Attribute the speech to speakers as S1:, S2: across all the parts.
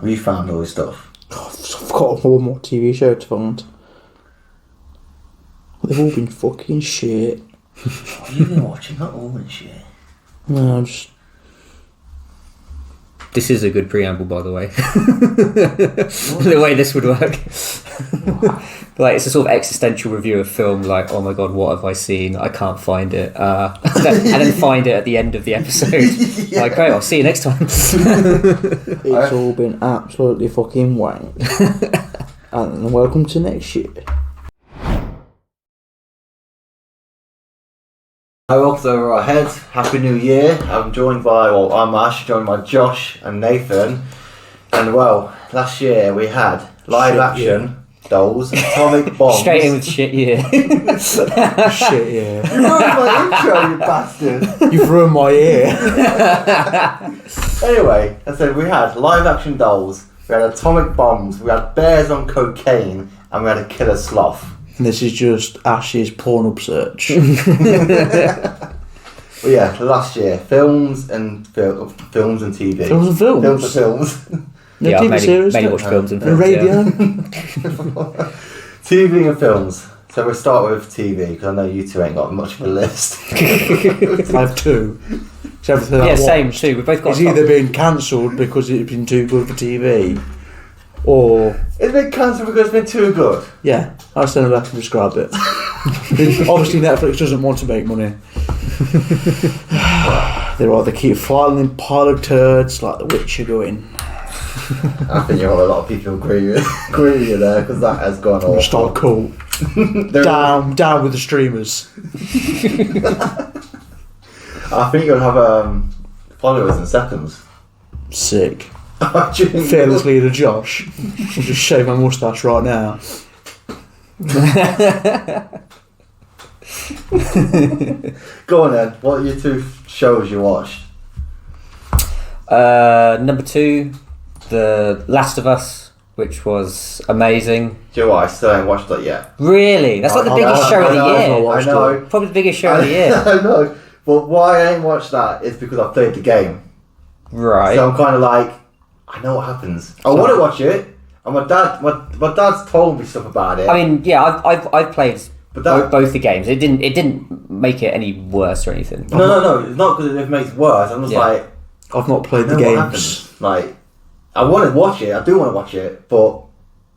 S1: Have you found all this stuff?
S2: God, I've got one more TV show to find. They've all been fucking shit.
S1: What have you been watching? Not all and shit.
S2: No, I'm just...
S3: This is a good preamble, by the way. The way this would work. Like, it's a sort of existential review of film, like, oh my god, what have I seen? I can't find it. And then find it at the end of the episode.
S1: Yeah.
S3: Like, great, I'll see you next time.
S2: It's all been absolutely fucking wanked. And welcome to next year.
S1: Hi, welcome to OverRHeads. Happy New Year. I'm actually joined by Josh and Nathan. And well, last year we had live action dolls, atomic bombs.
S3: Straight in with shit year.
S2: Shit, yeah.
S1: You ruined my intro, you bastard.
S2: You've ruined my ear.
S1: Anyway, I said we had live action dolls, we had atomic bombs, we had bears on cocaine, and we had a killer sloth.
S2: And this is just Ash's porn-up search.
S1: Well, yeah, last year, films and TV.
S2: Films and films?
S1: Films and films.
S2: No
S3: Yeah,
S2: TV series?
S3: mainly watch films and
S2: And
S3: films.
S2: radio?
S1: TV and films. So we'll start with TV, because I know you two ain't got much of a list.
S2: I have two. It's everything
S3: Yeah,
S2: I
S3: same
S2: watched.
S3: too. We've both got
S2: It's either been cancelled because it's been too good for TV, or...
S1: It's been cancelled because it's been too good.
S2: Yeah, that's the only way I can describe it. Obviously Netflix doesn't want to make money. They're either keep filing in pile of turds like The Witcher going.
S1: I think you'll have a lot of people agree with you there, because that has gone off.
S2: Start cool. Down with the streamers.
S1: I think you'll have followers in seconds.
S2: Sick. Fearless leader Josh. I'll just shave my moustache right now.
S1: Go on then, what are your two shows you watched?
S3: Number 2, The Last of Us, which was amazing.
S1: Do you know what, I still ain't watched that yet.
S3: Really? That's like the biggest show of the year.
S1: I know.
S3: Probably the biggest show of the year.
S1: I know, but why I ain't watched that is because I played the game.
S3: Right.
S1: So I'm kind of like, I know what happens. I want to watch it, and my dad's told me stuff about it.
S3: I mean, yeah, I've played
S1: But that-
S3: both the games. It didn't make it any worse or anything.
S1: No, it's not because it makes it worse. I'm just like,
S2: I've not played
S1: I
S2: the
S1: know what
S2: games.
S1: happens. Like, I want to watch it. I do want to watch it, but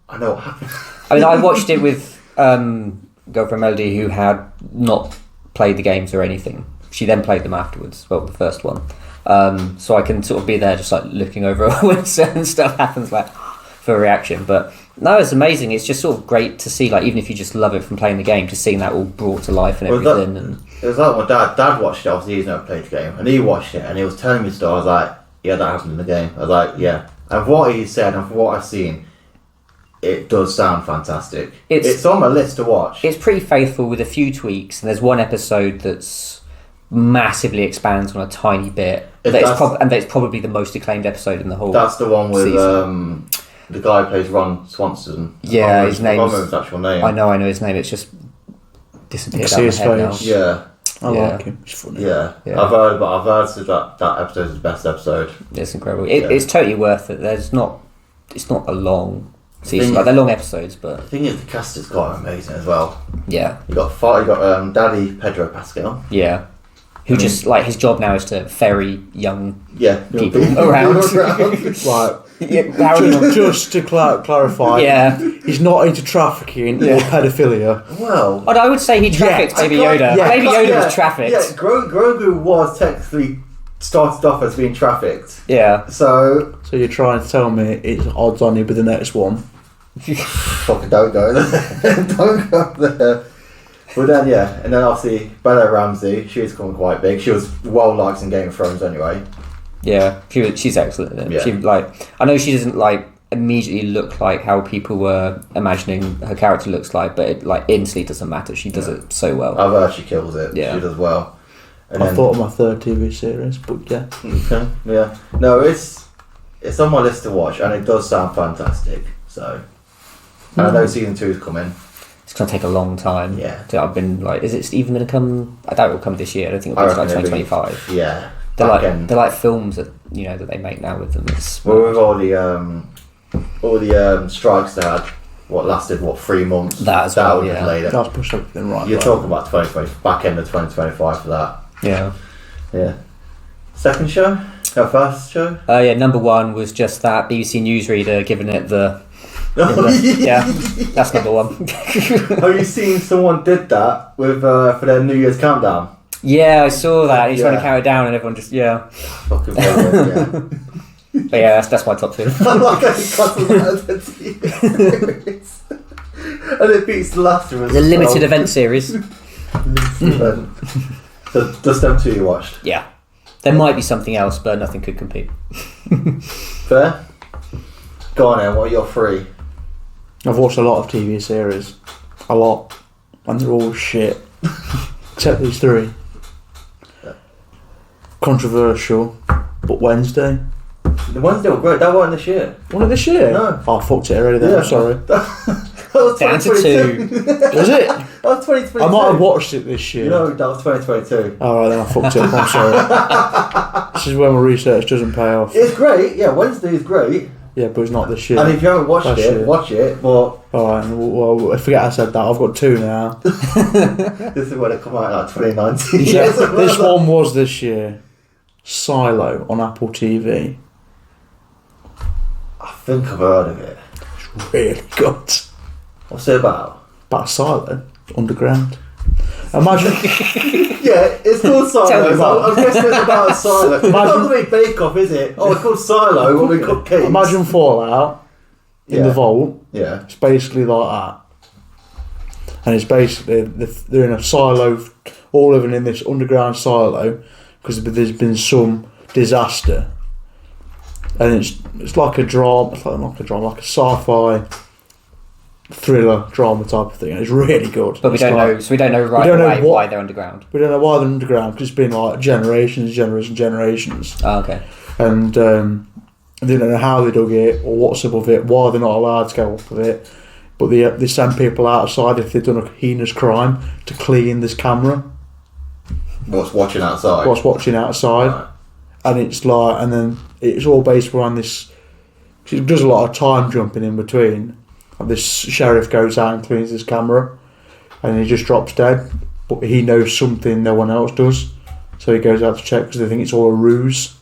S1: I know what happens.
S3: I mean, I watched it with girlfriend Melody, who had not played the games or anything. She then played them afterwards. Well, the first one. So I can sort of be there, just like looking over when certain stuff happens, like for a reaction. But no, it's amazing. It's just sort of great to see, like, even if you just love it from playing the game, just seeing that all brought to life and everything.
S1: It was like my dad watched it. Obviously, he's never played the game, and he watched it, and he was telling me stuff. I was like, yeah, that happened in the game. I was like, yeah. And from what he said, and from what I've seen, it does sound fantastic. It's on my list to watch.
S3: It's pretty faithful with a few tweaks, and there's one episode that's massively expands on a tiny bit. And it's probably the most acclaimed episode in the whole.
S1: That's the one with
S3: season.
S1: The guy who plays Ron Swanson.
S3: Yeah, his name.
S1: I can't remember his actual name.
S3: I know his name. It's just disappeared
S2: See
S3: out of
S2: his
S3: my head now.
S2: face.
S1: Yeah,
S2: I like him. He's funny.
S1: yeah.
S3: Yeah.
S1: I've heard that episode is the best episode.
S3: It's incredible.
S1: Yeah.
S3: It's totally worth it. It's not a long season.
S1: Thing
S3: Like,
S1: is-
S3: they're long episodes, but
S1: The thing is, the cast is quite amazing as well.
S3: yeah,
S1: You got Daddy Pedro Pascal.
S3: yeah. Who just, like, his job now is to ferry young
S1: Yeah,
S3: people around.
S2: Right.
S3: Yeah,
S2: Just to clarify,
S3: yeah.
S2: he's not into trafficking or paedophilia.
S1: Well,
S3: But I would say he trafficked Baby Yoda. Baby Yoda was trafficked.
S1: Yeah, Grogu was technically started off as being trafficked.
S3: Yeah.
S1: So
S2: So you're trying to tell me it's odds on he'll be the next one?
S1: fucking don't go there. Don't go there. But then and then obviously Bella Ramsey, she's become quite big. She was well liked in Game of Thrones anyway.
S3: Yeah, she's excellent in it.
S1: Yeah.
S3: She, like, I know she doesn't, like, immediately look like how people were imagining her character looks like, but it, like, instantly doesn't matter. She does it so well.
S1: I've heard she kills it.
S3: Yeah.
S1: She does well. And
S2: I thought of my third TV series, but yeah.
S1: Okay, yeah. No, it's on my list to watch, and it does sound fantastic. So, and I know season 2 is coming.
S3: It's going to take a long time.
S1: Yeah.
S3: I've been like, is it even going to come? I doubt it will come this year. I don't think it'll be like
S1: reckon it'll be-
S3: 2025.
S1: Yeah.
S3: They're
S1: back
S3: like
S1: end.
S3: they're like films that that they make now with them. It's
S1: Well, with all the all the strikes they had, what lasted 3 months.
S3: That as well,
S1: would have delayed it.
S2: That's pushed everything right.
S1: You're talking about 2020, back end of 2025 for that.
S3: Yeah.
S1: Yeah. Second show? Our first show?
S3: Yeah, number one was just that BBC newsreader giving it the. Yeah, that's number one.
S1: Have you seen someone did that with for their New Year's countdown?
S3: Yeah, I saw that. He's trying to
S1: Yeah.
S3: count it down, and everyone just
S1: Fucking brilliant, yeah.
S3: But yeah, that's my top two.
S1: I like how he cuts them out of years. And it beats the last one.
S3: The limited event series.
S1: So just them two you watched.
S3: Yeah, there might be something else, but nothing could compete.
S1: Fair. Go on then. What are your three?
S2: I've watched a lot of TV series, a lot, and they're all shit, except these three. Controversial, but Wednesday.
S1: The Wednesday were great. That wasn't this year.
S2: One of this year?
S1: No.
S2: Oh, I fucked it already then, I'm sorry.
S1: That was
S3: Down to
S1: 2022.
S2: Was it?
S1: That was 2022.
S2: I might have watched it this year.
S1: No, that was 2022.
S2: Alright then, I fucked it up, I'm sorry. This is when my research doesn't pay off.
S1: It's great. Yeah, Wednesday is great.
S2: Yeah, but it's not this year.
S1: And if you haven't watched
S2: Last
S1: it,
S2: year.
S1: watch it. But
S2: Alright, well, I forget I said that. I've got two now.
S1: this is when it come out like 2019.
S2: Yeah, this one was this year. Silo on Apple TV.
S1: I think I've heard of it.
S2: It's really good.
S1: What's it about?
S2: About Silo, underground. Imagine,
S1: Yeah, it's called
S3: Tell
S1: Silo.
S3: me
S1: So
S3: more.
S1: I'm guessing it's about a silo. It's not going to be Bake Off, is it? Oh, it's called Silo when we cook cakes.
S2: imagine Fallout in
S1: Yeah.
S2: the vault.
S1: Yeah.
S2: It's basically like that. And it's basically, they're in a silo, all living in this underground silo, because there's been some disaster. And it's like a drama, like a sci-fi thriller drama type of thing. And it's really good.
S3: But we don't know, so we don't know right
S2: don't know
S3: away
S2: what-
S3: why they're underground.
S2: We don't know why they're underground, because it's been like generations and generations.
S3: Oh, okay.
S2: And they don't know how they dug it or what's above it, why they're not allowed to go up with it. But they send people outside if they've done a heinous crime to clean this camera.
S1: What's watching outside?
S2: What's watching outside.
S1: Right.
S2: And it's like, and then it's all based around this. It does a lot of time jumping in between. And this sheriff goes out and cleans this camera, and he just drops dead. But he knows something no one else does, so he goes out to check because they think it's all a ruse.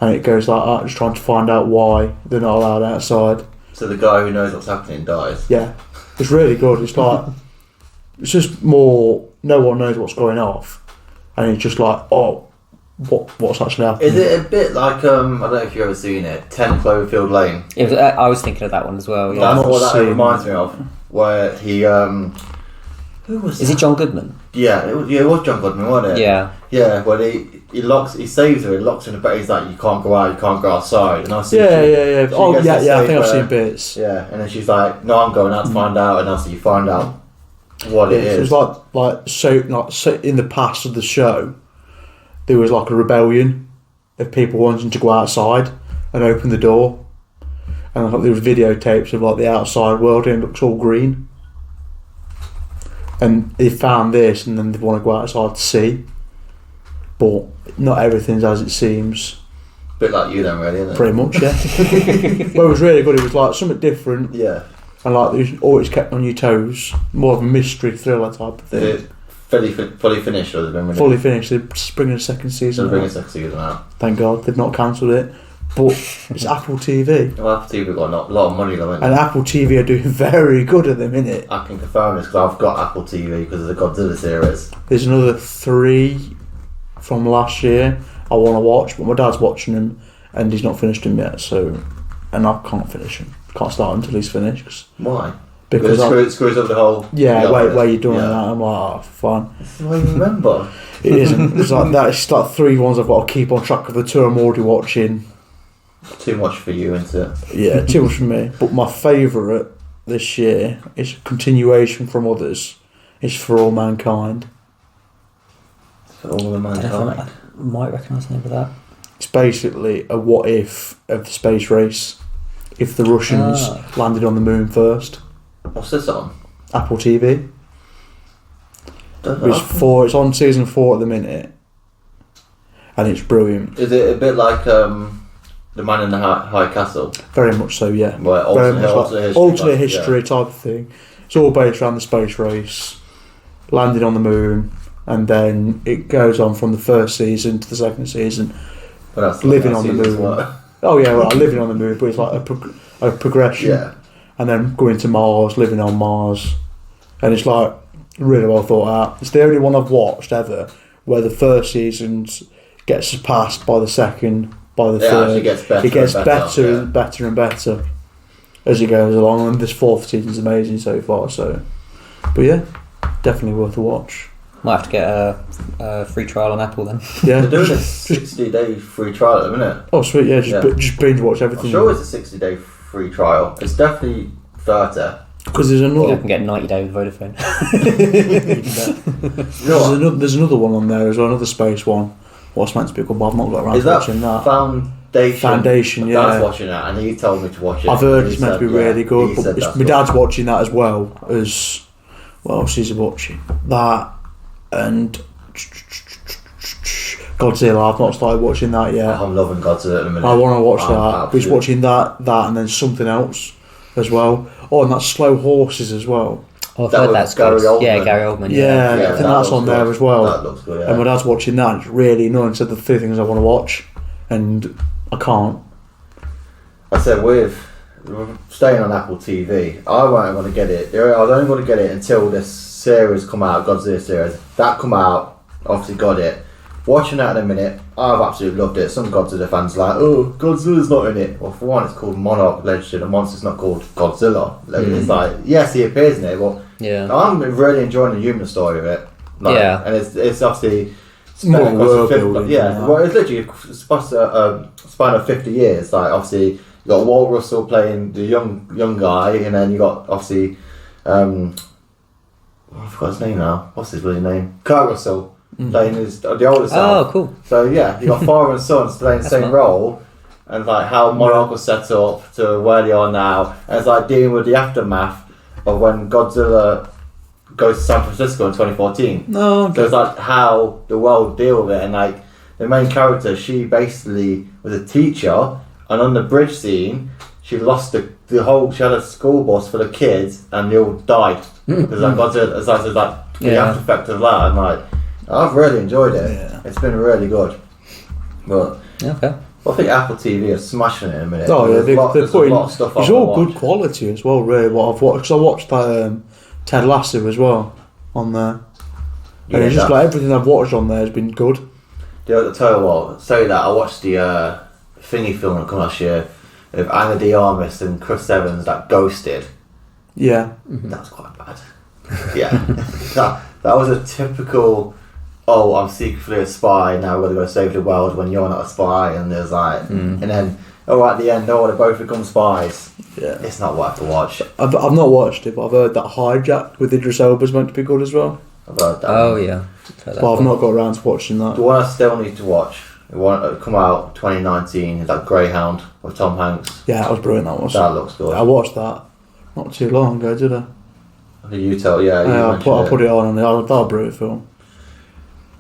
S2: And it goes like that, just trying to find out why they're not allowed outside.
S1: So the guy who knows what's happening dies.
S2: Yeah, it's really good. It's like it's just more. No one knows what's going off, and it's just like, oh, what's actually happening?
S1: Is it a bit like I don't know if you've ever seen it, 10 Cloverfield Lane?
S3: It was, I was thinking of that one as well. Yeah.
S1: That's
S2: not
S1: what that
S2: seen
S1: reminds me of. Where he who was
S3: Is
S1: that?
S3: it John Goodman?
S1: Yeah, it was John Goodman, wasn't it?
S3: Yeah.
S1: Yeah, when he saves her, he locks her in the bed. He's like, you can't go out, you can't go outside. And I see
S2: Yeah.
S1: she
S2: Oh,
S1: gets
S2: yeah.
S1: to
S2: I
S1: save
S2: think I've
S1: her.
S2: seen bits.
S1: Yeah, and then she's like, no, I'm going out to find out, and also you find out what it
S2: It
S1: is.
S2: was like so in the past of the show, there was like a rebellion of people wanting to go outside and open the door, and I thought there was videotapes of like the outside world and it looks all green. And they found this, and then they want to go outside to see, but not everything's as it seems.
S1: Bit like you then, really, isn't it?
S2: Pretty much, yeah. But it was really good. It was like something different,
S1: Yeah.
S2: and like it was always kept on your toes. More of a mystery thriller type of thing.
S1: Is it fully finished, or has it been
S2: Fully finished. They're bringing a second
S1: So
S2: season.
S1: bring a
S2: out.
S1: second season out.
S2: Thank God they've not cancelled it. But it's Apple TV,
S1: Well, Apple TV got a lot of money though, haven't
S2: and
S1: they?
S2: Apple TV are doing very good at the minute.
S1: I can confirm this because I've got Apple TV because of the Godzilla series.
S2: There's another 3 from last year I want to watch, but my dad's watching them, and he's not finished them yet. So, and I can't finish them. Can't start until he's finished.
S1: Why?
S2: Because
S1: it screws up the whole.
S2: where you're doing
S1: Yeah.
S2: that, I'm like, oh, fine.
S1: This is what you remember.
S2: It isn't. It's like that. It's like 3 ones I've got to keep on track of. The 2 I'm already watching.
S1: Too much for you, isn't it?
S2: Yeah, too much for me. But my favourite this year is a continuation from others. It's For All Mankind.
S1: For all of
S3: I don't know,
S1: mankind.
S3: I might recognise the name of that.
S2: It's basically a what if of the space race. If the Russians landed on the moon first.
S1: What's this on?
S2: Apple TV.
S1: Don't
S2: It's
S1: know.
S2: It's on season 4 at the minute, and it's brilliant.
S1: Is it a bit like The Man in the High Castle.
S2: Very much so, yeah.
S1: Well,
S2: Very much alternate
S1: history
S2: history type of thing. It's all based around the space race, landing on the moon, and then it goes on from the first season to the second season, living on the moon. Oh yeah, well, living on the moon, but it's like a progression.
S1: Yeah.
S2: And then going to Mars, living on Mars, and it's like really well thought out. It's the only one I've watched ever where the first season gets surpassed by the second, by the third.
S1: It gets better
S2: and better and better as it goes along, and this fourth season's amazing so far. So, but yeah, definitely worth a watch.
S3: Might have to get a free trial on Apple then.
S2: Yeah,
S1: they're doing a 60-day free trial at the minute.
S2: Oh sweet, yeah, just binge watch everything.
S1: I'm sure it's a 60-day free trial. It's definitely 30.
S2: Because there's another.
S3: You can get 90 days with Vodafone.
S2: There's another one on there as well, another space one. What's meant to be good, but I've not got around to watching that.
S1: Foundation,
S2: yeah.
S1: Dad's watching that, and he told me to watch it.
S2: I've heard it's meant to be really good, but my dad's watching that as well as. What else is he watching? That and Godzilla. I've not started watching that yet.
S1: I'm loving Godzilla at the minute.
S2: I want to watch that. But he's watching that, and then something else as well. Oh, and that's Slow Horses as well.
S3: Oh, I've heard that's
S1: Gary
S3: good.
S1: Oldman.
S3: Yeah, Gary Oldman.
S2: Yeah, I think that's on there as well.
S1: That looks good, yeah.
S2: And my dad's watching that. It's really annoying. So the three things I want to watch, and I can't.
S1: I said we're staying on Apple TV. I wasn't going to get it. I was only going to get it until this series come out, Godzilla series. That come out, obviously got it. Watching that in a minute, I've absolutely loved it. Some Godzilla fans are like, oh, Godzilla's not in it. Well, for one, it's called Monarch Legend of the Monster. It's not called Godzilla. It's like, yes, he appears in it, but I'm really enjoying the human story of it. Like, and it's obviously
S2: more world building.
S1: Well, it's literally supposed to span of 50 years. Like, obviously, you got Walt Russell playing the young guy, and then you got obviously, I forgot his name now. What's his bloody name? Kurt Russell. Playing the older son.
S3: Oh, cool.
S1: So yeah, you got father and sons playing the same role, and like how Monarch was set up to where they are now, and it's like dealing with the aftermath of when Godzilla goes to San Francisco in 2014.
S2: No, okay.
S1: So it's like how the world deal with it, and like the main character, she basically was a teacher, and on the bridge scene, she lost the whole. She had a school bus full of kids, and they all died because like Godzilla. It's like the after effect of that, and like. I've really enjoyed it. Yeah. It's been really good. But
S3: okay.
S1: I think Apple TV are smashing it in a minute.
S2: Oh yeah, they're putting.
S1: A lot of stuff
S2: it's all good quality as well, really. What I've watched, because I watched that Ted Lasso as well on there, and it's just like everything I've watched on there has been good.
S1: I'll tell you what. Say that I watched the thingy film that came last year with Anna de Armas and Chris Evans, that Ghosted.
S2: Yeah,
S1: that was quite bad. Yeah, that was a typical. Oh, I'm secretly a spy, now we're going to go save the world when you're not a spy, and there's like, and then, at the end, they both become spies. Yeah. It's not worth to watch.
S2: I've not watched it, but I've heard that Hijack with Idris Elba's meant to be good as well.
S1: I've heard that.
S3: Oh, yeah.
S2: But I've not got around to watching that.
S1: The one I still need to watch, the one that come out 2019, is that Greyhound with Tom Hanks.
S2: Yeah, that was brilliant, that was.
S1: That looks good.
S2: I watched that not too long ago, did I?
S1: You tell, I
S2: put it on, and that was a brilliant film.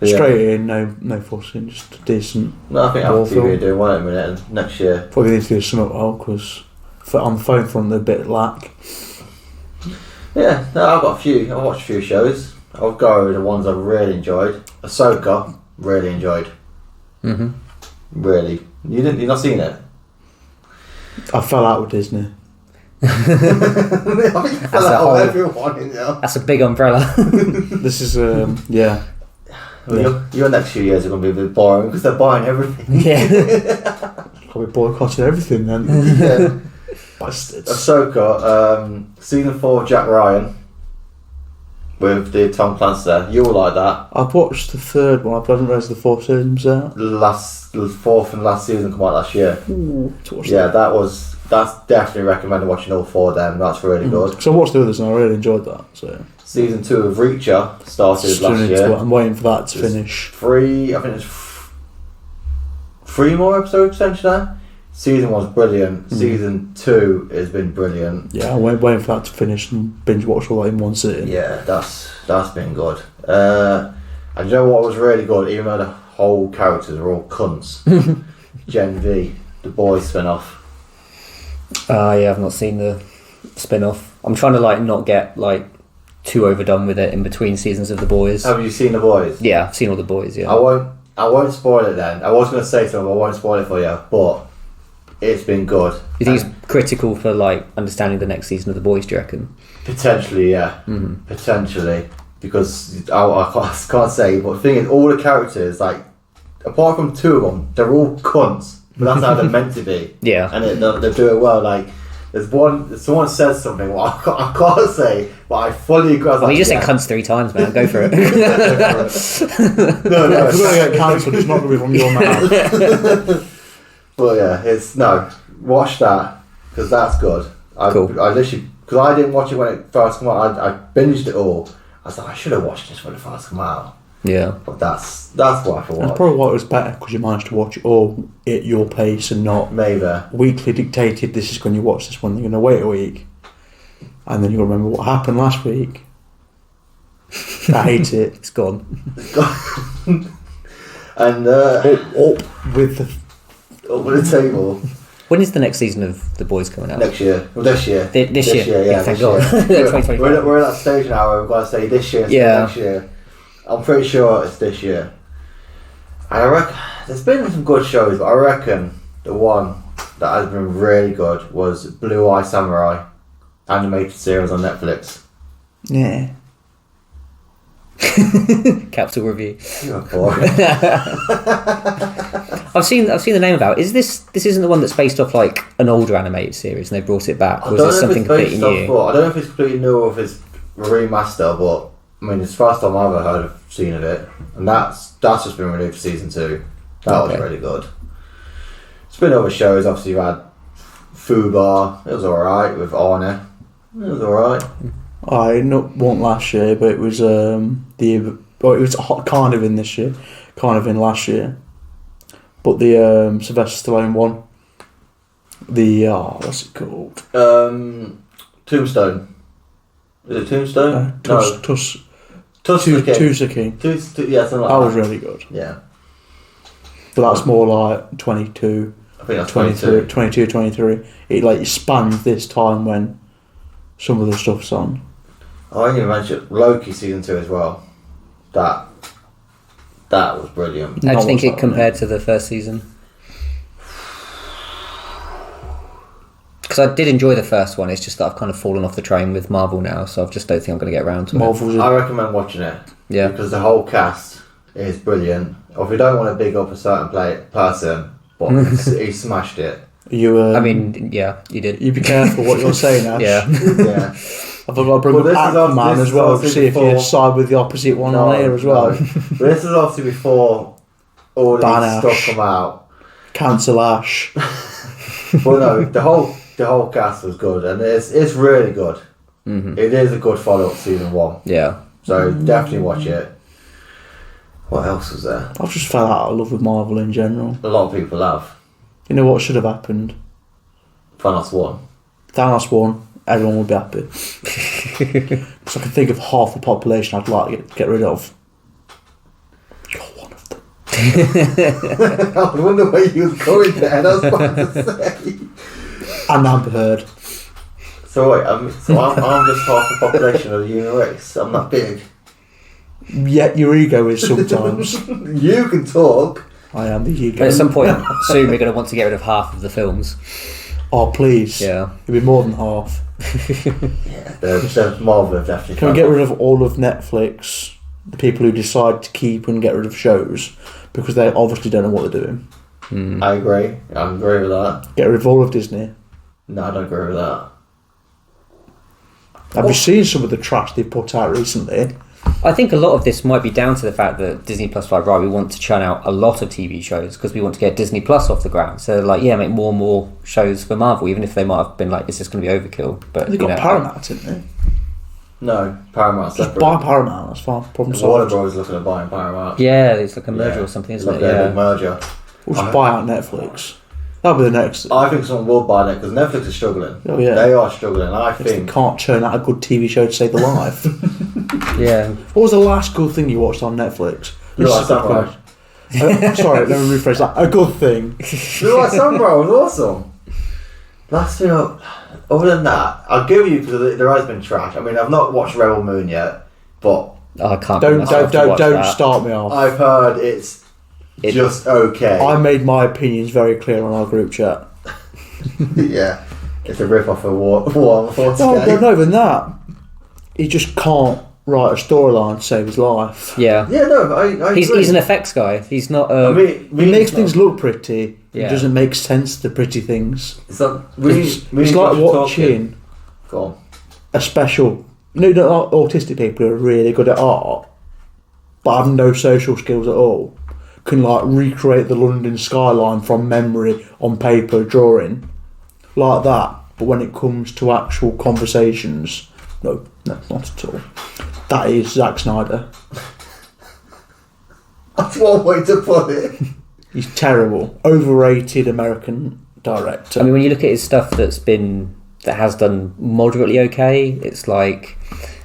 S2: Straight in, no fussing, just a decent.
S1: No, I think Apple TV are doing one at a minute, and next year.
S2: Probably need to do something well, because on the phone front they're a bit lack.
S1: Yeah, no, I've got a few. I watched a few shows. I'll go over the ones I've really enjoyed. Ahsoka, really enjoyed. Really. You've not seen it?
S2: I fell out with Disney.
S3: That's a big umbrella.
S2: This is
S1: Your next few years are going to be a bit boring because they're buying everything.
S3: Yeah.
S2: Probably boycotting everything then.
S1: Yeah.
S2: Bastards.
S1: Ahsoka, season 4 of Jack Ryan with the Tom Clancy there. You'll like that.
S2: I've watched the third one. I didn't realise the fourth season was out.
S1: The fourth and last season come out last year.
S2: Ooh,
S1: that's definitely recommended watching all 4 of them. That's really good.
S2: So I watched the others and I really enjoyed that. So
S1: season 2 of Reacher started last year.
S2: I'm waiting for that to finish.
S1: I think there's 3 more episodes potentially. Season 1's brilliant. Season 2 has been brilliant.
S2: Yeah, I'm waiting for that to finish and binge watch all that in one sitting.
S1: Yeah, that's been good. And you know what was really good, even though the whole characters are all cunts? Gen V. the Boys spin-off.
S3: Yeah, I've not seen the spin-off. I'm trying to like not get like too overdone with it in between seasons of The Boys.
S1: Have you seen The Boys?
S3: Yeah, I've seen all The Boys. Yeah.
S1: I won't spoil it then. I was going to say something, but I won't spoil it for you. But it's been good.
S3: You think it's critical for like understanding the next season of The Boys? Do you reckon?
S1: Potentially, yeah.
S3: Mm-hmm.
S1: Potentially, because I can't say. But the thing is, all the characters, like apart from two of them, they're all cunts. But that's how they're meant to be.
S3: Yeah.
S1: And they do it well. Like there's someone says something. Well, I can't say, but I fully agree.
S3: You just said cunts 3 times, man. Go for it.
S1: No.
S2: If we're going to get cancelled, it's not going to be from your mouth.
S1: But yeah, watch that because that's good.
S3: Cool.
S1: I literally, because I didn't watch it when it first came out. I binged it all. I was like, I should have watched this when it first came out.
S3: Yeah.
S1: But that's what I thought.
S2: That's probably why it was better, because you managed to watch it all at your pace and not
S1: Maybe.
S2: weekly dictated. This is when you watch this one. You're going to wait a week, and then you'll remember what happened last week. I hate it.
S3: It's gone.
S1: And
S2: Up with the
S1: table
S3: When is the next season of The Boys coming out?
S1: next year. Well, this year.
S3: This year.
S1: Yeah,
S3: Thank
S1: this
S3: God.
S1: year.
S3: 2025.
S1: We're at that stage now where we've got to say this year, next year. I'm pretty sure it's this year. And I reckon there's been some good shows, but I reckon the one that has been really good was Blue Eye Samurai, animated series on Netflix.
S2: yeah.
S3: Capital review.
S1: You're boring.
S3: I've seen the name about. Is this isn't the one that's based off like an older animated series and they brought it back, or is this something completely new?
S1: I don't know if it's completely new or if it's a remaster, but I mean it's the first time I've ever heard of seen of it, and that's just been renewed for season 2. That was really good. It's been other shows. Obviously, you had Fubar. It was alright with Arne. It was alright.
S2: I wasn't last year, but it was it was kind of in this year, kind of in last year. But the Sylvester Stallone one, what's it called?
S1: Tombstone. Is it Tombstone? No.
S2: Tulsa King.
S1: Yeah, something like
S2: That was really good.
S1: Yeah.
S2: But that's more like 22,
S1: I think that's
S2: 22, 23. It like spans this time when some of the stuff's on.
S1: I didn't even mention Loki season 2 as well. That was brilliant.
S3: How do you think it compared to the first season? Because I did enjoy the first one. It's just that I've kind of fallen off the train with Marvel now, so I just don't think I'm going to get around to it.
S1: I recommend watching it.
S3: Yeah.
S1: Because the whole cast is brilliant. Or if you don't want to big up a certain person, but he smashed it.
S2: You.
S3: I mean, yeah, you did.
S2: You be careful what you're saying, Ash.
S3: Yeah.
S1: Yeah.
S2: I've got to bring up Aquaman as well to see if you side with the opposite one on here as well.
S1: No. But this is obviously before all this stuff come out.
S2: Cancel Ash.
S1: Well, no, the whole cast was good, and it's really good.
S3: Mm-hmm.
S1: It is a good follow up to season 1.
S3: Yeah.
S1: So definitely watch it. What else was there?
S2: I've just fell out of love with Marvel in general.
S1: A lot of people have.
S2: You know what should have happened?
S1: Thanos won.
S2: Thanos won. Everyone would be happy. Because I can think of half the population I'd like to get rid of. You're one of them.
S1: I wonder where you was going there. That's what I was about to say.
S2: And Amber Heard.
S1: So wait, I'm just half the population of the human race. I'm not big.
S2: Yet your ego is sometimes.
S1: You can talk.
S2: I am the ego.
S3: But at some point soon we're going to want to get rid of half of the films.
S2: Oh, please.
S3: Yeah.
S2: It'll be more than half.
S1: Yeah, the Marvel have definitely.
S2: Can we get rid of all of Netflix? The people who decide to keep and get rid of shows because they obviously don't know what they're doing.
S1: I agree. I agree with that.
S2: Get rid of all of Disney.
S1: No, I don't agree with that.
S2: Have you seen some of the trash they've put out recently?
S3: I think a lot of this might be down to the fact that Disney Plus, like, right, we want to churn out a lot of TV shows because we want to get Disney Plus off the ground. So, like, yeah, make more and more shows for Marvel, even if they might have been like, is this going to be overkill? But
S2: They've got Paramount, haven't they?
S1: No, Paramount's
S2: Just
S1: separate.
S2: buy Paramount, that's fine. Problem
S1: Warner
S2: solved.
S1: Bros. Looking at buying Paramount.
S3: Yeah, it's like a merger
S1: Yeah.
S3: or something,
S1: It's
S3: isn't
S1: like
S3: it?
S1: a big
S3: Yeah.
S1: merger.
S2: We'll just buy out Netflix. That'll be the next.
S1: I think someone will buy that because Netflix is struggling.
S2: Oh, yeah.
S1: They are struggling. I
S2: They
S1: think.
S2: can't churn out a good TV show to save the life.
S3: Yeah.
S2: What was the last good thing you watched on Netflix?
S1: Blue
S2: This
S1: Eye
S2: is a good
S1: Samurai.
S2: question. Sorry, let me rephrase that. A good thing.
S1: Samurai was awesome. Last thing, other than that, I'll give you because there has been trash. I mean, I've not watched Rebel Moon yet, but
S3: I can't.
S2: Don't start me off.
S1: I've heard it's just okay.
S2: I made my opinions very clear on our group chat.
S1: Yeah, it's a rip off of War
S2: No, than that. He just can't write a storyline to save his life.
S3: Yeah.
S1: Yeah, no, I
S3: He's
S1: agree.
S3: an effects guy. He's not.
S2: He makes things look pretty.
S3: Yeah.
S2: It doesn't make sense to pretty things.
S1: It's like,
S2: it's like watching
S1: Go on.
S2: a special. Like autistic people who are really good at art, but have no social skills at all, can like recreate the London skyline from memory on paper drawing, like that. But when it comes to actual conversations, no, not at all. That is Zack Snyder.
S1: That's one way to put it.
S2: He's terrible, overrated American director.
S3: I mean, when you look at his stuff that has done moderately okay, it's like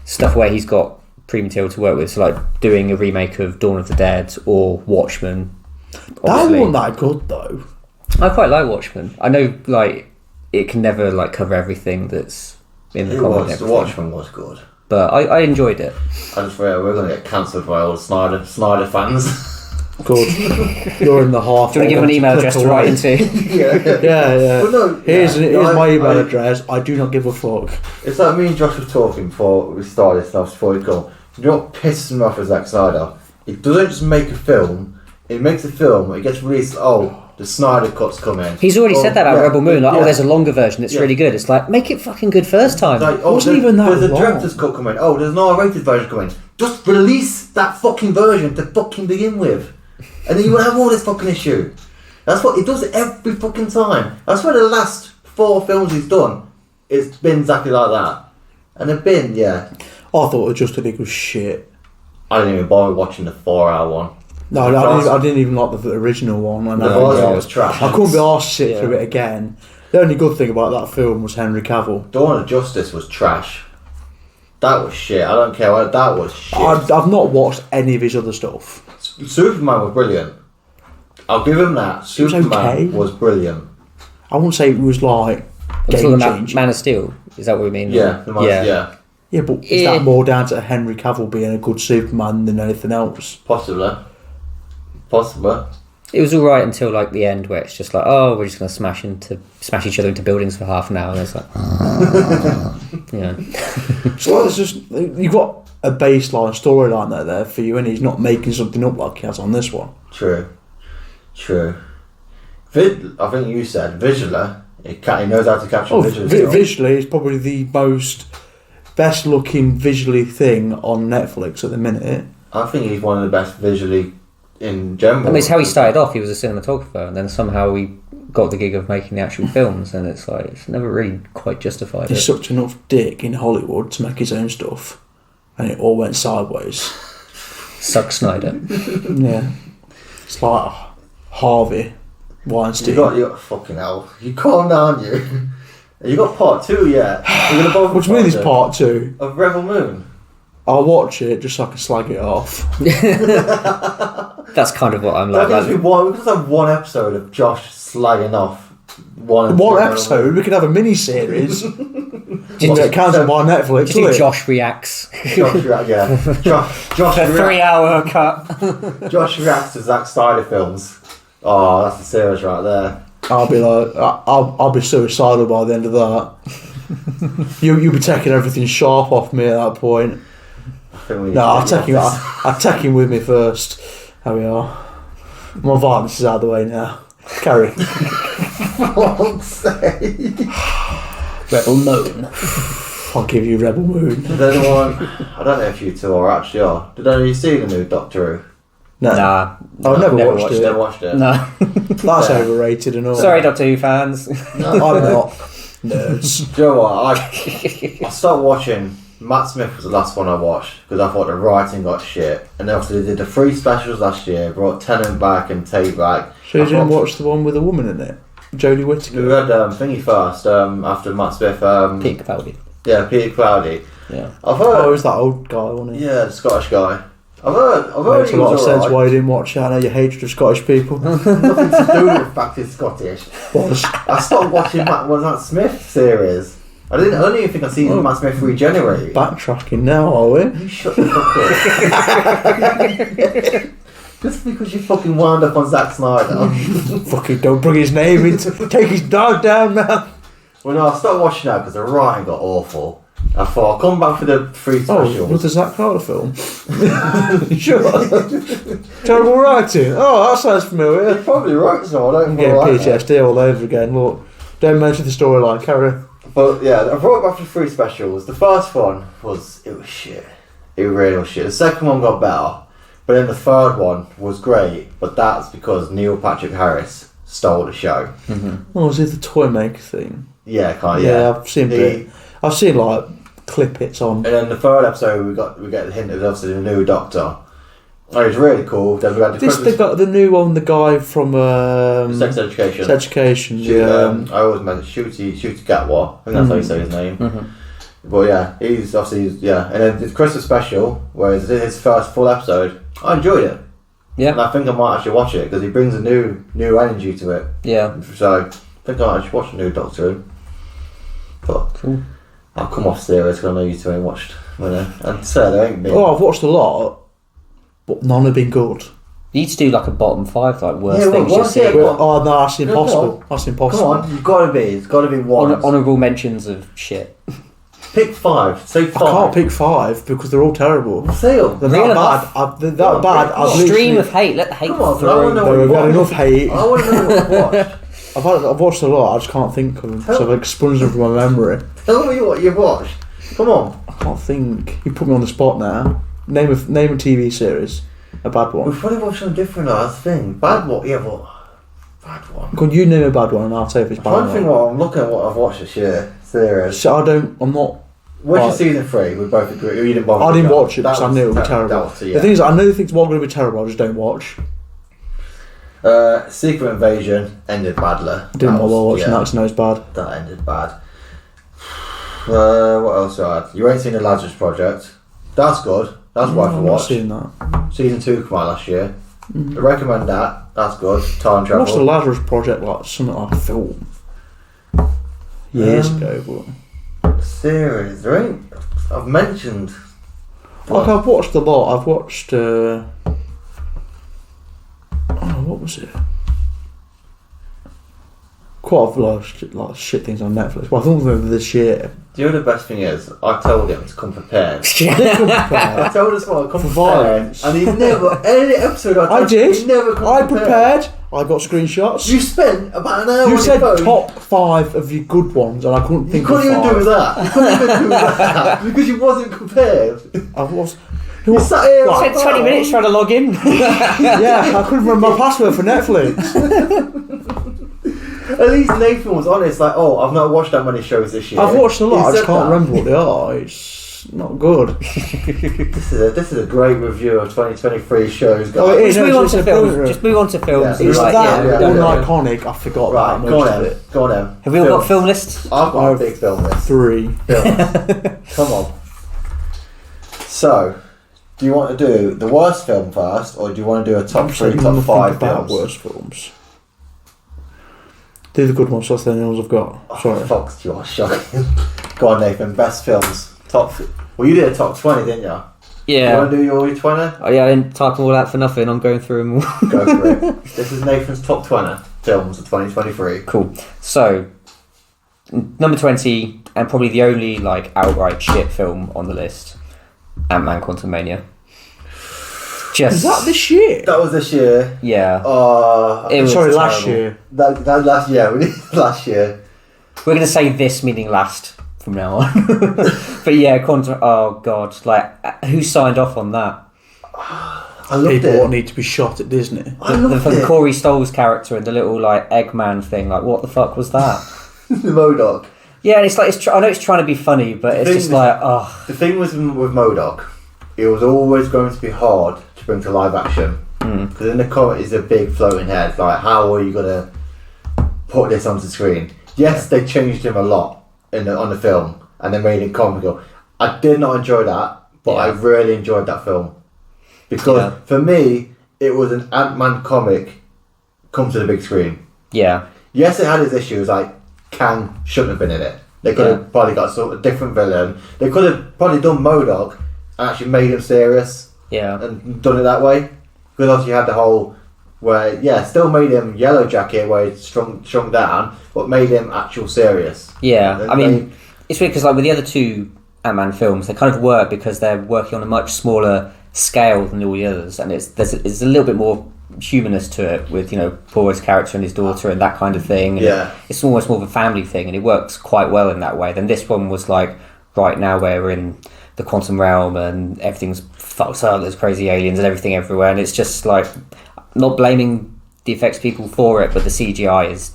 S3: stuff where he's got pre-material to work with, so like doing a remake of Dawn of the Dead or Watchmen.
S2: That
S3: Obviously.
S2: wasn't that good though.
S3: I quite like Watchmen. I know like it can never like cover everything that's in the comic and
S1: The
S3: everything,
S1: Watchmen was good.
S3: but I enjoyed it.
S1: I just worry we're going to get cancelled by all the Snyder fans.
S2: Good. You're in the half.
S3: Do you want to give him an email address to write into?
S2: Yeah.
S1: But no,
S2: Here's my email address. I do not give a fuck.
S1: It's like me and Josh were talking before we started this stuff, before we go. You know what pisses me off with Zack Snyder? It doesn't just make a film, it makes a film, it gets released, the Snyder cut's coming.
S3: He's already said that about Rebel Moon, like,
S1: yeah.
S3: there's a longer version that's really good. It's like, make it fucking good first time.
S1: Like,
S2: wasn't even that
S1: there's a
S2: long.
S1: director's cut coming. There's an R-rated version coming. Just release that fucking version to fucking begin with. And then you won't have all this fucking issue. That's what he does every fucking time. I swear the last 4 films he's done, it's been exactly like that. And they've been,
S2: I thought the Justice League was shit.
S1: I didn't even bother watching the 4-hour one.
S2: No, I didn't even like the original one.
S1: The first one was trash.
S2: I couldn't be asked to sit through it again. The only good thing about that film was Henry Cavill.
S1: Dawn of Justice was trash. That was shit. I don't care. That was shit.
S2: I've not watched any of his other stuff.
S1: Superman was brilliant. I'll give him that. Superman was brilliant.
S2: I wouldn't say it was like game changing.
S3: Man of Steel. Is that what we mean?
S1: Yeah, yeah.
S2: Yeah, but is that more down to Henry Cavill being a good Superman than anything else?
S1: Possibly.
S3: It was alright until like the end, where it's just like, we're just going to smash each other into buildings for half an hour, and it's like,
S2: So it's just you've got a baseline storyline there for you, and he's not making something up like he has on this one.
S1: True. I think you said visually, he knows how to capture visually.
S2: Visually, it's probably the best looking visually thing on Netflix at the minute.
S1: I think he's one of the best visually in general.
S3: I mean, it's how he started off. He was a cinematographer, and then somehow he got the gig of making the actual films, and it's like it's never really quite justified.
S2: He's such enough dick in Hollywood to make his own stuff, and it all went sideways.
S3: Suck Snyder.
S2: Yeah, it's like Harvey Weinstein.
S1: You got fucking hell. You calm down, you. You got part 2 yet? You're gonna bother.
S2: What do you mean it's part 2?
S1: Of Rebel Moon.
S2: I'll watch it just so I can slag it off.
S3: That's kind of what I'm like.
S1: We could just have one episode of Josh slagging off one
S2: episode. We could have a mini series. It counts on my Netflix.
S3: Just Josh reacts.
S1: Josh
S3: A 3-hour cut.
S1: Josh reacts to Zack Snyder films. Oh, that's the series right there.
S2: I'll be like, I'll be suicidal by the end of that. You'll be taking everything sharp off me at that point. No, I'll take him with me first. There we are. My violence is out of the way now. Carry.
S1: For fuck's sake.
S3: Rebel Moon.
S2: I'll give you Rebel Moon.
S1: I don't know if you two are actually are. Did any of you see the new Doctor Who?
S2: No.
S3: Nah.
S2: I've never watched it.
S1: Never watched it.
S3: No.
S2: That's overrated and all.
S3: Sorry, Doctor Who fans.
S1: No.
S2: I'm not. Nerds.
S1: Do you know what? I started watching. Matt Smith was the last one I watched because I thought the writing got shit. And then obviously they did the 3 specials last year, brought Tennant back and Tate back.
S2: So you didn't watch the one with a woman in it? Jodie Whittaker?
S1: We had Thingy first, after Matt Smith.
S3: Peter Capaldi.
S1: Yeah, Peter Capaldi.
S3: Yeah.
S1: I've heard.
S2: Oh, it was that old guy, wasn't he?
S1: Yeah, the Scottish guy. I've heard
S2: Makes
S1: he
S2: a lot of
S1: was
S2: sense
S1: alright.
S2: why you didn't watch it. I know your hatred of Scottish people.
S1: Nothing to do with the fact he's Scottish. I stopped watching Matt Smith series. I don't even think I've seen Matt Smith regenerate.
S2: Backtracking now, are we?
S1: You shut the fuck up. Just because you fucking wound up on Zack Snyder.
S2: Fucking don't bring his name into. Take his dog down, man.
S1: Well, no, I stopped watching that because the writing got awful. I thought I'll come back for the free
S2: Oh,
S1: specials.
S2: was the Zack Snyder film? Sure. Terrible writing. Oh, that sounds familiar.
S1: You're probably right, so I don't
S2: I'm
S1: feel
S2: getting
S1: right
S2: PTSD all over again. Look, don't mention the storyline. Carry on.
S1: But yeah, I brought back the three specials. The first one was shit. It really was shit. The second one got better, but then the third one was great. But that's because Neil Patrick Harris stole the show.
S2: Oh, is it the toy maker thing?
S1: Yeah, kind of.
S2: Yeah, I've seen it. I've seen like clip hits on.
S1: And then the third episode, we get the hint of obviously the new Doctor. Oh, it was really cool. Then we had
S2: The new one, the guy from
S1: Sex Education.
S2: Sex Education. Yeah.
S1: I always meant Shooty Gatwa. I think that's how you say his name. But yeah, he's obviously and then the Christmas special, where it's his first full episode. I enjoyed it.
S3: Yeah.
S1: And I think I might actually watch it because he brings a new energy to it.
S3: Yeah.
S1: So I think I might actually watch the new Doctor. But
S3: Cool.
S1: I'll come off series because I know you two ain't watched. And so there ain't been.
S2: Oh, I've watched a lot, but none have been good.
S3: You need to do like a bottom 5, like worst
S1: Yeah,
S3: things
S1: well,
S3: you've
S1: what's it?
S3: seen.
S1: Well,
S2: Oh no, that's
S1: Come
S2: impossible.
S1: on.
S2: That's impossible.
S1: Come on, you've got to be. It's got to be one.
S3: Honourable mentions of shit.
S1: Pick five. Say
S2: I
S1: five.
S2: can't pick 5 because they're all terrible.
S1: Say them.
S2: They're
S3: Real
S2: that
S3: enough.
S2: bad. They're that
S1: on,
S2: bad.
S1: pick
S2: I've
S1: one.
S3: Stream
S2: literally.
S3: of hate. Let the hate
S1: Come on,
S3: through.
S1: I want to know what
S2: We've
S1: you
S2: had
S1: watched.
S2: enough hate.
S1: I want to know what you watched.
S2: I've watched a lot. I just can't think of them. So I've expunged them from my memory.
S1: Tell me what you watched. Come on.
S2: I can't think. You put me on the spot now. Name a TV series. A bad one.
S1: We've probably watched something different. That's the thing. Bad one. Yeah, but bad one.
S2: Could you name a bad one and I'll say if it's
S1: I'm
S2: bad
S1: trying to think
S2: one.
S1: what I'm looking at. What I've watched this year. Series.
S2: So I'm not.
S1: What's your
S2: Right.
S1: season 3? We both agree. You didn't bother.
S2: I didn't
S1: with that.
S2: watch it because I knew it would be terrible.
S1: That was,
S2: The thing is, I know things were going to be terrible. I just don't watch.
S1: Secret Invasion ended badly.
S2: Didn't
S1: That
S2: bother
S1: was-
S2: watching that 'cause I know it's bad.
S1: That ended bad. What else I had? You ain't seen the Lazarus Project. That's good. That's worth a
S2: I've not
S1: watch.
S2: seen that.
S1: Season 2 came out last year. I recommend that. That's good. Time
S2: I watched the
S1: travel.
S2: Lazarus Project like something like a film years ago, but
S1: Series. There ain't. I've mentioned.
S2: like I've watched a lot. I've watched. What was it? Quite a lot of shit things on Netflix. But I think over this year.
S1: Do you know the best thing is? I told him to come prepared.
S2: I
S1: I told us what, come
S2: For
S1: prepared.
S2: violence.
S1: And he never, any episode I told
S2: did.
S1: he never come
S2: I prepared. I got screenshots.
S1: You spent about an hour
S2: You
S1: on
S2: said
S1: your phone.
S2: top 5 of your good ones, and I couldn't
S1: You
S2: think
S1: couldn't
S2: of
S1: even
S2: 5.
S1: do that. You couldn't even do that because you wasn't prepared.
S2: I was.
S1: You sat here.
S3: I spent 20 minutes trying to log in.
S2: Yeah, I couldn't remember my password for Netflix.
S1: At least Nathan was honest. Like, oh, I've not watched that many shows this year.
S2: I've watched a lot.
S1: He
S2: I just
S1: said
S2: can't
S1: that.
S2: remember what they are. It's not good.
S1: This is a great review of 2023 shows.
S2: Oh, it is.
S3: Just move
S2: no,
S3: on
S2: it's
S3: to
S2: a
S3: films.
S2: brilliant-
S3: Just move on to films.
S1: Yeah,
S2: It's
S1: Right,
S2: that
S1: yeah,
S2: one
S1: yeah.
S2: iconic. I forgot
S1: Right,
S2: about
S1: go
S2: most
S1: on
S2: of
S1: then.
S2: it.
S1: Go on then.
S3: Have we all got
S1: Films.
S3: film lists?
S1: I've got a
S2: I've-
S1: big film list.
S2: 3.
S1: Films. Come on. So, do you want to do the worst film first, or do you want to do a top 3, top 5
S2: about
S1: films?
S2: worst films. Do the good ones. That's the only ones I've got. Sorry.
S1: Fox, you are shocking. Go on, Nathan. Best films. Well, you did a top 20, didn't you? You
S3: Yeah.
S1: want to do your 20?
S3: Oh, yeah, I didn't type them all out for nothing. I'm going through them all.
S1: Go for it. This is Nathan's top 20 films of 2023.
S3: Cool. So, number 20, and probably the only like outright shit film on the list, Ant-Man Quantumania. Just
S2: Is that this year?
S1: That was this year.
S3: yeah.
S1: It
S3: It was
S2: Sorry, last
S3: terrible.
S2: year.
S1: that last year. We did last year.
S3: We're gonna say this meaning last from now on. But yeah, Quantum. Oh god, like who signed off on that?
S1: I loved
S2: People
S1: it.
S2: what need to be shot at Disney.
S1: I
S3: The
S1: loved
S3: fucking
S1: it.
S3: Corey Stoll's character and the little like Eggman thing. Like, what the fuck was that?
S1: The MODOK.
S3: Yeah, and it's like I know it's trying to be funny, but it's
S1: thing
S3: just
S1: is-
S3: like oh
S1: The thing was with MODOK, it was always going to be hard to bring to live action. Because in the comic is a big floating head. Like, how are you going to put this onto the screen? Yes, they changed him a lot on the film, and they made it comical. I did not enjoy that, but I
S3: Yeah.
S1: really enjoyed that film. Because for me, it was an Ant-Man comic come to the big screen.
S3: Yeah.
S1: Yes, it had its issues, like Kang shouldn't have been in it. They could have probably got sort of a different villain. They could have probably done MODOK and actually made him serious.
S3: Yeah.
S1: And done it that way. Because obviously you had the whole where, still made him Yellow Jacket where he's shrunk down, but made him actual serious.
S3: Yeah.
S1: And
S3: I mean, it's weird because like with the other two Ant-Man films, they kind of work because they're working on a much smaller scale than all the others, and it's a little bit more humanist to it with, you know, Paul Rudd's character and his daughter and that kind of thing. And it's almost more of a family thing, and it works quite well in that way. Then this one was like, right now we're in the quantum realm and everything's fucked up, there's crazy aliens and everything everywhere, and it's just like, not blaming the effects people for it, but the CGI is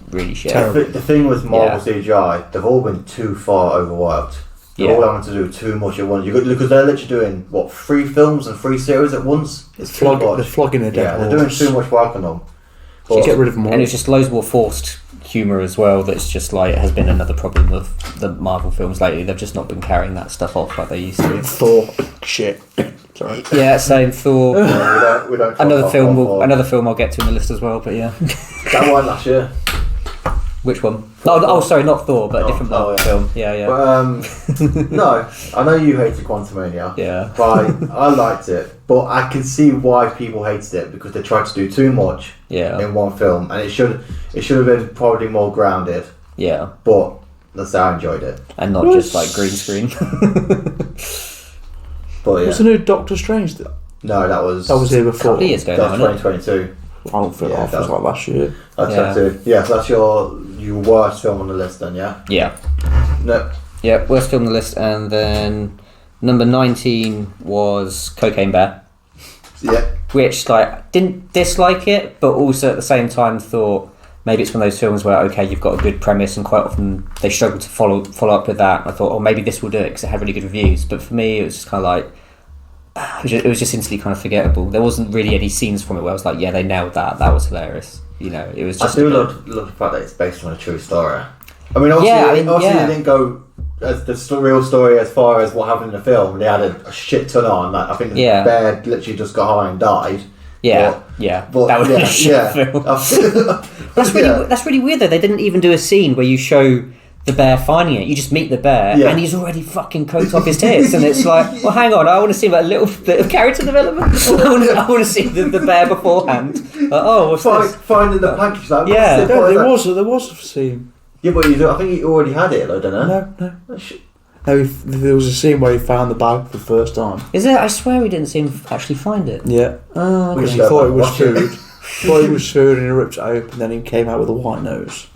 S3: really shit.
S1: The thing with Marvel CGI, they've all been too far overworked. They're all having to do too much at once. Because they're literally doing, 3 films and 3 series at once?
S2: They're flogging a dead horse.
S1: They're doing too much work on them.
S2: But get rid of them all.
S3: And it's just loads more forced humour as well, that's just like, has been another problem of the Marvel films lately. They've just not been carrying that stuff off like they used to.
S2: Thor. Shit. Sorry.
S3: Yeah, same. Thor.
S1: We don't
S3: another film I'll get to in the list as well, but yeah.
S1: That one last year.
S3: Which one? Sorry, not Thor, but a different Marvel film. Yeah.
S1: But, no, I know you hated Quantumania.
S3: Yeah.
S1: But I liked it. But I can see why people hated it, because they tried to do too much in one film, and it should have been probably more grounded.
S3: Yeah.
S1: But that's how I enjoyed it.
S3: And not just like green screen.
S1: But yeah.
S2: Was the new Doctor Strange?
S1: No, that was
S2: here before.
S3: A couple of years ago.
S1: That was 2022.
S2: I don't feel off. It was like last year.
S1: So that's your worst film on the list then, yeah?
S3: Yeah.
S1: No.
S3: Yeah, worst film on the list, and then number 19 was Cocaine Bear.
S1: Yeah.
S3: Which, like, didn't dislike it, but also at the same time thought maybe it's one of those films where, okay, you've got a good premise, and quite often they struggle to follow up with that. I thought, oh, maybe this will do it because it had really good reviews. But for me, it was just kind of like, it was just instantly kind of forgettable. There wasn't really any scenes from it where I was like, yeah, they nailed that. That was hilarious. You know, it was just.
S1: I do love the fact that it's based on a true story. I mean, obviously, they didn't go as the real story as far as what happened in the film. They added a shit ton on. Like, I think the bear literally just got high and died.
S3: Yeah, but that was a shit film. That's really weird though. They didn't even do a scene where you show the bear finding it. You just meet the bear and he's already fucking coat off his tits, and it's like, well, hang on, I want to see that little bit of character development. I want to see the bear beforehand. What's this?
S1: Finding the package. Like,
S2: there was a scene.
S1: Yeah, but I think he already had it, though, don't I?
S2: No. No, there was a scene where he found the bag for the first time.
S3: Is there? I swear we didn't see him actually find it.
S2: Yeah.
S3: Oh, okay.
S2: He thought it was food. Thought it was food, and he ripped it open, and then he came out with a white nose.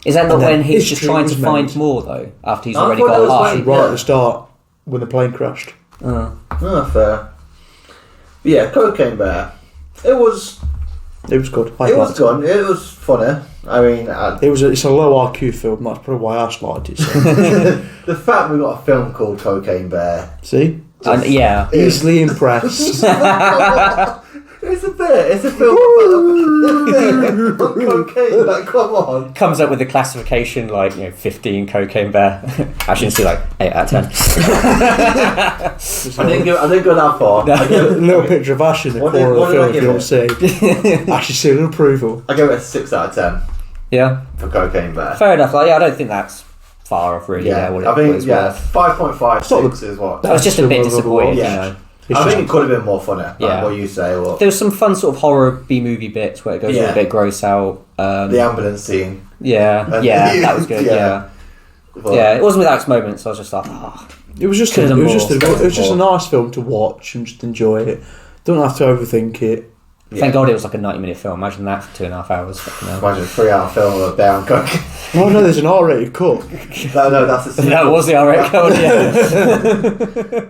S3: Is that not when he's just trying to find more, though? After he's already got half?
S2: Right at the start, when the plane crashed.
S1: Fair. But yeah, Cocaine Bear. It was good. It was good. It was funny. I mean,
S2: it's a low IQ film. That's probably why I liked it. So.
S1: The fact we got a film called Cocaine Bear.
S2: See,
S3: easily
S2: impressed.
S1: It's a film about cocaine. Like, come on.
S3: Comes up with a classification like 15 Cocaine Bear. Actually, it's like 8 out of 10.
S1: I didn't go that far.
S2: No. A little picture of Ash in the corner of the film. If you don't see, Ash is sealing approval.
S1: I give it a 6 out of 10.
S3: Yeah.
S1: For Cocaine Bear.
S3: Fair enough. Like, I don't think that's far off really.
S1: Yeah,
S3: I think
S1: 5.5, 6 is what.
S3: I was just a bit disappointed. Yeah.
S1: I think it could have been more funny, like what you say. Or
S3: there was some fun sort of horror B-movie bits where it goes a bit gross out.
S1: The ambulance scene.
S3: That was good. Yeah, it wasn't without its moments. I was just like,
S2: it was just a nice film to watch and just enjoy it. Don't have to overthink it.
S3: Thank God it was like a 90-minute film. Imagine that for 2.5 hours.
S1: Imagine a 3-hour film of a bear on coke.
S2: Oh no, there's an R-rated cut.
S1: No, that's the sequel.
S3: That was the R-rated cut, yeah.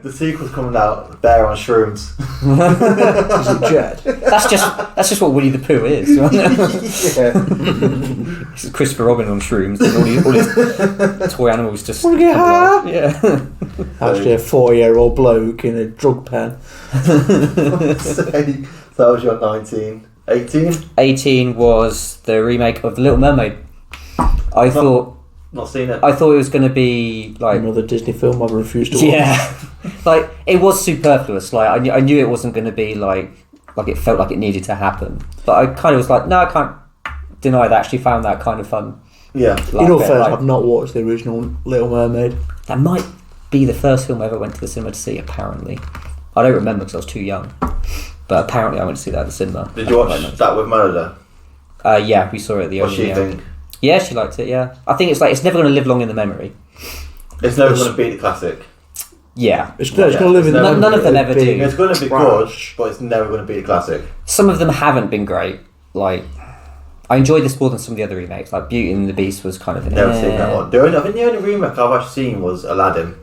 S1: The sequel's coming out, bear on shrooms.
S2: Is it Jed?
S3: That's just what Winnie the Pooh is. It's Christopher Robin on shrooms, and all his toy animals just
S2: want to get high?
S3: Yeah.
S2: Actually, a 40-year-old bloke in a drug pen.
S1: So that was your 19. 18?
S3: 18 was the remake of The Little Mermaid. I thought
S1: Not seen it.
S3: I thought it was going to be like
S2: Another Disney film I've refused to watch.
S3: yeah, like it was superfluous. Like I knew it wasn't going to be like it felt like it needed to happen. But I kind of was like, no, I can't deny that. I actually found that kind of fun.
S1: Yeah.
S3: Like,
S2: In all fairness, I've not watched the original Little Mermaid.
S3: that might be the first film I ever went to the cinema to see. Apparently, I don't remember because I was too young. But apparently, I went to see that at the cinema.
S1: Did you watch that with Murder?
S3: Yeah, we saw it at the.
S1: What do you think?
S3: Yeah, she liked it. Yeah, I think it's never going to live long in the memory.
S1: It's never going to beat the classic.
S3: Yeah,
S2: It's going to live in the
S3: None of them ever do.
S1: It's going to be good, but it's never going to beat the classic.
S3: some of them haven't been great. Like, I enjoyed this more than some of the other remakes. Like Beauty and the Beast was kind of an
S1: Never seen that one. I think the only remake I've actually seen was Aladdin.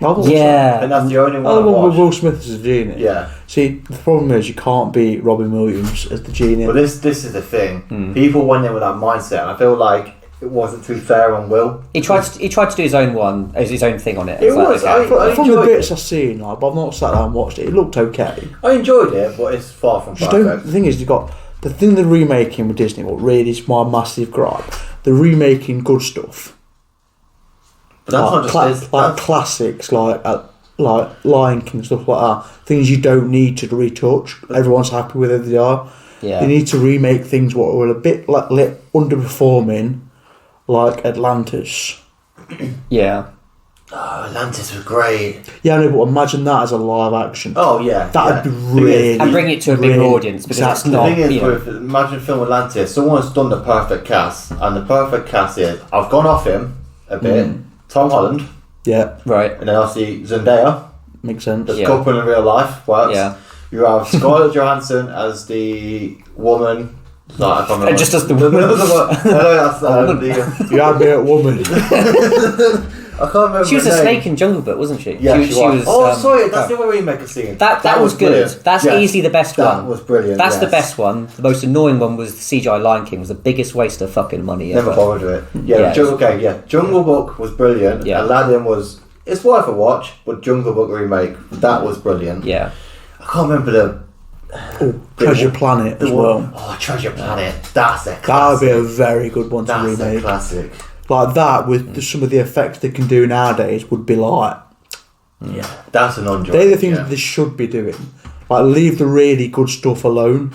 S3: Yeah,
S1: And that's the only one
S2: Oh, the
S1: I
S2: one with
S1: watched.
S2: Will Smith as a genie.
S1: Yeah.
S2: See, the problem is you can't beat Robin Williams as the genie.
S1: But this is the thing. People went in with that mindset, and I feel like it wasn't too fair on Will.
S3: he tried to do his own one, as his own thing on it.
S1: It
S3: It's like,
S1: was.
S3: okay.
S2: From the
S1: enjoyed
S2: bits
S1: it.
S2: I've seen, like, but I've not sat down and watched it. It looked okay.
S1: I enjoyed it, but it's far from
S2: Just don't.
S1: perfect.
S2: The thing is, you got the thing they're remaking with Disney. What really is my massive gripe? They're remaking good stuff,
S1: But that's not just this.
S2: like
S1: That's,
S2: classics, like Lion King stuff like that. Things you don't need to retouch. Everyone's happy with it. They are.
S3: Yeah.
S2: They need to remake things what were a bit like underperforming, like Atlantis.
S3: Yeah.
S1: oh, Atlantis was great.
S2: Yeah, I know, but imagine that as a live action.
S1: Oh yeah,
S2: That'd
S1: yeah.
S2: be really.
S3: And bring it to a bigger
S2: really-
S3: audience because
S2: exactly.
S3: it's
S1: The
S3: not.
S1: thing is,
S3: You know,
S1: with imagine film Atlantis, someone's done the perfect cast, and the perfect cast is I've gone off him a bit. Tom Holland,
S2: Yeah,
S3: right.
S1: and then obviously Zendaya.
S2: makes sense.
S1: As
S3: Yeah.
S1: couple in real life works.
S3: Yeah.
S1: You have Scarlett Johansson as the woman. Like, I can't remember.
S3: And just as the
S1: No,
S3: woman.
S1: that's
S2: You had me at woman.
S1: I can't remember.
S3: She was
S1: her
S3: a
S1: name.
S3: snake in Jungle Book, wasn't she?
S1: Yeah, she was. Oh, sorry, that's
S3: oh.
S1: the other remake I've seen.
S3: That was good.
S1: brilliant.
S3: That's
S1: Yes,
S3: easily the best
S1: that
S3: one.
S1: was brilliant.
S3: That's the
S1: yes.
S3: best one. The most annoying one was the CGI Lion King. Was the biggest waste of fucking money
S1: Never
S3: ever.
S1: bothered with it. Yeah,
S3: Yeah,
S1: Jungle Book was brilliant.
S3: Yeah.
S1: Aladdin was. It's worth a watch, but Jungle Book remake that was brilliant.
S3: Yeah.
S1: I can't remember the.
S2: Treasure Planet as well.
S1: Oh, Treasure Planet. That's a
S2: That would
S1: classic.
S2: be a very good one to
S1: That's a
S2: remake.
S1: classic.
S2: Like that, with some of the effects they can do nowadays, would be like
S1: Yeah, that's an enjoy.
S2: they're the things that they should be doing. Like leave the really good stuff alone,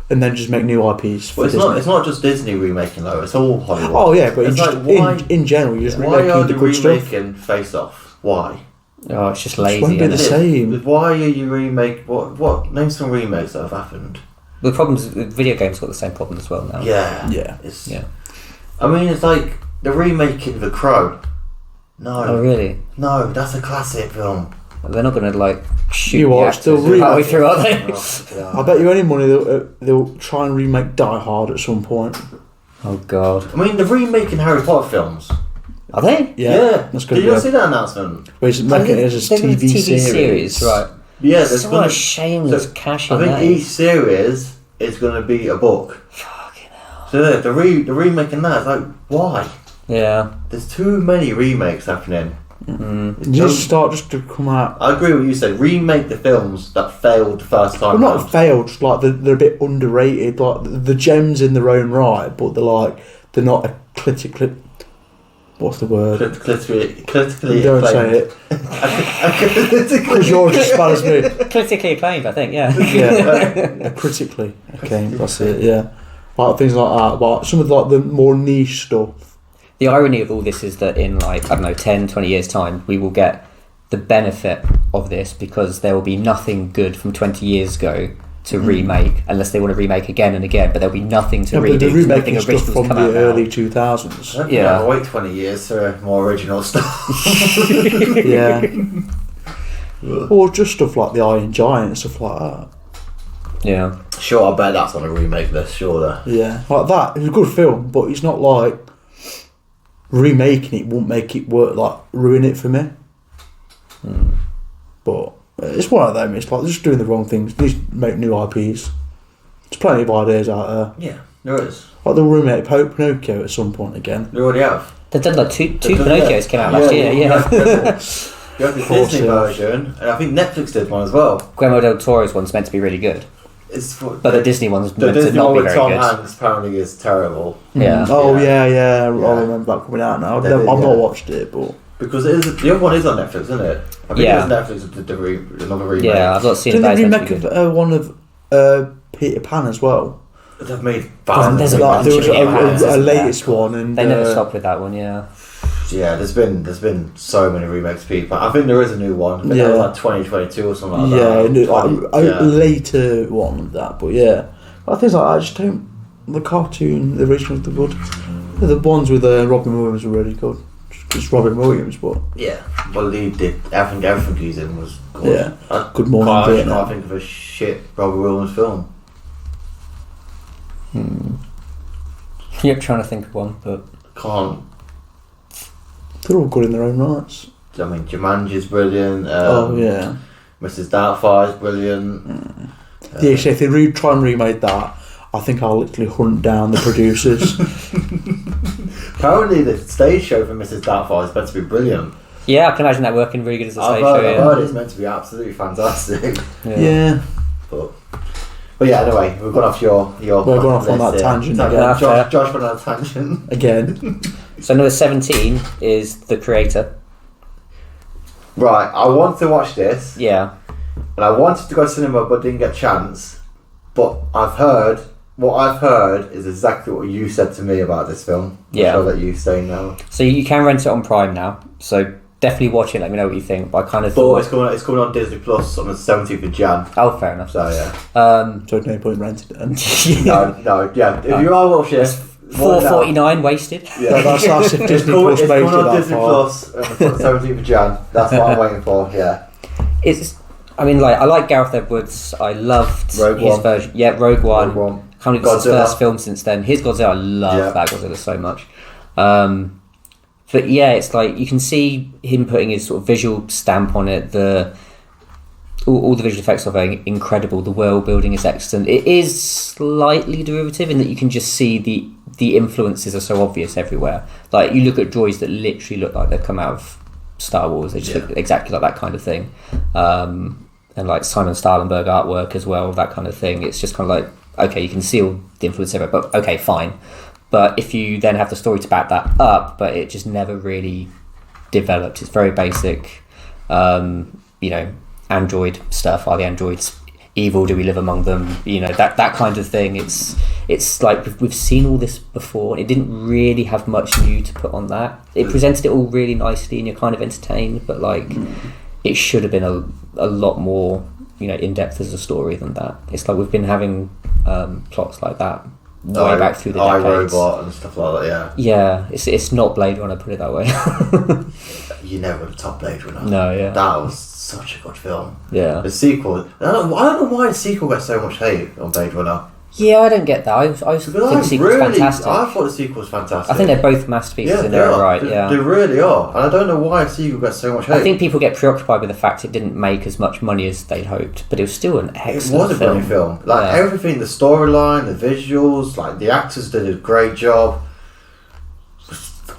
S2: and then just make new IPs. For
S1: But it's
S2: Disney.
S1: not. It's not just Disney remaking though. It's all Hollywood.
S2: Oh yeah, but
S1: It's
S2: just
S1: like, why-
S2: in general, you're just
S1: Why are
S2: remaking
S1: they
S2: the good stuff.
S1: remaking Face Off? Why?
S3: Oh, it's just
S2: won't
S3: lazy.
S2: be the
S3: isn't it?
S2: same.
S1: Why are you remake? What? Name some remakes that have happened.
S3: The problems with video games got the same problem as well now.
S1: Yeah.
S2: Yeah.
S1: It's.
S3: Yeah.
S1: I mean, it's like the remaking The Crow. No.
S3: Oh really?
S1: No, that's a classic film.
S3: They're not going to like shoot
S2: You
S3: the
S2: watch the
S3: actors halfway
S2: remake.
S3: through, are they?
S1: Oh,
S2: I bet you any money they'll try and remake Die Hard at some point.
S3: Oh god.
S1: I mean, the remaking Harry Potter films.
S3: Are they?
S2: Yeah, that's good.
S1: Did you not see that announcement?
S2: Where he's making it as a
S3: They're gonna
S2: TV series.
S3: right?
S1: Yeah, there's
S3: So
S1: gonna.
S3: much shameless cash
S1: I
S3: in
S1: think
S3: that.
S1: each series is going to be a book.
S3: Fucking hell.
S1: So the remaking that is like, why?
S3: Yeah.
S1: There's too many remakes happening.
S2: You just start just to come out.
S1: I agree with what you said. Remake the films that failed the first time.
S2: Well, not
S1: round.
S2: failed. Just like they're a bit underrated. Like the gems in their own right, but they're not a critically. What's the word?
S1: Critically
S2: Don't
S1: acclaimed.
S2: say it. Because you're just as bad as me.
S3: Critically acclaimed, I think. Yeah.
S2: Yeah, critically. Okay, that's it. Yeah, like things like that. But some of like the more niche stuff.
S3: The irony of all this is that in like, I don't know, 10, 20 years time, we will get the benefit of this because there will be nothing good from 20 years ago to remake unless they want to remake again and again, but there'll be nothing to
S2: Yeah, but
S3: redo
S2: they're
S3: because nothing
S2: remaking stuff
S3: original's
S2: from
S3: come
S2: the
S3: out now.
S2: early 2000s.
S1: I don't
S3: Yeah.
S1: yeah. Wait 20 years for more original stuff.
S2: Yeah. Or just stuff like the Iron Giant, stuff like that.
S3: Yeah.
S1: Sure, I bet that's on a remake list, surely.
S2: Yeah, like that. It's a good film, but it's not like remaking it won't make it work, like ruin it for me. But it's one of them. It's like they're just doing the wrong things. They just make new IPs. There's plenty of ideas out there.
S1: Yeah, there is.
S2: Like they'll remake Pinocchio at some point again.
S1: They already have.
S3: They've done like two
S1: They've done-
S3: Pinocchios came out last year,
S1: You
S3: yeah.
S1: have the
S2: course,
S1: Disney
S2: yeah.
S1: version, and I think Netflix did one as well.
S3: Guillermo del Toro's one's meant to be really good. But the Disney one's
S1: the
S3: meant to
S1: Disney
S3: not
S1: one
S3: be
S1: with
S3: very
S1: Tom
S3: good.
S1: Hanks apparently is terrible.
S3: Yeah.
S2: Oh
S1: Yeah.
S2: yeah. I
S1: Yeah.
S2: remember that coming out now. I've
S1: They did,
S2: not
S1: yeah.
S2: watched it, but
S1: Because it is, the other one is on Netflix, isn't it? I think
S3: Yeah.
S1: it's Netflix did another remake.
S3: Yeah, I've not seen
S2: didn't
S3: it.
S2: they
S3: But it's meant
S2: remake
S3: to be
S2: of
S3: good.
S2: one of Peter Pan as well?
S1: They've made
S3: There's a
S1: thousands.
S3: bunch
S2: There was
S3: of remakes,
S2: a
S3: isn't there?
S2: latest one, and
S3: They never stopped with that one. Yeah.
S1: Yeah, there's been so many remakes. People, I think there is a new one. I think that was like 2022 or something like that.
S2: a later one of that, but yeah. But things like that, I just don't. The cartoon, the originals, are good. The ones with Robin Williams were really good. Just Robin Williams, but
S1: Yeah, well, he did everything he's in was good.
S2: Yeah.
S1: I
S2: Good Morning
S1: can't
S2: Vietnam.
S1: think of a shit Robert Williams film.
S3: Yep, trying to think of one, but
S1: Can't.
S2: they're all good in their own rights.
S1: I mean, Jumanji's brilliant.
S2: Oh yeah.
S1: Mrs. Doubtfire's brilliant.
S2: Yeah, so if they try and remake that, I think I'll literally hunt down the producers.
S1: Apparently, the stage show for Mrs. Doubtfire is meant to be brilliant.
S3: yeah, I can imagine that working really good as a
S1: I've
S3: stage
S1: heard,
S3: show.
S1: I've
S3: Yeah.
S1: heard it's meant to be absolutely fantastic.
S2: Yeah.
S1: But yeah, anyway, we've gone off your
S2: We're going off on
S1: list
S2: that
S1: here.
S2: tangent
S1: So,
S2: again.
S1: Josh went on a tangent.
S2: Again.
S3: So number 17 is The Creator.
S1: Right, I wanted to watch this,
S3: Yeah.
S1: and I wanted to go to cinema but didn't get a chance. But what I've heard is exactly what you said to me about this film.
S3: Yeah.
S1: I'll let you say now.
S3: So you can rent it on Prime now. So definitely watch it. Let me know what you think. But I kind of
S1: But
S3: thought.
S1: it's coming on Disney Plus on the 17th of Jan.
S3: Oh, fair enough.
S1: So yeah.
S2: So no point renting it.
S1: No, yeah. If you are watching it,
S3: $4.49 wasted.
S1: Yeah.
S2: That's if Disney
S1: It's
S2: Plus made
S1: coming
S2: it
S1: on
S2: that
S1: Disney
S2: far.
S1: Plus on the 17th of Jan. That's what I'm waiting for. Yeah.
S3: I mean, I like Gareth Edwards. I loved
S1: Rogue
S3: his
S1: One.
S3: version. Yeah, Rogue One.
S1: Rogue One.
S3: Can't believe it's his
S1: Godzilla.
S3: first film since then. His Godzilla, I love
S1: Yeah.
S3: that Godzilla so much. But yeah, it's like you can see him putting his sort of visual stamp on it. All the visual effects are incredible. The world building is excellent. It is slightly derivative in that you can just see the influences are so obvious everywhere. Like you look at droids that literally look like they've come out of Star Wars. They just look exactly like that kind of thing. And like Simon Stalenberg artwork as well, that kind of thing. It's just kind of like, okay, you can see all the influence everywhere, but okay, fine. But if you then have the story to back that up, but it just never really developed. It's very basic, android stuff. Are the androids evil? Do we live among them? That kind of thing. It's like we've seen all this before. It didn't really have much new to put on that. It presented it all really nicely, and you're kind of entertained. But it should have been a lot more in depth as a story than that. It's like we've been having plots like that way back through the decades.
S1: iRobot and stuff like that.
S3: Yeah, it's not Blade Runner, put it that way.
S1: Yeah. You never would have topped Blade Runner.
S3: No, yeah.
S1: That was such a good film.
S3: Yeah.
S1: The sequel. I don't know why the sequel gets so much hate on Blade Runner.
S3: Yeah, I don't get that. I think the sequel's fantastic.
S1: I thought the sequel was fantastic.
S3: I think they're both masterpieces in
S1: they
S3: their own
S1: are.
S3: right.
S1: They,
S3: Yeah.
S1: they really are, and I don't know why the sequel gets so much hate.
S3: I think people get preoccupied with the fact it didn't make as much money as they'd hoped, but it was still an
S1: it
S3: excellent
S1: was a
S3: film.
S1: brilliant film. Like
S3: Yeah.
S1: everything, the storyline, the visuals, like the actors did a great job.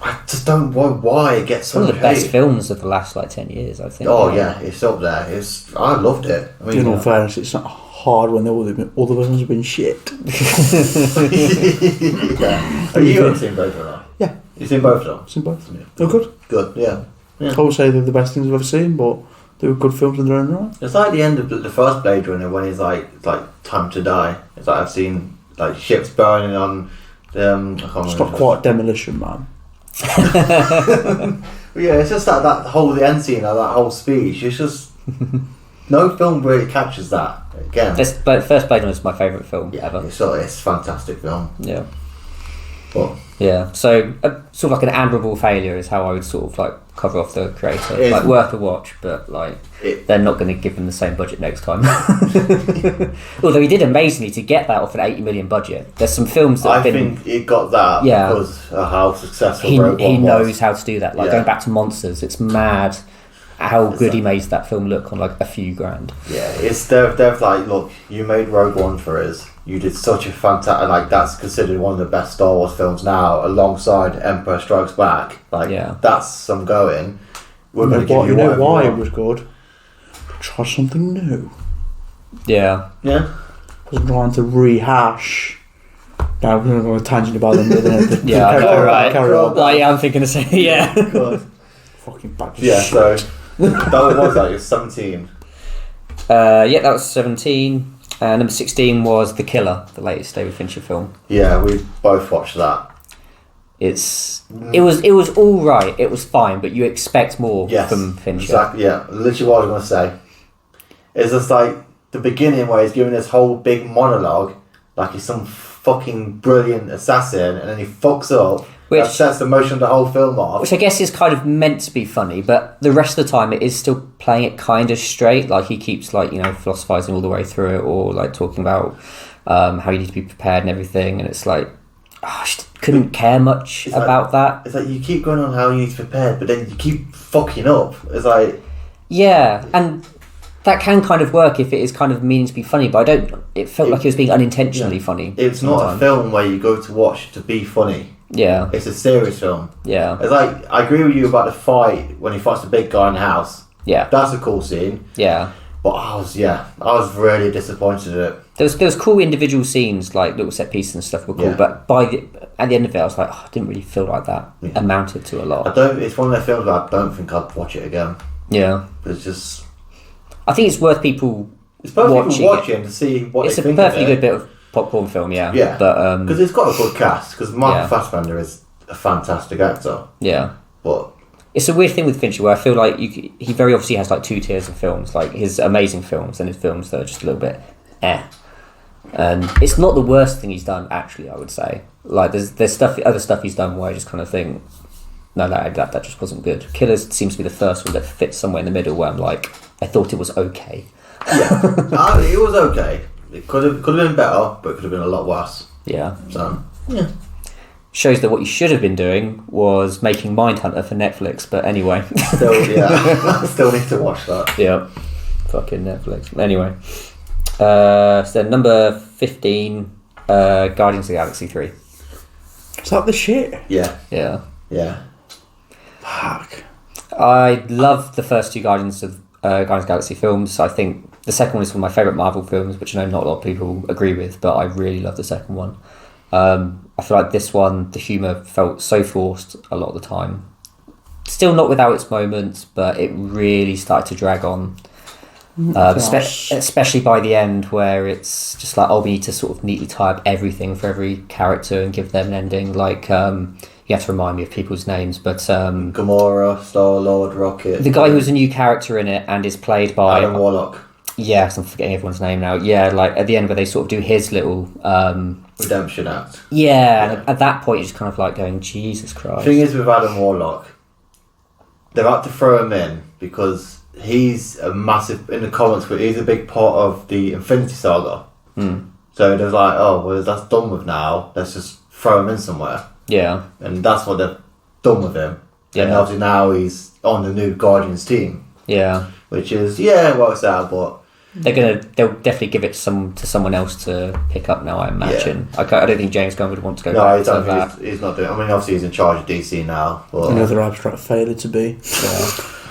S1: I just don't know why it gets
S3: It's
S1: so
S3: one
S1: much
S3: of the best
S1: hate.
S3: films of the last 10 years, I think.
S1: Oh yeah, it's up there. I loved it. I mean,
S2: In all fairness, it's not hard when all the films have been shit.
S1: yeah. Have you seen both of them?
S2: Yeah.
S1: You've seen both of them?
S2: Seen both.
S1: Yeah.
S2: They're good.
S1: Good, yeah.
S2: I would say they're the best things I've ever seen, but they were good films in their own right.
S1: It's like the end of the first Blade Runner when he's like time to die. It's like I've seen like ships burning on I can't
S2: It's
S1: remember.
S2: not quite Demolition Man.
S1: But yeah, it's just that whole the end scene, that whole speech. It's just no film really captures that again.
S3: First Blade Runner is my favourite film ever.
S1: It's a fantastic film.
S3: Yeah.
S1: But
S3: Yeah, so sort of like an admirable failure is how I would sort of like cover off The Creator.
S1: It's-
S3: Like worth a watch, but like they're not going to give them the same budget next time. Although he did amazingly to get that off an 80 million budget. There's some films that
S1: I
S3: have been.
S1: think it got that
S3: Yeah.
S1: because of how successful
S3: He
S1: Rogue One
S3: knows
S1: was.
S3: how to do that. Like
S1: Yeah.
S3: going back to Monsters, it's mad how good he
S1: Exactly.
S3: made that film look on like a few grand.
S1: Yeah, it's they're like, look, you made Rogue One for us. You did such a fantastic, that's considered one of the best Star Wars films now, alongside Empire Strikes Back. That's some going. We're going to give you whatever
S2: why
S1: you
S2: it
S1: want.
S2: was good? Try something new.
S3: Yeah.
S1: Yeah.
S2: was trying to rehash. Now we're going to go on a tangent about them.
S3: Yeah, I know, right?
S2: Carry on.
S3: Well, yeah, I'm thinking the same. Yeah.
S2: Fucking bad.
S1: Yeah, so that was like you're 17.
S3: Yeah, that was 17. Number 16 was The Killer, the latest David Fincher film.
S1: Yeah, we both watched that.
S3: It was all right. It was fine, but you expect more from Fincher.
S1: Exactly. Yeah, literally what I was going to say. It's just like the beginning where he's giving this whole big monologue, like he's some fucking brilliant assassin, and then he fucks up. That sets the motion of the whole film off.
S3: Which I guess is kind of meant to be funny, but the rest of the time it is still playing it kind of straight. Like he keeps philosophizing all the way through it, or like talking about how you need to be prepared and everything. And it's like, I just couldn't care much about that.
S1: It's like you keep going on how you need to be prepared, but then you keep fucking up. It's like,
S3: yeah, and that can kind of work if it is kind of meaning to be funny, but it felt like it was being unintentionally funny.
S1: It's not a film where you go to watch to be funny.
S3: Yeah.
S1: It's a serious film.
S3: Yeah.
S1: It's like, I agree with you about the fight when he fights the big guy in the house.
S3: Yeah.
S1: That's a cool scene.
S3: Yeah.
S1: But I was really disappointed in it.
S3: There was cool individual scenes, like little set pieces and stuff were cool, but at the end of it I was like, I didn't really feel like that amounted to a lot.
S1: It's one of the films where I don't think I'd watch it again.
S3: Yeah.
S1: It's just...
S3: I think it's worth people
S1: watching to see what they think of it. It's
S3: a perfectly good bit of popcorn film, yeah.
S1: Yeah,
S3: but
S1: because it's got a good cast. Because Mark Fassbender is a fantastic actor.
S3: Yeah,
S1: but
S3: it's a weird thing with Fincher where I feel like he very obviously has like two tiers of films, like his amazing films and his films that are just a little bit and it's not the worst thing he's done, actually. I would say, like there's other stuff he's done where I just kind of think, no, that just wasn't good. Killers seems to be the first one that fits somewhere in the middle where I'm like, I thought it was okay.
S1: Yeah, it was okay. It could have been better, but it could have been a lot worse.
S3: Yeah.
S1: So, yeah.
S3: Shows that what you should have been doing was making Mindhunter for Netflix, but anyway.
S1: Still need to watch that.
S3: Yeah. Fucking Netflix. Anyway. So number 15, Guardians of the Galaxy 3.
S2: Is that the shit?
S1: Yeah.
S3: Yeah.
S1: Yeah.
S2: Fuck.
S3: I love the first two Guardians of the Galaxy films. I think the second one is one of my favourite Marvel films, which I know not a lot of people agree with, but I really love the second one. I feel like this one, the humour felt so forced a lot of the time. Still not without its moments, but it really started to drag on. Especially by the end, where it's just like, we need to sort of neatly tie up everything for every character and give them an ending. Like, you have to remind me of people's names, but
S1: Gamora, Star-Lord, Rocket.
S3: The guy who's a new character in it and is played by
S1: Adam Warlock.
S3: Yeah, I'm forgetting everyone's name now. Yeah, like at the end where they sort of do his little
S1: redemption act.
S3: Yeah, and at that point you're just kind of like going, Jesus Christ.
S1: The thing is with Adam Warlock, they've had to throw him in because he's a massive, in the comics, but he's a big part of the Infinity Saga. So they're like, that's done with now, let's just throw him in somewhere.
S3: Yeah.
S1: And that's what they've done with him.
S3: Yeah.
S1: And obviously now he's on the new Guardians team.
S3: Yeah.
S1: Which is, works out, but
S3: they'll definitely give it to someone else to pick up now, I imagine. I don't think James Gunn would want to go back to that.
S1: He's not doing. I mean, obviously he's in charge of DC now. But
S2: another abstract failure to be.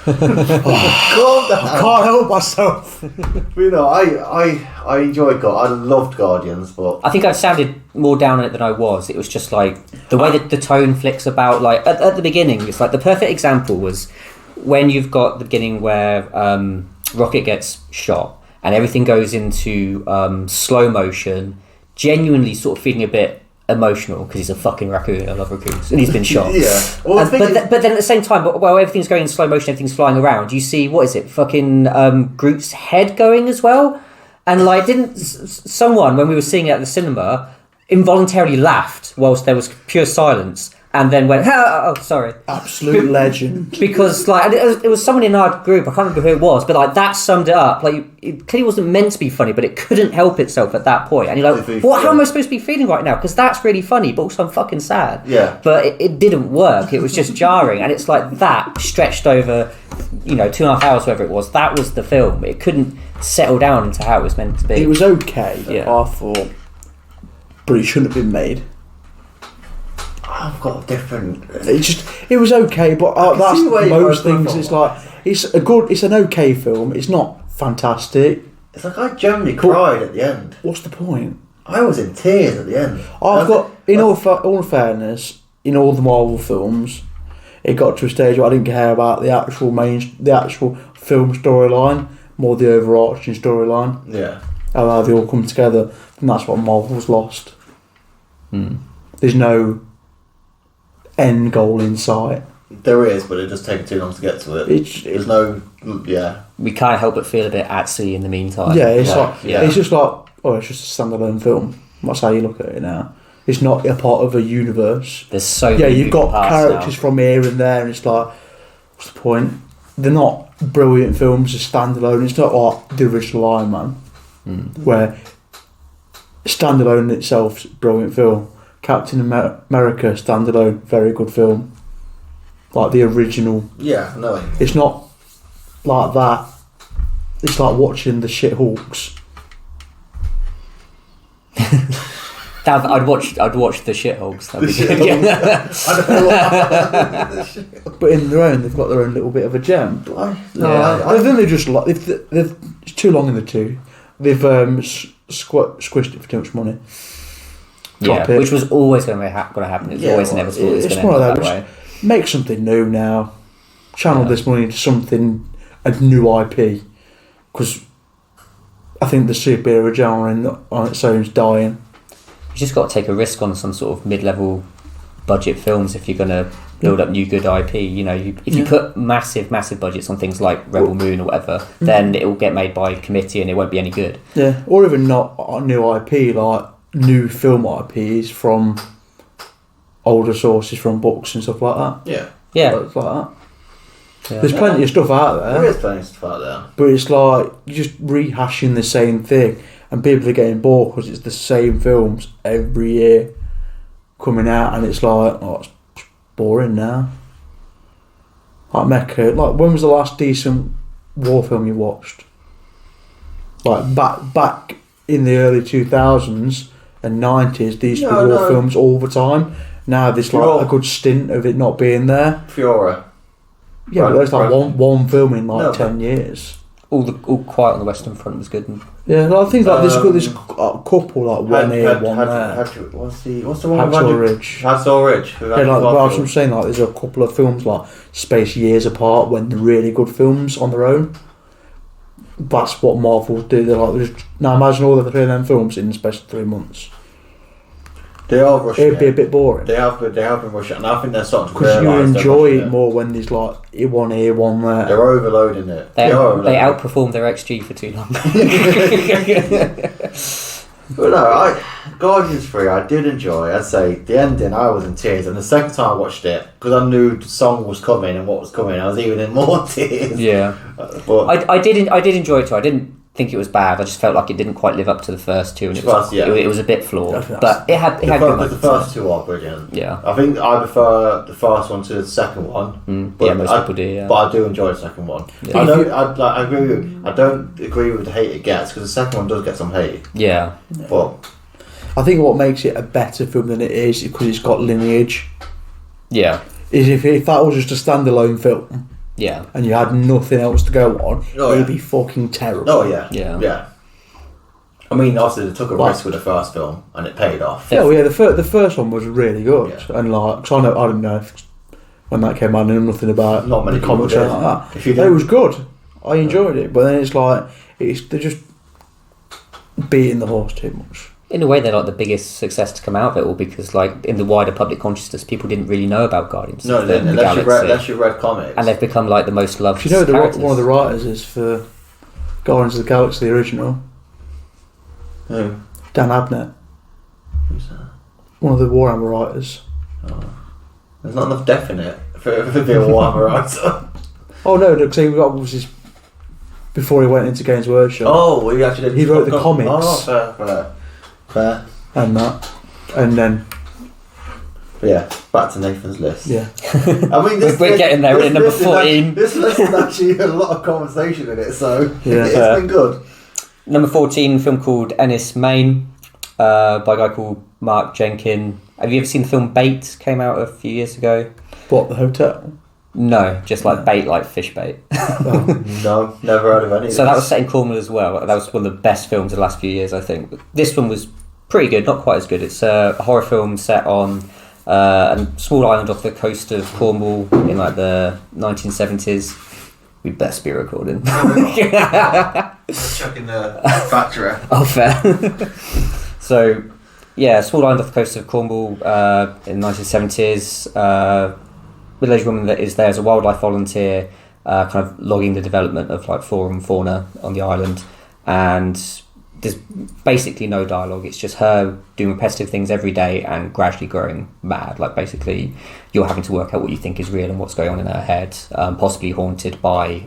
S1: Calm down.
S2: I can't help myself.
S1: I enjoyed I loved Guardians, but
S3: I think I sounded more down on it than I was. It was just like the way that the tone flicks about. Like at the beginning, it's like the perfect example was when you've got the beginning where Rocket gets shot and everything goes into slow motion, genuinely sort of feeling a bit emotional because he's a fucking raccoon. I love raccoons, and he's been shot.
S1: Well,
S3: but then at the same time, while everything's going in slow motion, everything's flying around. You see fucking Groot's head going as well, and like didn't someone when we were seeing it at the cinema involuntarily laughed whilst there was pure silence? And then went, sorry.
S2: Absolute legend.
S3: Because, like, it was someone in our group, I can't remember who it was, but, like, that summed it up. Like, it clearly wasn't meant to be funny, but it couldn't help itself at that point. And you're like, how am I supposed to be feeling right now? Because that's really funny, but also I'm fucking sad.
S1: Yeah.
S3: But it didn't work. It was just jarring. And it's like that stretched over, 2.5 hours, whatever it was. That was the film. It couldn't settle down into how it was meant to be.
S2: It was okay,
S3: yeah.
S2: I thought. But it shouldn't have been made.
S1: I've got a different.
S2: It was okay, but that's most things. It's like it's an okay film. It's not fantastic,
S1: It's like I generally cried at the end.
S2: What's the point?
S1: I was in tears at the end.
S2: In all fairness, in all the Marvel films, it got to a stage where I didn't care about the actual film storyline, more the overarching storyline.
S1: Yeah.
S2: How they all come together, and that's what Marvel's lost. There's no end goal in sight.
S1: There is, but it just takes too long to get to it. There's no,
S3: We can't help but feel a bit at sea in the meantime.
S2: Yeah, it's just like, it's just a standalone film. That's how you look at it now. It's not a part of a universe.
S3: There's so many
S2: you've got characters
S3: now.
S2: from here and there, and it's like, what's the point? They're not brilliant films as standalone. It's not like the original Iron Man, where standalone in itself is a brilliant film. Captain America standalone, very good film. Like the original.
S1: Yeah, no.
S2: It's not like that. It's like watching the shit Hawks.
S3: I'd watch the shithogs. That'd be good.
S1: I don't know what happened.
S2: But in their own, they've got their own little bit of a gem.
S1: I
S2: think they're just like it's too long in the tooth. They've squished it for too much money.
S3: Which was always going to happen. It's always inevitable. It's going to end up that way.
S2: Make something new now. Channel this money into something, a new IP, because I think the superhero genre on its own is dying.
S3: You just got to take a risk on some sort of mid-level budget films if you're going to build up new good IP. You know, if you put massive budgets on things like Rebel Moon or whatever, then it will get made by committee and it won't be any good.
S2: Yeah, or even not a new IP, like new film IPs from older sources from books and stuff like that.
S1: Yeah.
S2: Like that. Yeah. There's plenty of stuff out there.
S1: There is plenty of stuff out there.
S2: But it's like you're just rehashing the same thing, and people are getting bored because it's the same films every year coming out, and it's like, it's boring now. Like Mecha, like when was the last decent war film you watched? Like back in the early 2000s and 90s, these war films all the time. Now there's like a good stint of it not being there.
S1: Fiora.
S2: Yeah, but there's like one film in 10 years.
S3: All Quiet on the Western Front was good.
S2: Yeah, I think like there's a couple like one here, one there.
S1: What's the one?
S2: Hacksaw Ridge.
S1: Hacksaw Ridge.
S2: I'm saying like there's a couple of films like spaced years apart when they're really good films on their own. That's what Marvel do. They're like, now imagine all the three of them films in the space of 3 months.
S1: They are rushing.
S2: It'd be a bit boring.
S1: They have been rushing, and I think they're starting to
S2: realise. Because you enjoy it
S1: more
S2: more when there's like one here, one there.
S1: They're overloading it.
S3: They outperformed their XG for too long.
S1: But no, Guardians 3 I did enjoy. I'd say the ending I was in tears, and the second time I watched it, because I knew the song was coming and what was coming, I was even in more tears.
S3: Yeah, but I did enjoy it too. I didn't think it was bad. I just felt like it didn't quite live up to the first two, and it was a bit flawed. But it had good moments.
S1: The first two are brilliant.
S3: Yeah,
S1: I think I prefer the first one to the second one.
S2: But
S3: most people do. Yeah,
S1: but I do enjoy the second one.
S3: Yeah.
S1: I agree with you. I don't agree with the hate it gets, because the second one does get some hate.
S3: Yeah,
S1: but
S2: I think what makes it a better film than it is because it's got lineage.
S3: Yeah,
S2: is if that was just a standalone film.
S3: Yeah,
S2: and you had nothing else to go on, it'd be fucking terrible.
S1: Oh yeah. I mean, obviously they took a risk with the first film, and it paid off.
S2: Yeah, the first one was really good, and like, cause I don't know if when that came out, I knew nothing about
S1: not many
S2: the comics
S1: did.
S2: like that. It was good. I enjoyed it, but then it's like they're just beating the horse too much.
S3: In a way, they're like the biggest success to come out of it all, because like in the wider public consciousness, people didn't really know about Guardians.
S1: No, unless you read comics,
S3: and they've become like the most loved.
S2: Do you know
S3: characters.
S2: One of the writers is for Guardians of the Galaxy, the original?
S1: Who?
S2: Dan Abnett.
S1: Who's that?
S2: One of the Warhammer writers.
S1: Oh. There's not enough depth in it for to be a Warhammer writer.
S2: Oh no, because he was his before he went into Games Workshop.
S1: Oh, well, he actually did.
S2: He wrote the comics.
S1: Oh, fair.
S2: And that, and then.
S1: But yeah, back to Nathan's list.
S2: Yeah.
S1: I mean,
S3: we're getting there in number 14.
S1: This list is actually a lot of conversation in it, so it's been good.
S3: Number 14, film called Enys Men, by a guy called Mark Jenkin. Have you ever seen the film Bait? Came out a few years ago.
S2: What, the hotel?
S3: No, just like bait, like fish bait.
S1: No, never heard of any.
S3: So that was set in Cornwall as well. That was one of the best films of the last few years, I think. This one was pretty good, not quite as good. It's a horror film set on a small island off the coast of Cornwall in like the 1970s. We best be recording.
S1: Checking the factory.
S3: Oh, fair. So, yeah, small island off the coast of Cornwall in the 1970s. Middle-aged woman that is there as a wildlife volunteer, kind of logging the development of like flora and fauna on the island, and there's basically no dialogue. It's just her doing repetitive things every day and gradually growing mad. Like basically, you're having to work out what you think is real and what's going on in her head. Possibly haunted by.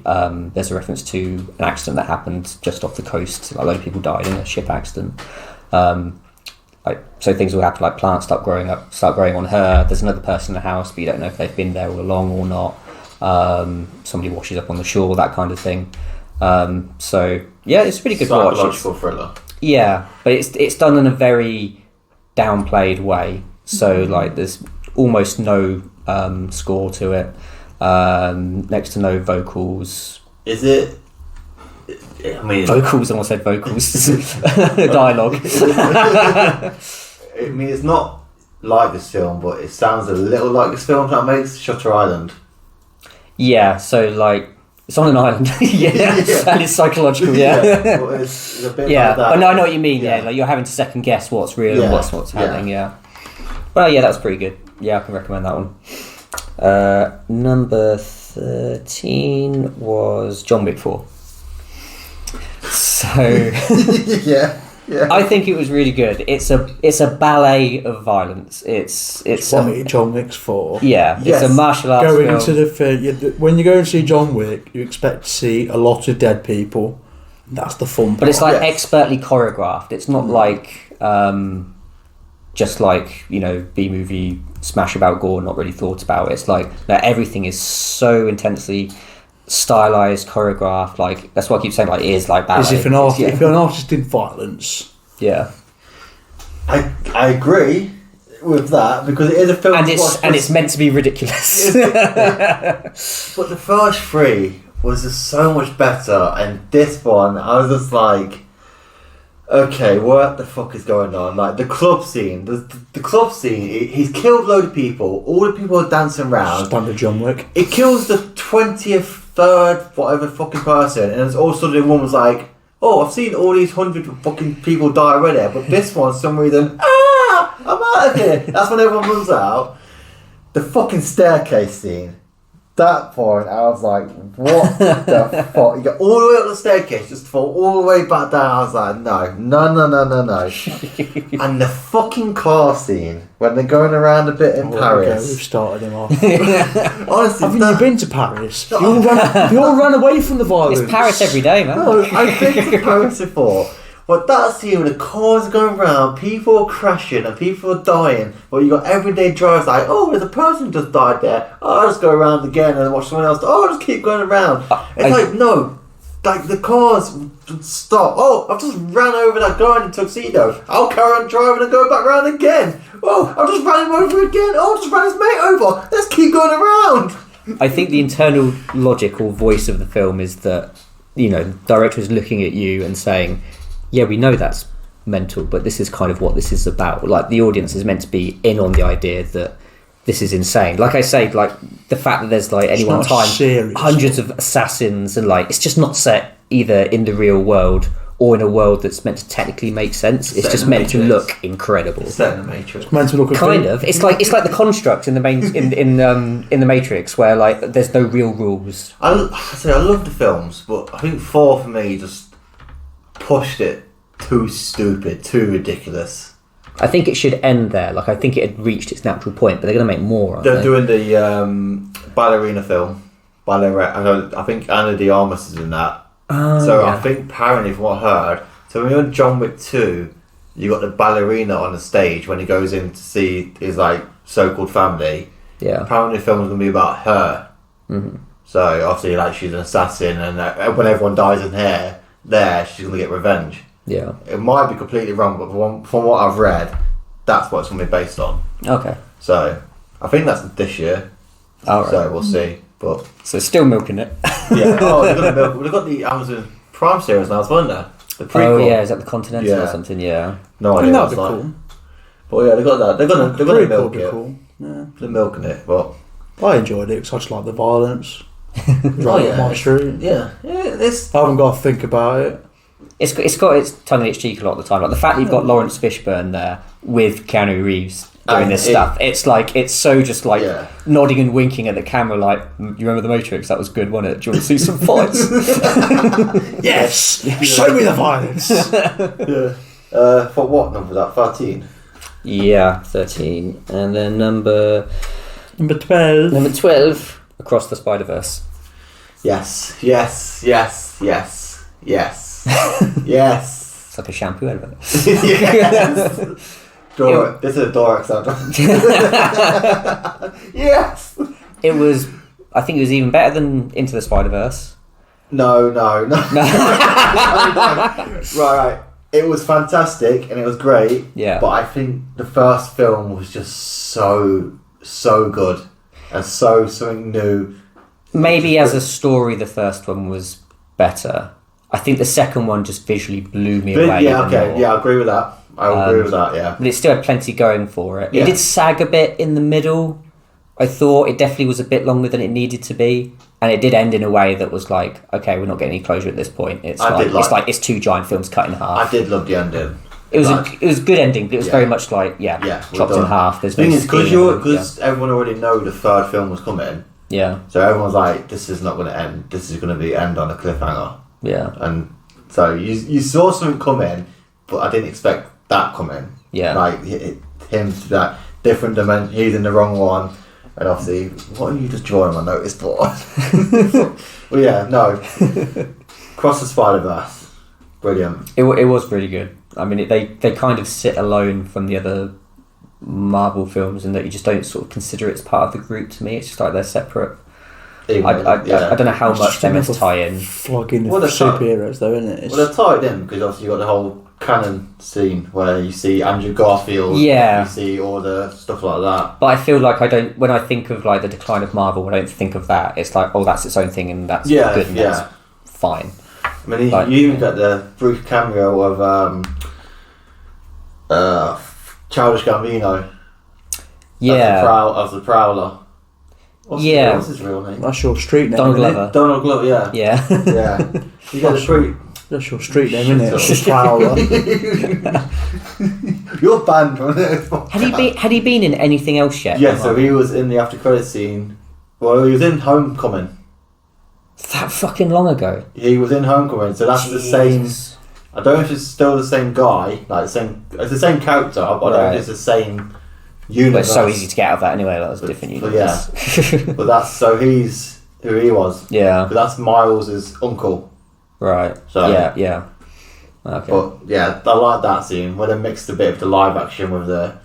S3: There's a reference to an accident that happened just off the coast. Like, a load of people died in a ship accident. So things will happen, like plants start growing on her. There's another person in the house, but you don't know if they've been there all along or not. Somebody washes up on the shore, that kind of thing. So yeah, it's a pretty good watch.
S1: Psychological thriller.
S3: Yeah, but it's done in a very downplayed way. So like there's almost no score to it. Next to no vocals.
S1: Is it? I mean,
S3: vocals. I almost said vocals. Dialogue.
S1: I mean, it's not like this film, but it sounds a little like this film that makes Shutter Island.
S3: Yeah. So like. It's on an island, yeah, and it's psychological, yeah.
S1: Well, it's a bit
S3: yeah,
S1: like that.
S3: but no, I know what you mean. Yeah, like you're having to second guess what's real and what's happening. Yeah. Well, yeah, that's pretty good. Yeah, I can recommend that one. Number 13 was John Wick 4. So
S1: yeah.
S3: I think it was really good. It's a ballet of violence. It's
S2: what John Wick's for.
S3: Yeah,
S1: yes.
S3: It's a martial arts
S2: Going
S3: film.
S2: into the film, when you go and see John Wick, you expect to see a lot of dead people. That's the fun part.
S3: But it's like expertly choreographed. It's not like just like, you know, B-movie smash about gore, not really thought about. It's like everything is so intensely stylized, choreographed. Like that's what I keep saying. Like it is like ballet.
S2: As if an artist did violence.
S3: Yeah,
S1: I agree with that because it is a film,
S3: and it's meant to be ridiculous.
S1: But the first three was just so much better, and this one I was just like, okay, what the fuck is going on? Like the club scene, the club scene. He's killed a load of people. All the people are dancing around.
S2: Standard John Wick.
S1: It kills the 20th, third, whatever fucking person, and it's also the woman's like, oh, I've seen all these 100 fucking people die already, but this one, for some reason, I'm out of here. That's when everyone runs out. The fucking staircase scene. That point, I was like, what the fuck? You go all the way up the staircase, just fall all the way back down. I was like, no. And the fucking car scene, when they're going around a bit in Paris.
S2: Okay, we've started him off.
S1: Honestly,
S2: Haven't you been to Paris? You all ran away from the violence.
S3: It's Paris every day, man.
S1: No, I've been to Paris before. But that scene where the cars are going round, people are crashing and people are dying, but you got everyday drivers like, oh, there's a person who just died there. Oh, I'll just go around again and watch someone else. Oh, I'll just keep going around. Like, no. Like, the cars stop. Oh, I've just ran over that guy in a tuxedo. I'll carry on driving and go back round again. Oh, I've just ran him over again. Oh, I'll just ran his mate over. Let's keep going around.
S3: I think the internal logic or voice of the film is that, you know, the director is looking at you and saying, yeah, we know that's mental, but this is kind of what this is about. Like, the audience is meant to be in on the idea that this is insane. Like I say, like, the fact that there's, like, any one time hundreds of assassins and, like, it's just not set either in the real world or in a world that's meant to technically make sense. It's just meant to look incredible.
S1: It's set in the Matrix.
S2: It's meant to look
S3: kind of. It's like the construct in the main in the Matrix, where like there's no real rules.
S1: I love the films, but I think 4 for me just pushed it too stupid, too ridiculous.
S3: I think it should end there. Like I think it had reached its natural point, but they're going to make more.
S1: They're doing the ballerina film. I think Anna de Armas is in that. So yeah. I think apparently from what I heard, so when you're in John Wick 2, you got the ballerina on the stage when he goes in to see his like so-called family.
S3: Yeah.
S1: Apparently the film is going to be about her. Mm-hmm. So obviously like she's an assassin, and when everyone dies in here, she's going to get revenge.
S3: Yeah.
S1: It might be completely wrong, but from what I've read, that's what it's going to be based on.
S3: Okay.
S1: So I think that's this year.
S3: All right.
S1: So we'll see. But
S3: So still milking it.
S1: yeah, we've got the Amazon Prime series now as well, isn't there? The prequel.
S3: Oh yeah, is that the Continental or something? Yeah.
S1: No
S2: I
S1: idea
S2: mean,
S1: what
S2: that'd
S1: it's
S2: be
S1: like.
S2: cool.
S1: But yeah, they got that. They're gonna
S2: Prequel
S1: milk
S2: would be
S1: it.
S2: cool. Yeah.
S1: They're milking it, but
S2: I enjoyed it because I just like the violence.
S1: Oh,
S2: Right
S1: yeah.
S2: up my street.
S1: yeah, it's
S2: I haven't got to think about it.
S3: It's got its tongue in its cheek a lot of the time. Like the fact that you've got Lawrence Fishburne there with Keanu Reeves doing this stuff. It's like it's so just like nodding and winking at the camera. Like, you remember The Matrix? That was good, wasn't it? Do you want to see some fights?
S2: Yes, show me the violence.
S1: For what number? That 13.
S3: Yeah, 13, and then number
S2: 12.
S3: 12, Across the Spider-Verse.
S1: Yes. Yes.
S3: It's like a shampoo advert.
S1: Yes. This is a Dora soundtrack. Yes.
S3: It was. I think it was even better than Into the Spider-Verse.
S1: No. Right. It was fantastic and it was great.
S3: Yeah.
S1: But I think the first film was just so good and something new.
S3: Maybe as a story, the first one was better. I think the second one just visually blew me away.
S1: Yeah.
S3: even
S1: Okay.
S3: more.
S1: Yeah, I agree with that. I agree with that. Yeah.
S3: But it still had plenty going for it.
S1: Yeah.
S3: It did sag a bit in the middle. I thought it definitely was a bit longer than it needed to be, and it did end in a way that was like, okay, we're not getting any closure at this point. It's it's two giant films cut in half.
S1: I did love the ending.
S3: It was a good ending, but it was
S1: Yeah.
S3: very much like chopped in half. There's
S1: The thing
S3: no
S1: is,
S3: stealing
S1: because everyone already know the third film was coming,
S3: yeah,
S1: so everyone's like, this is not going to end. This is going to be end on a cliffhanger.
S3: yeah,
S1: And so you saw something coming, but I didn't expect that coming.
S3: yeah.
S1: Like him to that different dimension. He's in the wrong one, and obviously, what are you just drawing on my notice board? Well, yeah, no. Cross the Spider-Verse, brilliant.
S3: It was really good. I mean, they kind of sit alone from the other Marvel films in that you just don't sort of consider it's part of the group. To me, it's just like they're separate. I don't know how much they must tie in.
S2: Flogging
S1: Well,
S2: the
S1: they're tied-
S2: superheroes, though, isn't it? It's,
S1: Well, they're tied in because obviously you got the whole canon scene where you see Andrew Garfield.
S3: Yeah.
S1: You see all the stuff like that.
S3: But I feel like when I think of like the decline of Marvel, I don't think of that. It's like, oh, that's its own thing and that's good and that's fine.
S1: I mean,
S3: Like,
S1: you even got the brief cameo of Childish Gambino.
S3: Yeah.
S1: As the Prowler. What's his real name?
S2: that's your street name.
S3: Donald
S2: isn't it?
S3: Glover.
S1: Donald Glover, yeah.
S3: Yeah.
S1: Yeah. You got the street.
S2: That's your street name, isn't it?
S1: Shut
S2: The Prowler.
S1: You're banned from it.
S3: Had he been in anything else yet?
S1: Yeah, so he was in the after credits scene. Well, he was in Homecoming.
S3: That fucking long ago.
S1: He was in Homecoming, so that's the same.
S3: Jesus.
S1: I don't know if it's still the same guy, like it's the same character, but I don't know if it's the same
S3: But
S1: universe.
S3: it's so easy to get out of that anyway. That was a different
S1: But
S3: universe.
S1: But that's so he's who he was.
S3: Yeah.
S1: But that's Miles' uncle.
S3: Right.
S1: So
S3: Yeah. Okay.
S1: But yeah, I like that scene where they mixed a bit of the live action with the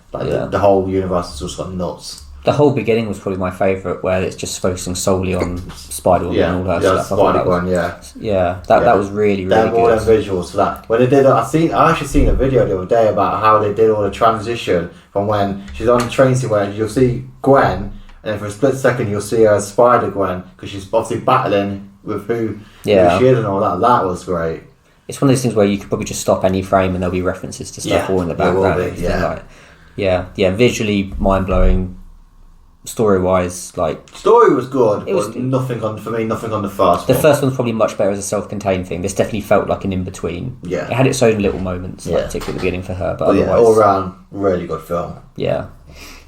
S1: whole universe has just got nuts.
S3: The whole beginning was probably my favourite, where it's just focusing solely on Spider-Woman and all that stuff. I thought
S1: Spider-Gwen,
S3: that was really, really
S1: all them
S3: good.
S1: visuals for that. When they did, I actually seen a video the other day about how they did all the transition from when she's on the train scene where you'll see Gwen, and then for a split second you'll see her as Spider-Gwen because she's obviously battling with who she is and all that. That was great.
S3: It's one of those things where you could probably just stop any frame and there'll be references to stuff all in the background.
S1: It will be,
S3: Visually mind-blowing. Story-wise,
S1: story was good,
S3: was
S1: but nothing on the first
S3: the
S1: one.
S3: first one's probably much better as a self-contained thing. This definitely felt like an in-between.
S1: Yeah.
S3: It had its own little moments, particularly at the beginning for her, but
S1: But
S3: otherwise,
S1: all round really good film.
S3: yeah.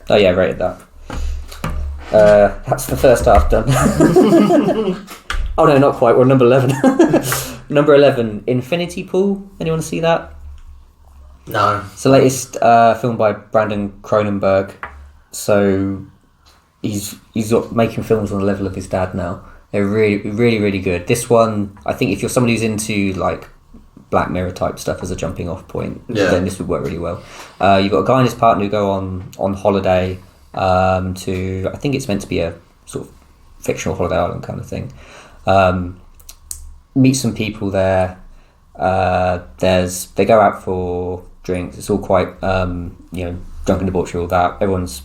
S3: Oh yeah, rated that. That's the first half done. Oh no, not quite. We're on number 11. Number 11, Infinity Pool. Anyone see that?
S1: No.
S3: It's the latest film by Brandon Cronenberg. So he's making films on the level of his dad now. They're really, really, really good. This one, I think, if you're somebody who's into like Black Mirror type stuff as a jumping off point, then this would work really well. You've got a guy and his partner who go on holiday to, I think it's meant to be a sort of fictional holiday island kind of thing. Meet some people there. They go out for drinks. It's all quite drunk and debauchery, all that. Everyone's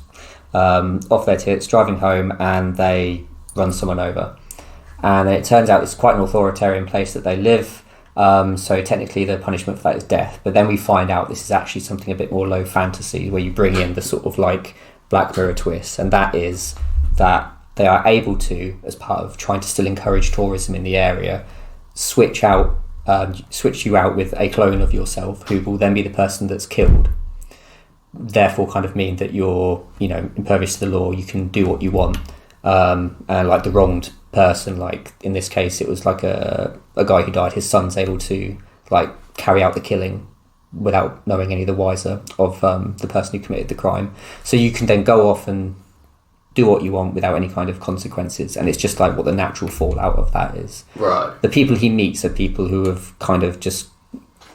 S3: off their tits, driving home, and they runs someone over. And it turns out it's quite an authoritarian place that they live. So technically the punishment for that is death. But then we find out this is actually something a bit more low fantasy, where you bring in the sort of like Black Mirror twist. And that is that they are able to, as part of trying to still encourage tourism in the area, switch you out with a clone of yourself who will then be the person that's killed. Therefore kind of mean that you're, impervious to the law, you can do what you want. And like the wronged person, like in this case it was like a guy who died, his son's able to like carry out the killing without knowing any the wiser of the person who committed the crime. So you can then go off and do what you want without any kind of consequences, and it's just like what the natural fallout of that is.
S1: Right.
S3: The people he meets are people who have kind of just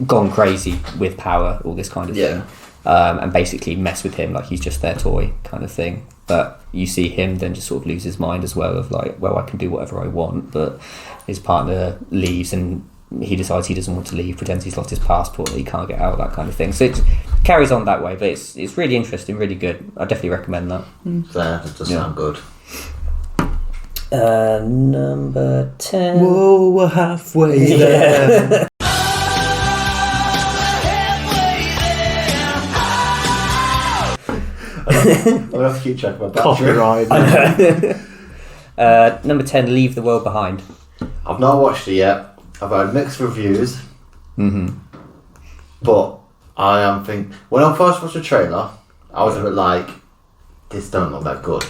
S3: gone crazy with power, all this kind of thing, and basically mess with him like he's just their toy kind of thing. But you see him then just sort of lose his mind as well, of like, well, I can do whatever I want, but his partner leaves and he decides he doesn't want to leave, pretends he's lost his passport, that he can't get out, that kind of thing. So it carries on that way, but it's really interesting, really good. I definitely recommend that.
S1: That does sound good.
S3: Number 10.
S2: Whoa, we're halfway there.
S1: I'm gonna have to keep checking my battery.
S2: Copyright.
S3: Number 10, Leave the World Behind.
S1: I've not watched it yet. I've had mixed reviews.
S3: Mm-hmm.
S1: But I am thinking, when I first watched the trailer, I was a bit like, this don't look that good.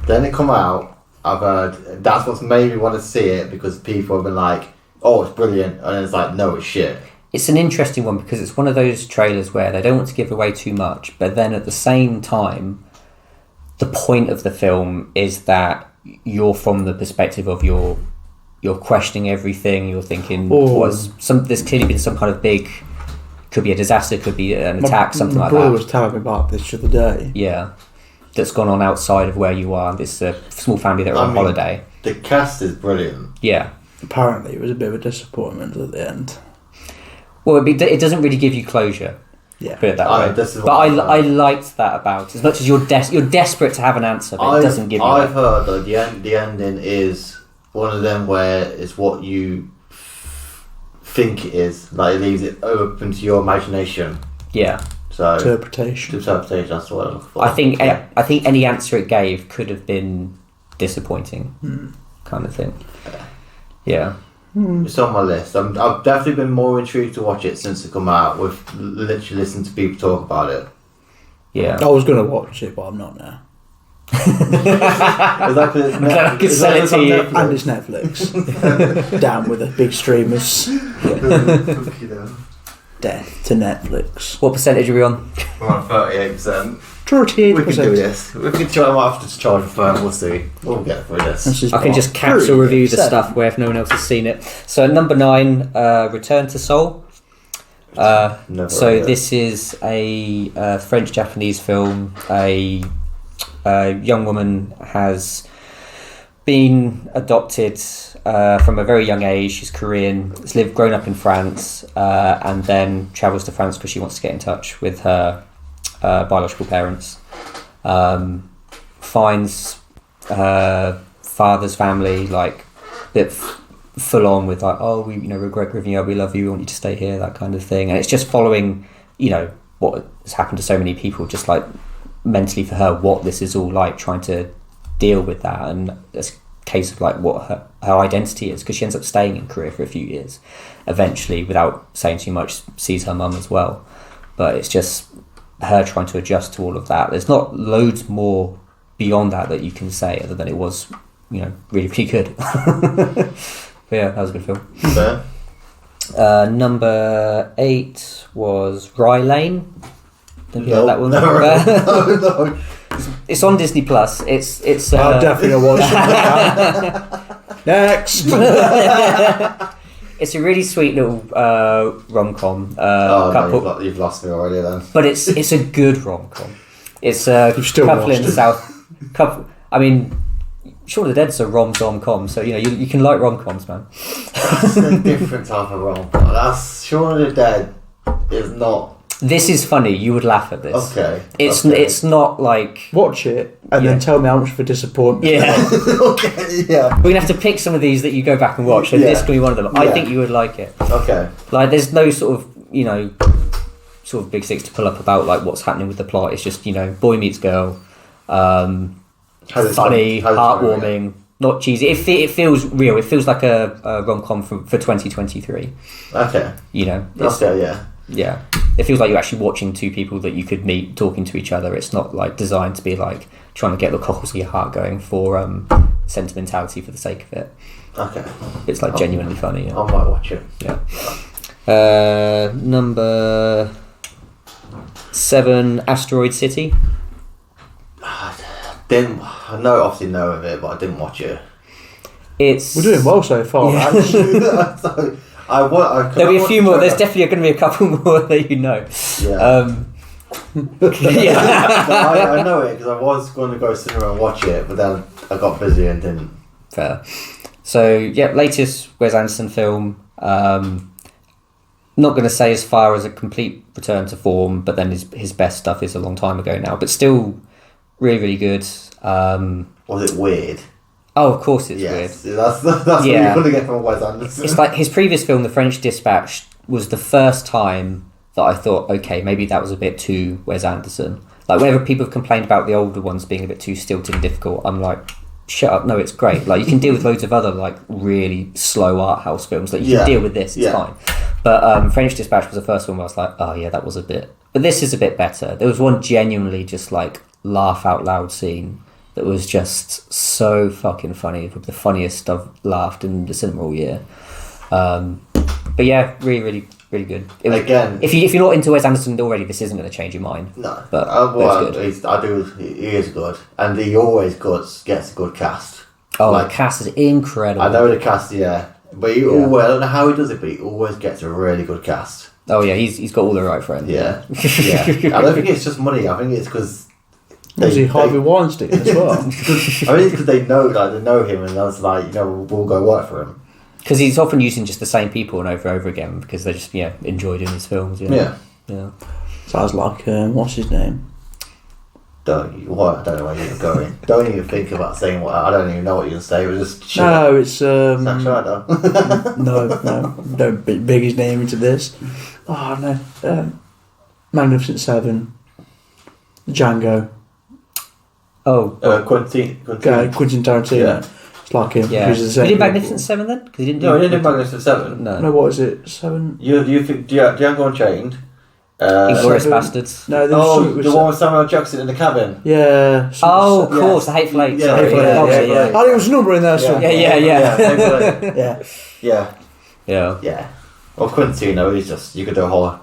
S1: Then it come out, I've heard, that's what's made me want to see it, because people have been like, oh, it's brilliant, and then it's like, no, it's shit.
S3: It's an interesting one because it's one of those trailers where they don't want to give away too much, but then at the same time, the point of the film is that you're from the perspective of you're questioning everything. You're thinking, there's clearly been some kind of big, could be a disaster, could be an attack, something like that.
S2: My brother was telling me about this the other day.
S3: Yeah, that's gone on outside of where you are. This small family that are on holiday.
S1: The cast is brilliant.
S3: Yeah.
S2: Apparently, it was a bit of a disappointment at the end.
S3: Well, it doesn't really give you closure.
S2: Yeah.
S3: Put it that way. But I liked that about it. As much as you're desperate to have an answer, but it doesn't give you.
S1: I've heard that the ending is one of them where it's what you think it is. Like, it leaves it open to your imagination.
S3: Yeah.
S1: So
S2: interpretation.
S1: That's what I'm looking for.
S3: I think any answer it gave could have been disappointing, kind of thing. Yeah.
S1: It's on my list. I've definitely been more intrigued to watch it since it come out. We've literally listened to people talk about it.
S3: Yeah.
S2: I was going to watch it, but I'm not now.
S1: Is that
S3: I could sell it to you.
S2: And it's Netflix. Down with the big streamers. Death to Netflix.
S3: What percentage are we on?
S1: We're on 38%.
S2: 38%.
S1: We can do this. We can try. I might have to charge a firm. We'll see. We'll get through this.
S3: I can just capsule review the stuff where if no one else has seen it. So number 9, Return to Seoul. This is a French-Japanese film. A young woman has been adopted from a very young age. She's Korean. Has grown up in France, and then travels to France because she wants to get in touch with her biological parents. Finds her father's family like a bit full on with like, oh, we regret giving you up, we love you, we want you to stay here, that kind of thing. And it's just following what has happened to so many people, just like mentally for her, what this is all like, trying to deal with that. And it's a case of like what her identity is, because she ends up staying in Korea for a few years eventually, without saying too much, sees her mum as well. But it's just her trying to adjust to all of that. There's not loads more beyond that you can say, other than it was really pretty good. But yeah, that was a good film.
S1: Fair.
S3: Number 8 was Rye Lane. Have you heard that one?
S1: No.
S3: It's on Disney Plus. It's
S2: I'll definitely watch it. Next.
S3: It's a really sweet little rom-com.
S1: No, you've lost me already then.
S3: But it's a good rom-com. It's a couple in the South. I mean, Shaun of the Dead's a rom-com, so you can like rom-coms, man.
S1: That's a different type of rom-com. Shaun of the Dead is not.
S3: This is funny. You would laugh at this.
S1: Okay.
S3: It's not like...
S2: Watch it and then tell me how much of a disappointment.
S3: Yeah.
S1: Okay, yeah.
S3: We're going to have to pick some of these that you go back and watch, and this can be one of them. I think you would like it.
S1: Okay.
S3: Like, there's no sort of, sort of big sticks to pull up about, like, what's happening with the plot. It's just, boy meets girl. Funny, heartwarming, not cheesy. It feels real. It feels like a rom-com for 2023.
S1: Okay.
S3: Yeah. It feels like you're actually watching two people that you could meet talking to each other. It's not like designed to be like trying to get the cockles of your heart going for sentimentality for the sake of it.
S1: Okay.
S3: It's like genuinely funny. Yeah.
S1: I might watch it.
S3: Yeah. Number 7, Asteroid City.
S1: I obviously know of it, but I didn't watch it.
S2: We're doing well so far.
S3: Yeah.
S1: So,
S3: there'll be a few more. There's definitely going to be a couple more that you know.
S1: Yeah.
S3: Yeah.
S1: I know it because I was going to go cinema and watch it, but then I got busy and didn't.
S3: Fair. So latest Wes Anderson film. Not going to say as far as a complete return to form, but then his best stuff is a long time ago now, but still really, really good.
S1: Was it weird?
S3: Oh, of course it's
S1: weird. That's what you're going to get from Wes Anderson.
S3: It's like his previous film, The French Dispatch, was the first time that I thought, okay, maybe that was a bit too Wes Anderson. Like, whenever people have complained about the older ones being a bit too stilted and difficult, I'm like, shut up, no, it's great. Like, you can deal with loads of other, like, really slow art house films. Like, you can deal with this, it's fine. But French Dispatch was the first one where I was like, oh, yeah, that was a bit... But this is a bit better. There was one genuinely just, like, laugh out loud scene that was just so fucking funny. The funniest I've laughed in the cinema all year. But yeah, really, really, really good.
S1: Again,
S3: if you're not into Wes Anderson already, this isn't going to change your mind.
S1: No,
S3: but
S1: it's good. He is good, and he always gets a good cast.
S3: Oh, the cast is incredible.
S1: I know the cast, but he always, I don't know how he does it, but he always gets a really good cast.
S3: Oh yeah, he's got all the right friends.
S1: Yeah. I don't think it's just money. I think it's because.
S2: Was he Harvey Weinstein as well?
S1: I mean, it's because they know him, and that's like, we'll go work for him.
S3: Because he's often using just the same people and over again because they just enjoy doing his films. Yeah.
S2: Sounds like what's his name?
S1: I don't know where you're going. Don't even think about saying what. I don't even know what you're gonna say. It was just shit.
S2: No, it's
S1: Zack Snyder.
S2: no, don't big his name into this. Oh no, Magnificent Seven, Django.
S3: Oh,
S1: Quentin
S2: Tarantino.
S1: Yeah.
S2: It's like him.
S3: Yeah.
S2: He
S3: did Magnificent Seven then? Because he didn't.
S1: No, he didn't do Magnificent Seven.
S2: No, what is it? 7.
S1: You think Django Unchained?
S3: Inglourious Bastards.
S2: No,
S1: the one with Samuel Jackson in the cabin.
S2: Yeah.
S3: Of course, The Hateful Eight.
S1: Yeah,
S3: Sorry.
S2: Oh, there was a number in there.
S3: Yeah.
S1: Well, Quintino, he's just, you could do a whole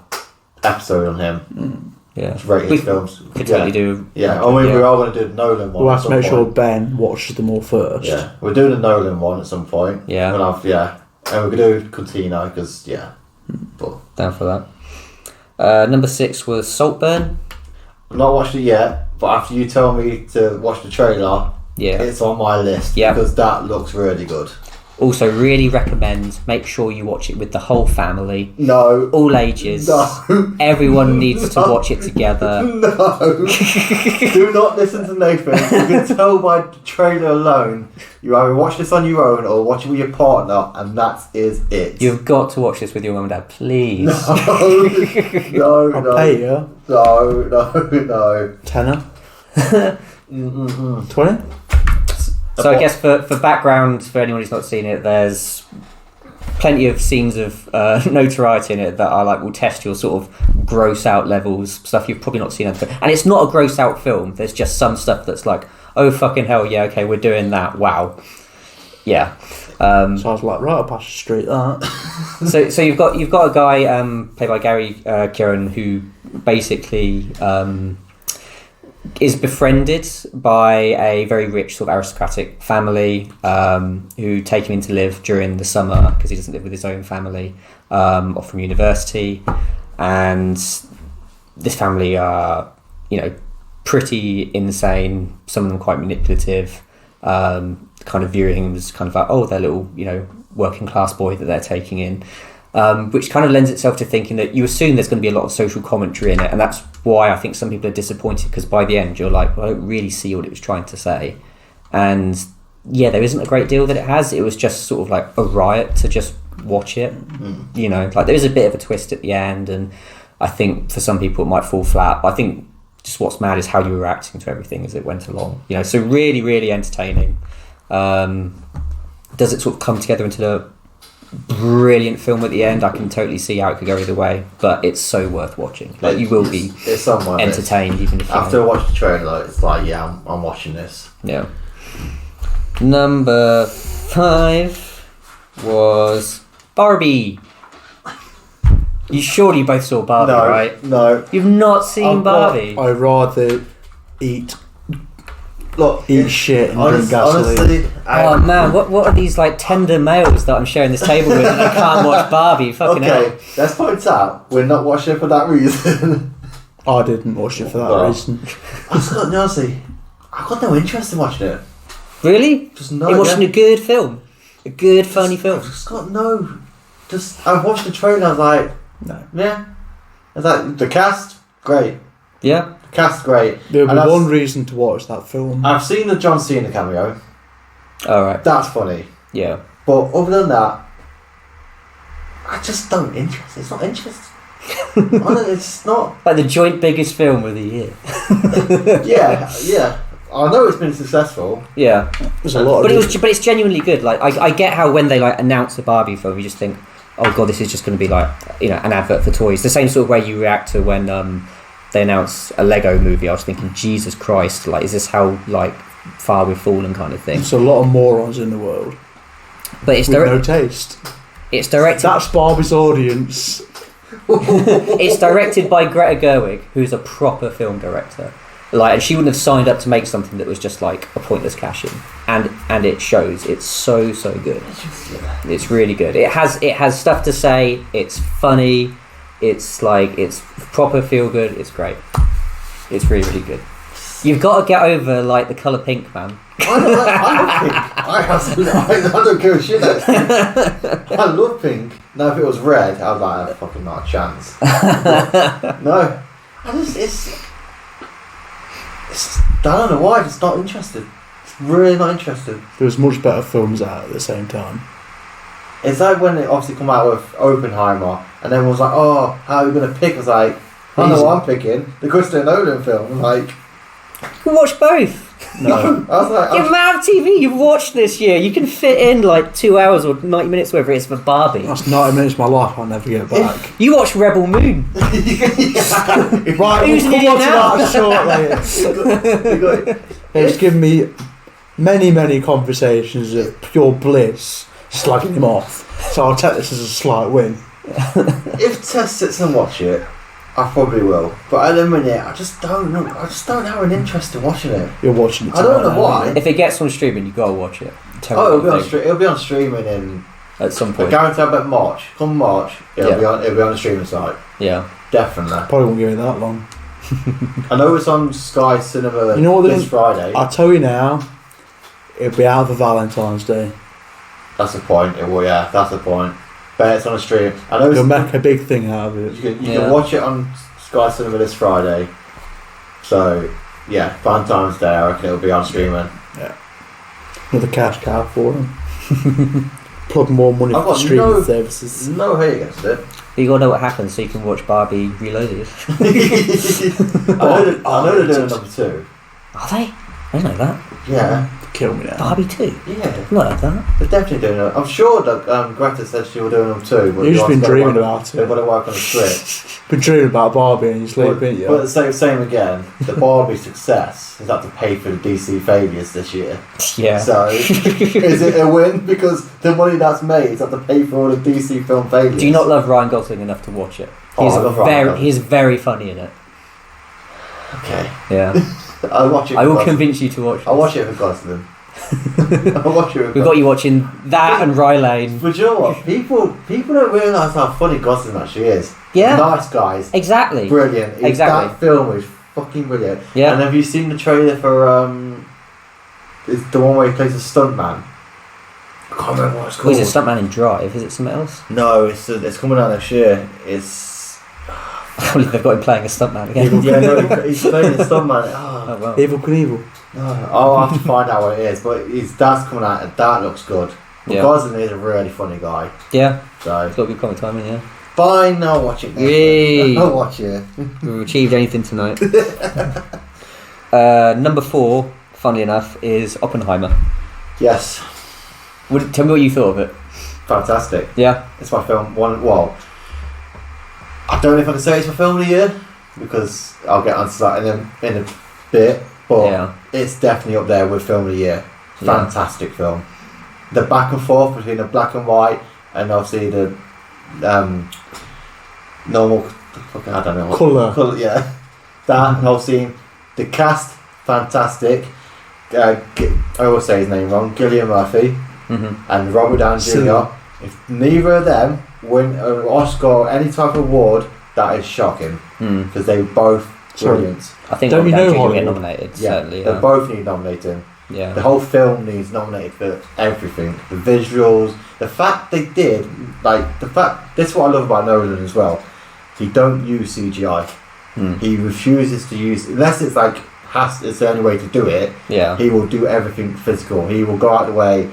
S1: episode on him.
S3: Yeah.
S1: Just rate his films.
S3: Could totally do.
S1: Yeah, we're all going to do the Nolan one.
S2: We'll have to make sure Ben watches them all first.
S1: Yeah, we're doing the Nolan one at some point.
S3: Yeah.
S1: And we're going to do Quintino because, But
S3: Down for that. Number 6 was Saltburn.
S1: I've not watched it yet, but after you tell me to watch the trailer, it's on my list because that looks really good.
S3: Also, really recommend, make sure you watch it with the whole family.
S1: No.
S3: All ages.
S1: No.
S3: Everyone needs to watch it together.
S1: No. Do not listen to Nathan. You can tell by the trailer alone, you either watch this on your own or watch it with your partner, and that is it.
S3: You've got to watch this with your mum and dad, please.
S1: No.
S2: I'll pay you.
S1: No.
S2: Tenner? 20?
S3: So I guess for background, for anyone who's not seen it, there's plenty of scenes of notoriety in it that are like will test your sort of gross out levels, stuff you've probably not seen. And it's not a gross out film. There's just some stuff that's like, oh fucking hell, yeah, okay, we're doing that. Wow, yeah.
S2: So I was like, right up past the street, that.
S3: So you've got a guy played by Gary Kieran who basically. Is befriended by a very rich sort of aristocratic family who take him in to live during the summer because he doesn't live with his own family off from university, and this family are pretty insane, some of them quite manipulative, kind of viewing him as kind of like, oh, their little working class boy that they're taking in. which kind of lends itself to thinking that you assume there's going to be a lot of social commentary in it, and that's why I think some people are disappointed, because by the end you're like, well, I don't really see what it was trying to say. And yeah, there isn't a great deal that it has. It was just sort of like a riot to just watch it. You know, like there is a bit of a twist at the end, and I think for some people it might fall flat, but I think just what's mad is how you were reacting to everything as it went along. You know, so really, really entertaining. Does it sort of come together into the brilliant film at the end? I can totally see how it could go either way, but it's so worth watching. Like, you will be entertained even if you
S1: after I watch the trailer. It's like, yeah, I'm watching this.
S3: Yeah. Number 5 was Barbie. You surely both saw Barbie, right?
S1: No.
S3: You've not seen Barbie?
S2: I'd rather eat shit and drink gasoline.
S1: Honestly,
S3: oh man, what are these like tender males that I'm sharing this table with and I can't watch Barbie? Fucking hell.
S1: Let's point out, we're not watching it for that reason.
S2: I didn't watch it for that reason.
S1: Honestly, I've got no interest in watching it.
S3: Really? You're watching a good film? A good, funny film?
S1: I've just got I watched the trailer, I was like,
S2: no.
S1: Yeah. I was like, the cast, great.
S3: Yeah.
S1: The cast, great.
S2: There'll be one reason to watch that film.
S1: I've seen the John Cena cameo.
S3: Alright.
S1: That's funny.
S3: Yeah.
S1: But other than that, I just don't interest. It's not interesting. It's not.
S3: Like the joint biggest film of the year.
S1: Yeah. I know it's been successful.
S3: Yeah.
S2: There's a lot
S3: but it's genuinely good. Like I get how when they like announce a Barbie film, you just think, oh god, this is just going to be like, you know, an advert for toys. The same sort of way you react to when they announce a Lego movie. I was thinking, Jesus Christ, like, is this how like far we've fallen, kind of thing?
S2: There's a lot of morons in the world,
S3: but it's
S2: no taste.
S3: It's directed.
S2: That's Barbie's audience.
S3: It's directed by Greta Gerwig, who's a proper film director. Like, and she wouldn't have signed up to make something that was just like a pointless cash in, and it shows. It's so good. It's really good. It has stuff to say. It's funny. It's proper feel good. It's great. It's really good. You've got to get over like the colour pink, man.
S1: I love pink. I don't give a shit. I love pink. Now if it was red, I was like, fucking not a chance. No, I don't know why. I'm just not interested. It's really not interested.
S2: There's much better films out at the same time.
S1: It's like when it obviously come out with Oppenheimer, and everyone was like, "Oh, how are you going to pick?" I was like, "I know what I'm picking. The Christopher Nolan film." Like,
S3: you watch both.
S1: No, I was like,
S3: the amount of TV you've watched this year, you can fit in like 2 hours or 90 minutes, whatever it is, for Barbie.
S2: That's 90 minutes of my life I'll never get back.
S3: You watch Rebel Moon.
S2: Right, we'll come on to that shortly. It's given me many conversations of pure bliss slagging him off, so I'll take this as a slight win.
S1: If Tess sits and watch it, I probably will, but at the minute I just don't know. I just don't have an interest in watching it.
S2: You're watching it.
S1: I don't know why.
S3: If it gets on streaming, you gotta watch it.
S1: It'll be on streaming in
S3: at some point.
S1: I guarantee about March. Come March, it'll be on the streaming site.
S3: Yeah,
S1: definitely.
S2: Probably won't give it that long.
S1: I know it's on Sky Cinema.
S2: You know what?
S1: This Friday.
S2: I'll tell you now. It'll be out for Valentine's Day.
S1: That's the point. It will. Yeah, that's the point. But it's on a stream. I know
S2: you'll make a big thing out of it.
S1: You can watch it on Sky Cinema this Friday. So yeah, Valentine's Day. I reckon it'll be on streaming.
S2: Yeah. Another cash cow for them. Plug more money for streaming services.
S1: No hate against it.
S3: You gotta know what happens so you can watch Barbie Reloaded.
S1: I know they're doing number 2.
S3: Are they? I didn't know that.
S1: Yeah.
S2: Kill me now.
S3: Barbie 2?
S1: Yeah.
S3: I've not heard that.
S1: They're definitely doing it. I'm sure that Greta said she was doing them too. But
S2: you've just been dreaming about it.
S1: They've got to work on the script.
S2: Been dreaming about Barbie and you sleep, ain't you?
S1: But same again. The Barbie success has had to pay for the DC failures this year.
S3: Yeah.
S1: So is it a win? Because the money that's made has had to pay for all the DC film failures.
S3: Do you not love Ryan Gosling enough to watch it? He's very funny in it.
S1: Okay.
S3: Yeah.
S1: I'll watch it.
S3: I will convince you to watch it.
S1: I'll watch it for Gosling. I'll watch it.
S3: We've got you watching that and Rye Lane.
S1: But you know what? People don't realise how funny Gosling actually is.
S3: Yeah.
S1: Nice guys.
S3: Exactly.
S1: Brilliant.
S3: Exactly.
S1: That film is fucking brilliant.
S3: Yeah.
S1: And have you seen the trailer for it's the one where he plays a stuntman? I can't remember what it's
S3: Or
S1: called.
S3: is it Stuntman in Drive? Is it something else?
S1: No, it's coming out next year. It's
S3: I can't believe they've got him playing a stuntman again.
S1: yeah, no, he's playing the stuntman.
S3: Oh,
S1: Oh,
S3: wow.
S2: Evil Knievel.
S1: no, I'll have to find out what it is. But that's coming out, and that looks good.
S3: Yeah.
S1: Because he's a really funny guy.
S3: Yeah,
S1: So
S3: it's got good comic timing, yeah.
S1: fine, I'll watch it.
S3: Yay.
S1: I'll watch it.
S3: We've achieved anything tonight. Number 4, funnily enough, is Oppenheimer.
S1: Yes,
S3: Tell me what you thought of it.
S1: fantastic.
S3: Yeah.
S1: It's my film. Well, I don't know if I can say it's my film of the year because I'll get onto that in a bit. But
S3: Yeah.
S1: it's definitely up there with film of the year.
S3: Yeah.
S1: Fantastic film. The back and forth between the black and white and obviously the normal. I don't know what
S2: Colour.
S1: Yeah, that and obviously the cast fantastic. I always say his name wrong. Gillian Murphy
S3: Mm-hmm.
S1: and Robert Downey Jr. If neither of them win an Oscar or any type of award, that is shocking because they both
S2: Sorry.
S1: brilliant.
S3: I think
S2: Don't
S3: Robert
S2: you know
S3: Downey Jr. will get
S2: Hollywood?
S3: nominated,
S1: Yeah,
S3: certainly.
S1: they
S3: Yeah.
S1: both need nominating. The
S3: Yeah.
S1: whole film needs nominated for everything. The visuals, the fact they did, this is what I love about Nolan as well. He don't use CGI.
S3: Mm.
S1: He refuses to use, unless it's it's the only way to do it.
S3: Yeah.
S1: He will do everything physical. He will go out of the way.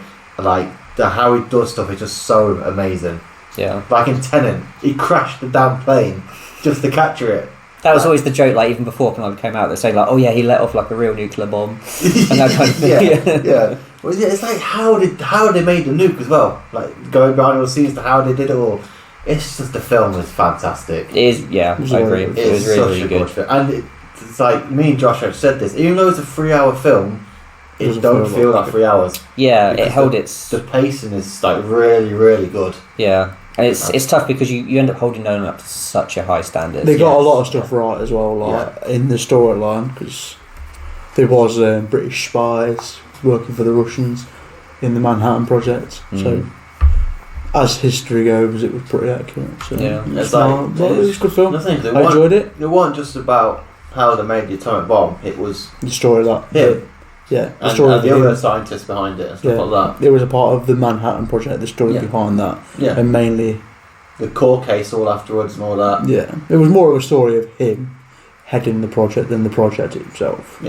S1: How he does stuff is just so amazing.
S3: Yeah.
S1: Like in Tenet, he crashed the damn plane just to capture it.
S3: That was always the joke, like, even before Oppenheimer came out, they're saying, like, oh yeah, he let off, like, a real nuclear bomb. And that kind of thing.
S1: yeah. Well, yeah, it's like how they made the nuke as well. Like going behind the scenes to how they did it all. It's just the film was fantastic.
S3: It is, yeah,
S2: It was
S3: I agree.
S2: really
S3: It was
S1: It's
S3: really,
S1: such
S3: really
S1: a
S3: good.
S1: good film, and it's like me and Josh have said this. Even though it's a 3-hour film, it
S2: Doesn't
S1: don't
S2: feel
S1: feel
S2: like
S1: like 3 hours.
S3: Yeah,
S1: Because
S3: it held its...
S1: The pacing is like really, really good.
S3: Yeah. And it's tough because you end up holding Nolan up to such a high standard.
S2: They got a
S1: Yes.
S2: lot of stuff right as well, in the storyline, because there was British spies working for the Russians in the Manhattan Project. So, as history goes, it was pretty accurate. So,
S3: Yeah.
S1: It's
S2: it was a good film.
S1: The thing,
S2: I enjoyed it.
S1: It wasn't just about how they made the atomic bomb. It was
S2: The story of that.
S1: him
S2: Yeah, the
S1: and,
S2: story
S1: and
S2: of
S1: the
S2: him.
S1: other scientists behind it and stuff
S2: Yeah.
S1: like that.
S2: It was a part of the Manhattan Project, the story
S1: Yeah.
S2: behind that.
S1: Yeah.
S2: And mainly,
S1: The court case all afterwards and all that.
S2: yeah, it was more of a story of him heading the project than the project itself,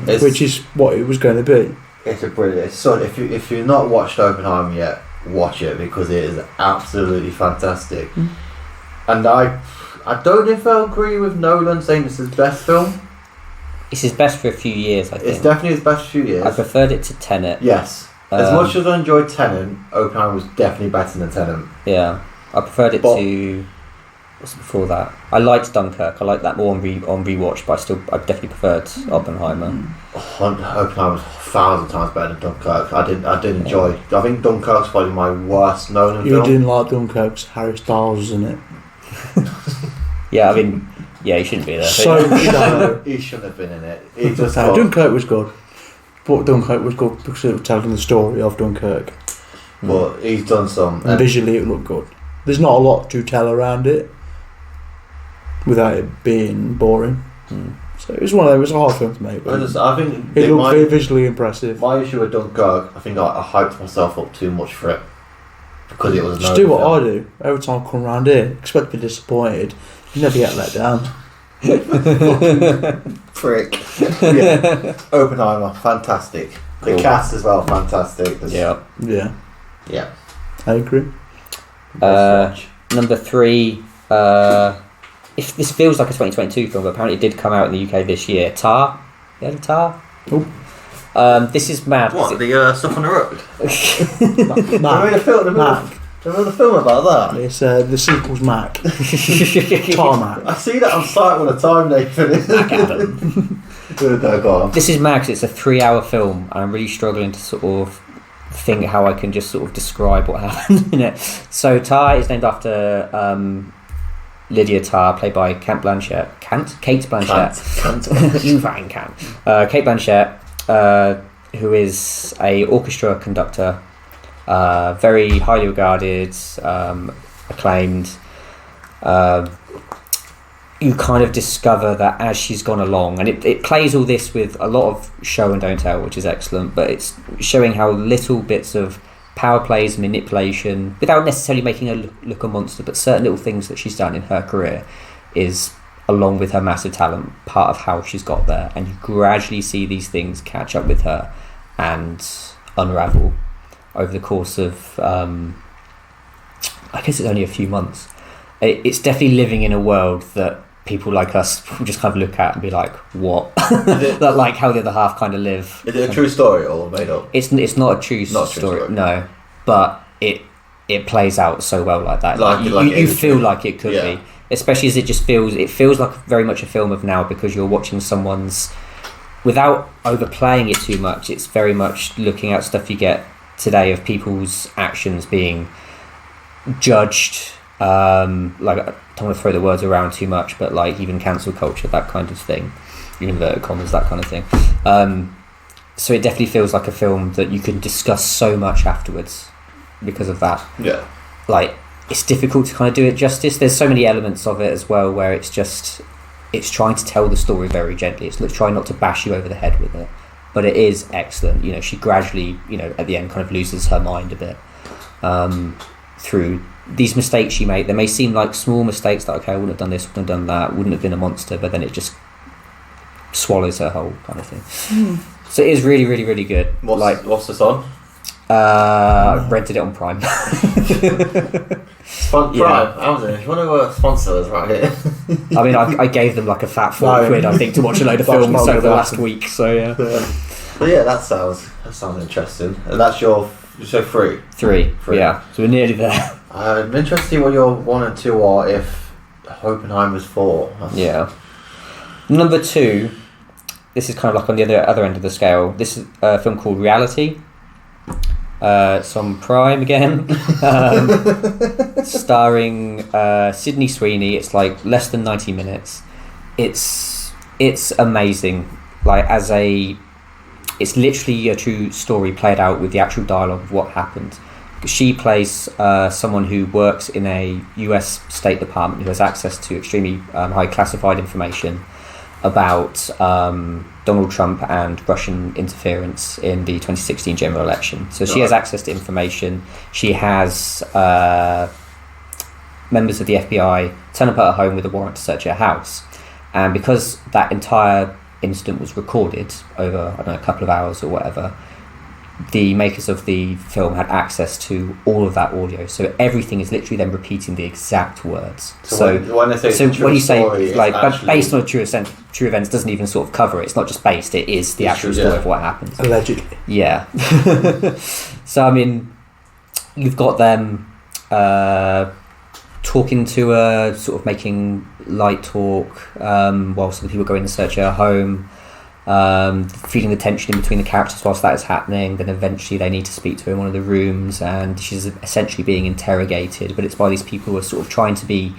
S1: It's,
S2: which is what it was going to be.
S1: it's a brilliant. So if you've not watched Oppenheimer yet, watch it because it is absolutely fantastic.
S2: Mm.
S1: And I don't know if I agree with Nolan saying it's his best film.
S3: It's his best for a few years, I think.
S1: It's definitely his best few years.
S3: I preferred it to Tenet.
S1: Yes. As
S3: Um,
S1: much as I enjoyed Tenet, Oppenheimer was definitely better than Tenet.
S3: Yeah. I preferred it
S1: But-
S3: to... What's before that? I liked Dunkirk. I liked that more on rewatch, but I definitely preferred Oppenheimer.
S1: Oppenheimer was 1,000 times better than Dunkirk. I did enjoy. I think Dunkirk's probably my worst Nolan
S2: You
S1: film.
S2: didn't like Dunkirk's Harry Styles was in it.
S3: Yeah, I mean, yeah, he shouldn't be there.
S2: So shallow.
S1: He shouldn't have been in it. He just
S2: No,
S1: got,
S2: Dunkirk was good. But Dunkirk was good because it was telling the story of Dunkirk.
S1: but he's done some.
S2: And visually it looked good. There's not a lot to tell around it without it being boring. So it was one of those, it was a hard film to make. But
S1: I think
S2: it looked
S1: my,
S2: very visually impressive.
S1: my issue with Dunkirk, I think I hyped myself up too much for it because it was a
S2: Just
S1: Nolan
S2: do what
S1: film.
S2: I do. Every time I come around here, expect to be disappointed. You never get let down.
S1: Prick. Yeah. Oppenheimer, fantastic. The
S3: Cool.
S1: cast as well, fantastic.
S3: Yeah.
S2: Yeah,
S1: Yeah.
S2: I agree.
S1: Watch.
S3: Number 3, if this feels like a 2022 film, but apparently it did come out in the UK this year. Tar? You heard of Tar?
S2: Nope.
S3: This is mad.
S1: What, the stuff on the road? They made
S2: Mac.
S1: a film,
S2: Mac.
S1: they made a film about that.
S2: It's the sequel's Mac. Tarmac.
S1: I see that on site all the time, Nathan. No, go on.
S3: This is mad 'cause it's a 3-hour film, and I'm really struggling to sort of think how I can just sort of describe what happened in it. So Tar is named after Lydia Tarr, played by Kate Blanchett. Kate Blanchett. You fucking can. Kate Blanchett, who is a orchestra conductor, very highly regarded, acclaimed. You kind of discover that as she's gone along, and it plays all this with a lot of show and don't tell, which is excellent, but it's showing how little bits of power plays, manipulation, without necessarily making her look a monster, but certain little things that she's done in her career is, along with her massive talent, part of how she's got there. And you gradually see these things catch up with her and unravel over the course of, I guess it's only a few months. It's definitely living in a world that people like us will just kind of look at and be like, what? That, like how the other half kind of live.
S1: Is it a true story or made up?
S3: It's not a true story, no, but it plays out so well like that. You feel like it could be, especially as it feels like very much a film of now, because you're watching someone's, without overplaying it too much, it's very much looking at stuff you get today of people's actions being judged. Like, I don't want to throw the words around too much, but like even cancel culture, that kind of thing, inverted commas, that kind of thing. So it definitely feels like a film that you can discuss so much afterwards because of that.
S1: Yeah.
S3: Like, it's difficult to kind of do it justice. There's so many elements of it as well where it's trying to tell the story very gently. It's trying not to bash you over the head with it, but it is excellent. You know, she gradually, at the end kind of loses her mind a bit through these mistakes she made. They may seem like small mistakes, that okay, I wouldn't have done this, wouldn't have done that, wouldn't have been a monster, but then it just swallows her whole kind of thing. So it is really, really, really good.
S1: What's this on?
S3: I rented it on Prime.
S1: Prime, Amazon, if you want to sponsor us right here.
S3: I mean, I gave them like a fat £40, I think, to watch a load of films over the last week, so yeah.
S1: But yeah, that sounds interesting. And that's your free?
S3: Three, yeah. So we're nearly there.
S1: I'm interested to see what your 1 and 2 are if Oppenheimer's 4.
S3: Yeah. Number 2, this is kind of like on the other end of the scale. This is a film called Reality. It's on Prime again. Starring Sydney Sweeney. It's like less than 90 minutes. It's amazing. Like, it's literally a true story played out with the actual dialogue of what happened. She plays someone who works in a US State Department who has access to extremely high classified information about Donald Trump and Russian interference in the 2016 general election. So she has access to information. She has members of the FBI turn up at her home with a warrant to search her house. And because that entire incident was recorded over, I don't know, a couple of hours or whatever, the makers of the film had access to all of that audio, so everything is literally them repeating the exact words. So when you say like actually, based on true events doesn't even sort of cover it. It's not just based; it is the actual story of what happened.
S2: Allegedly, yeah.
S3: So I mean, you've got them talking to her, sort of making light talk whilst the people go in and search her home. Feeling the tension in between the characters whilst that is happening. Then eventually they need to speak to her in one of the rooms, and she's essentially being interrogated, but it's by these people who are sort of trying to be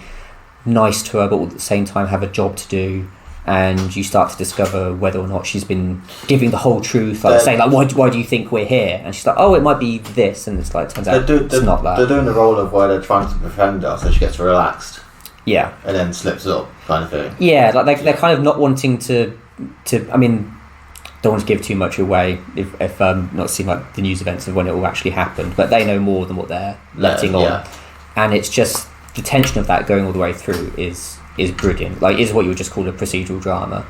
S3: nice to her but at the same time have a job to do. And you start to discover whether or not she's been giving the whole truth, like saying like, why do you think we're here? And she's like, oh, it might be this, and it's like, turns out it's not that.
S1: They're doing the role of where they're trying to befriend her so she gets relaxed,
S3: and
S1: then slips up kind of thing.
S3: Like they're kind of not wanting to I mean, don't want to give too much away if not seem like the news events of when it all actually happened, but they know more than what they're letting on, and it's just the tension of that going all the way through is brilliant. Like, is what you would just call a procedural drama,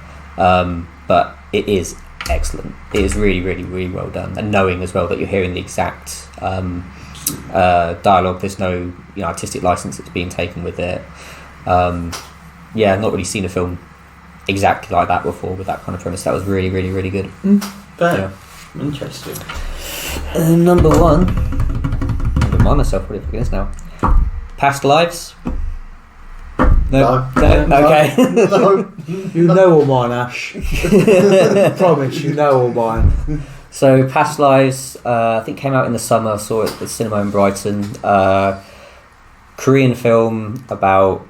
S3: but it is excellent. It is really, really, really well done, and knowing as well that you're hearing the exact dialogue. There's no artistic license that's being taken with it. I've not really seen a film exactly like that before with that kind of premise. That was really, really, really good.
S1: Interesting.
S3: Number 1, I remind myself what it is now. Past Lives. No. Okay.
S1: No.
S2: You know all mine, Ash. Promise, you know all mine.
S3: So Past Lives, I think came out in the summer. Saw it at the cinema in Brighton. Korean film about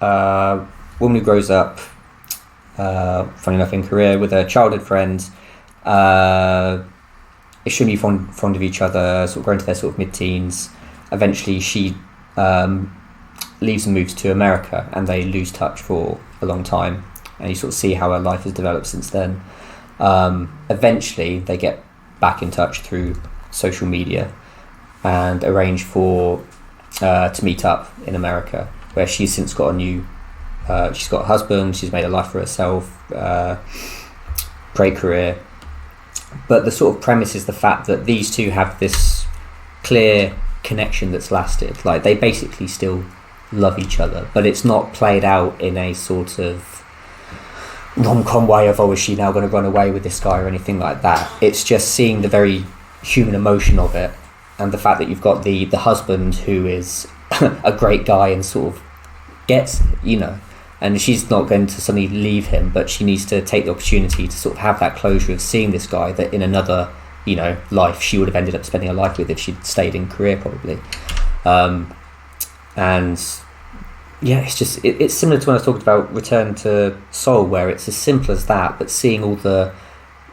S3: a woman who grows up, funny enough, in Korea with a childhood friend, extremely fond of each other, sort of growing to their sort of mid-teens. Eventually she leaves and moves to America, and they lose touch for a long time, and you sort of see how her life has developed since then. Eventually they get back in touch through social media, and arrange for to meet up in America, where she's since got a new. She's got a husband. She's made a life for herself. Great career. But the sort of premise is the fact that these two have this clear connection that's lasted. Like, they basically still love each other, but it's not played out in a sort of rom-com way of, oh, is she now going to run away with this guy or anything like that. It's just seeing the very human emotion of it, and the fact that you've got the husband who is a great guy and sort of gets, and she's not going to suddenly leave him, but she needs to take the opportunity to sort of have that closure of seeing this guy that in another, life she would have ended up spending her life with if she'd stayed in Korea probably. And yeah, it's just it's similar to when I was talking about Return to Seoul, where it's as simple as that, but seeing all the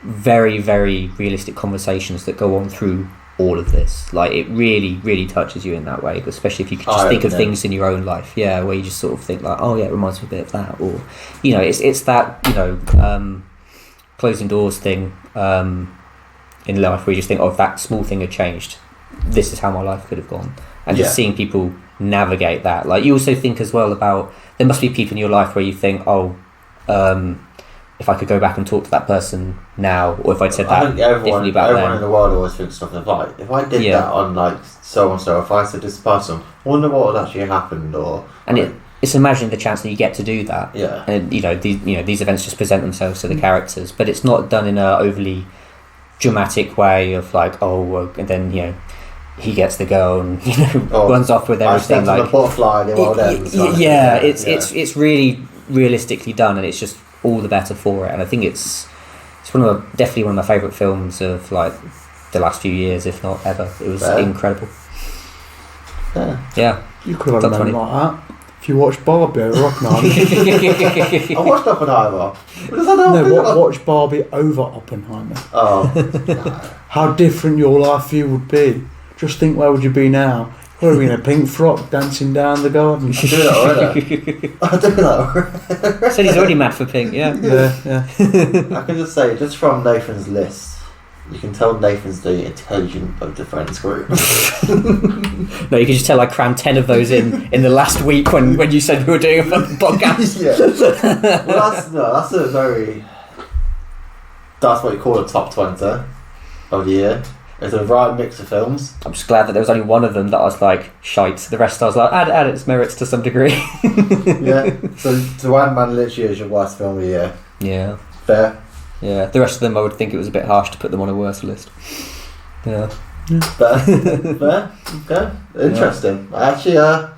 S3: very, very realistic conversations that go on through all of this, like, it really, really touches you in that way, especially if you could just think of things in your own life, where you just sort of think like, oh yeah, it reminds me a bit of that, or it's that closing doors thing in life where you just think, oh, if that small thing had changed, this is how my life could have gone. And just seeing people navigate that, like, you also think as well about, there must be people in your life where you think, oh, if I could go back and talk to that person now, or if I'd said that differently about them.
S1: Everyone in the world always thinks stuff like, if I did that on like so and so, if I said this person, I wonder what would actually happened, or
S3: it's imagining the chance that you get to do that.
S1: Yeah.
S3: And these events just present themselves to the characters, but it's not done in a overly dramatic way of like, oh, and then he gets the girl and runs off with everything.
S1: Like a butterfly in the world ends.
S3: It's really realistically done, and it's just all the better for it. And I think it's definitely one of my favourite films of like the last few years, if not ever. It was incredible. Yeah.
S2: You could have done like that if you watched Barbie over Oppenheimer.
S1: I watched Oppenheimer.
S2: Watch Barbie over Oppenheimer.
S1: Oh.
S2: How different your life view would be. Just think, where would you be now? What are we in a pink frock dancing down the garden?
S1: I do that already.
S3: Said he's already mad for pink, yeah.
S2: Yeah.
S1: I can just say, just from Nathan's list, you can tell Nathan's the intelligent of the friends group.
S3: No, you can just tell I crammed 10 of those in the last week when you said we were doing a fucking podcast.
S1: Yeah. Well, that's what you call a top 20 of the year. It's a right mix of films.
S3: I'm just glad that there was only one of them that I was like, shite. The rest I was like, add its merits to some degree.
S1: Yeah. So Ant-Man literally is your worst film of the year.
S3: Yeah.
S1: Fair.
S3: Yeah. The rest of them I would think it was a bit harsh to put them on a worse list. Yeah.
S1: Fair. Okay. Interesting. Yeah. Actually, I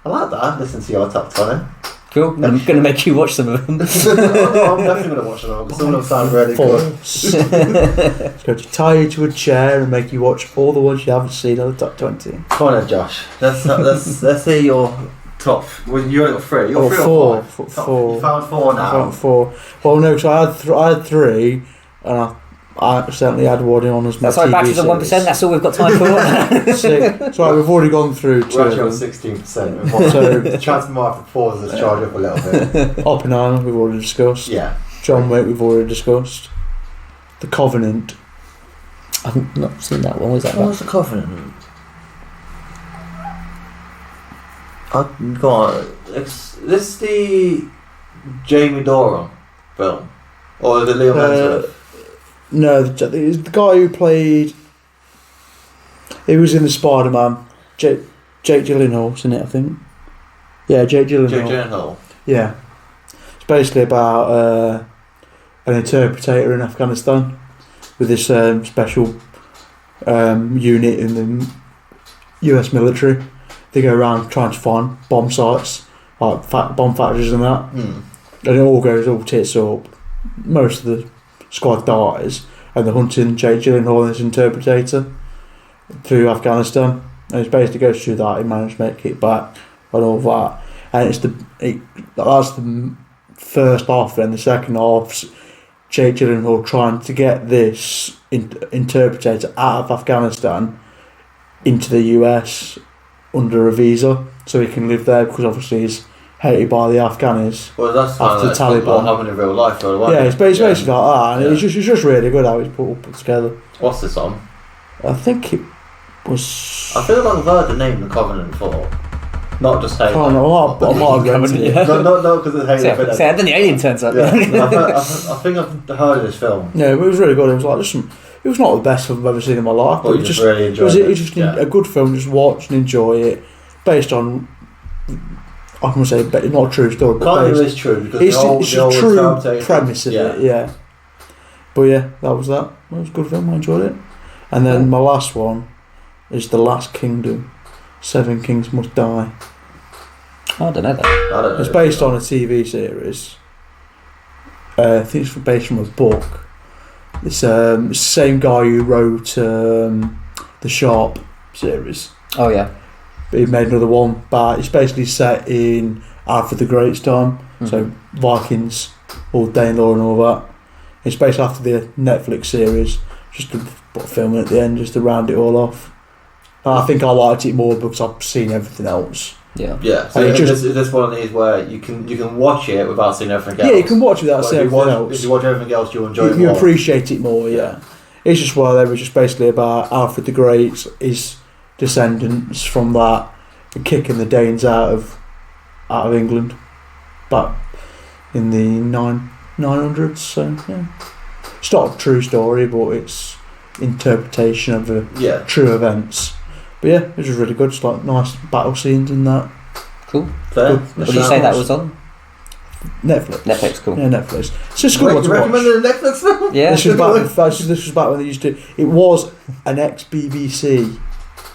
S1: like that. Listen to your top 20.
S3: Cool. I'm going to make you watch some of them.
S1: I'm definitely going to watch them all, because some of them sound really good.
S2: It's going to tie you to a chair and make you watch all the ones you haven't seen on the top 20.
S1: Come on then, Josh. Let's hear your top. Well, you only got 3. You're 3 or 4?
S2: 4.
S1: You found 4 now.
S2: I found 4. Well, no, so I had 3, and I certainly had one on as my
S3: That's like back to the 1%, that's all we've got time for.
S2: 6. So we've already gone through 2.
S1: We're actually on 16%. So the chance we might have to pause this charge up a little bit.
S2: Oppenheimer, we've already discussed.
S1: Yeah.
S2: John Wick, we've already discussed. The Covenant.
S3: I've not seen that one. What was that?
S1: What was The Covenant? Go on. Is this the Jamie Dornan film? Or the Leo Hemsworth?
S2: No, the guy who played... He was in the Spider-Man. Jake Gyllenhaal's in it, I think. Yeah, Jake Gyllenhaal.
S1: Jake Gyllenhaal.
S2: Yeah. It's basically about an interpreter in Afghanistan with this special unit in the US military. They go around trying to find bomb sites, like bomb factories and that. And it all goes all tits up. Most of the squad dies, and they're hunting Jake Gyllenhaal and his interpreter through Afghanistan, and it basically goes through that. He managed to make it back and all that, and that's the first half. Then the second half's Jake Gyllenhaal trying to get this interpreter out of Afghanistan into the US under a visa so he can live there, because obviously he's hated by the Afghanis.
S1: Well, that's
S2: after the Taliban.
S1: Having in real life,
S2: yeah, it's basically like that, and it's just really good how it's put together.
S1: What's this on?
S2: I think it was.
S1: I feel like I've heard the name The Covenant before. Not just Halo.
S2: Oh no, I might have rented it.
S1: No, because it's Halo.
S3: Then the alien turns up.
S1: Yeah, I think I've heard of this film.
S2: Yeah, it was really good. It was like just some. It was not the best film I've ever seen in my life,
S1: But you just really enjoyed
S2: it was just a good film. Just watch and enjoy it, based on. I can say, but not a true story.
S1: Kind of is true because
S2: it's a true premise of it. Yeah. But yeah, that was that. It was a good film. I enjoyed it. And then my last one is The Last Kingdom. 7 Kings Must Die.
S3: I don't know that.
S2: It's based on a TV series. I think it's based from a book. It's same guy who wrote the Sharp series.
S3: Oh yeah.
S2: But he made another one, but it's basically set in Alfred the Great's time. Mm-hmm. So Vikings, all Danelaw and all that. It's based after the Netflix series, just to put a film in at the end, just to round it all off. I think I liked it more because I've seen everything else.
S1: Yeah. So this one is where you can watch it without seeing everything else.
S2: Yeah, you can watch it without seeing everything else.
S1: If you watch everything else, you'll enjoy it more.
S2: You appreciate it more. Yeah. It's just where they were just basically about Alfred the Great, his descendants from that, and kicking the Danes out of England, back in the 900s. So yeah, it's not a true story, but it's interpretation of the true events. But yeah, it was really good. It's like nice battle scenes and that.
S3: Cool. Fair. What did you say that was on?
S2: Netflix.
S3: Cool.
S2: Yeah, Netflix. It's just a good one to watch.
S1: You recommended a Netflix film?
S3: Yeah.
S2: This was back when they used to. It was an ex-BBC.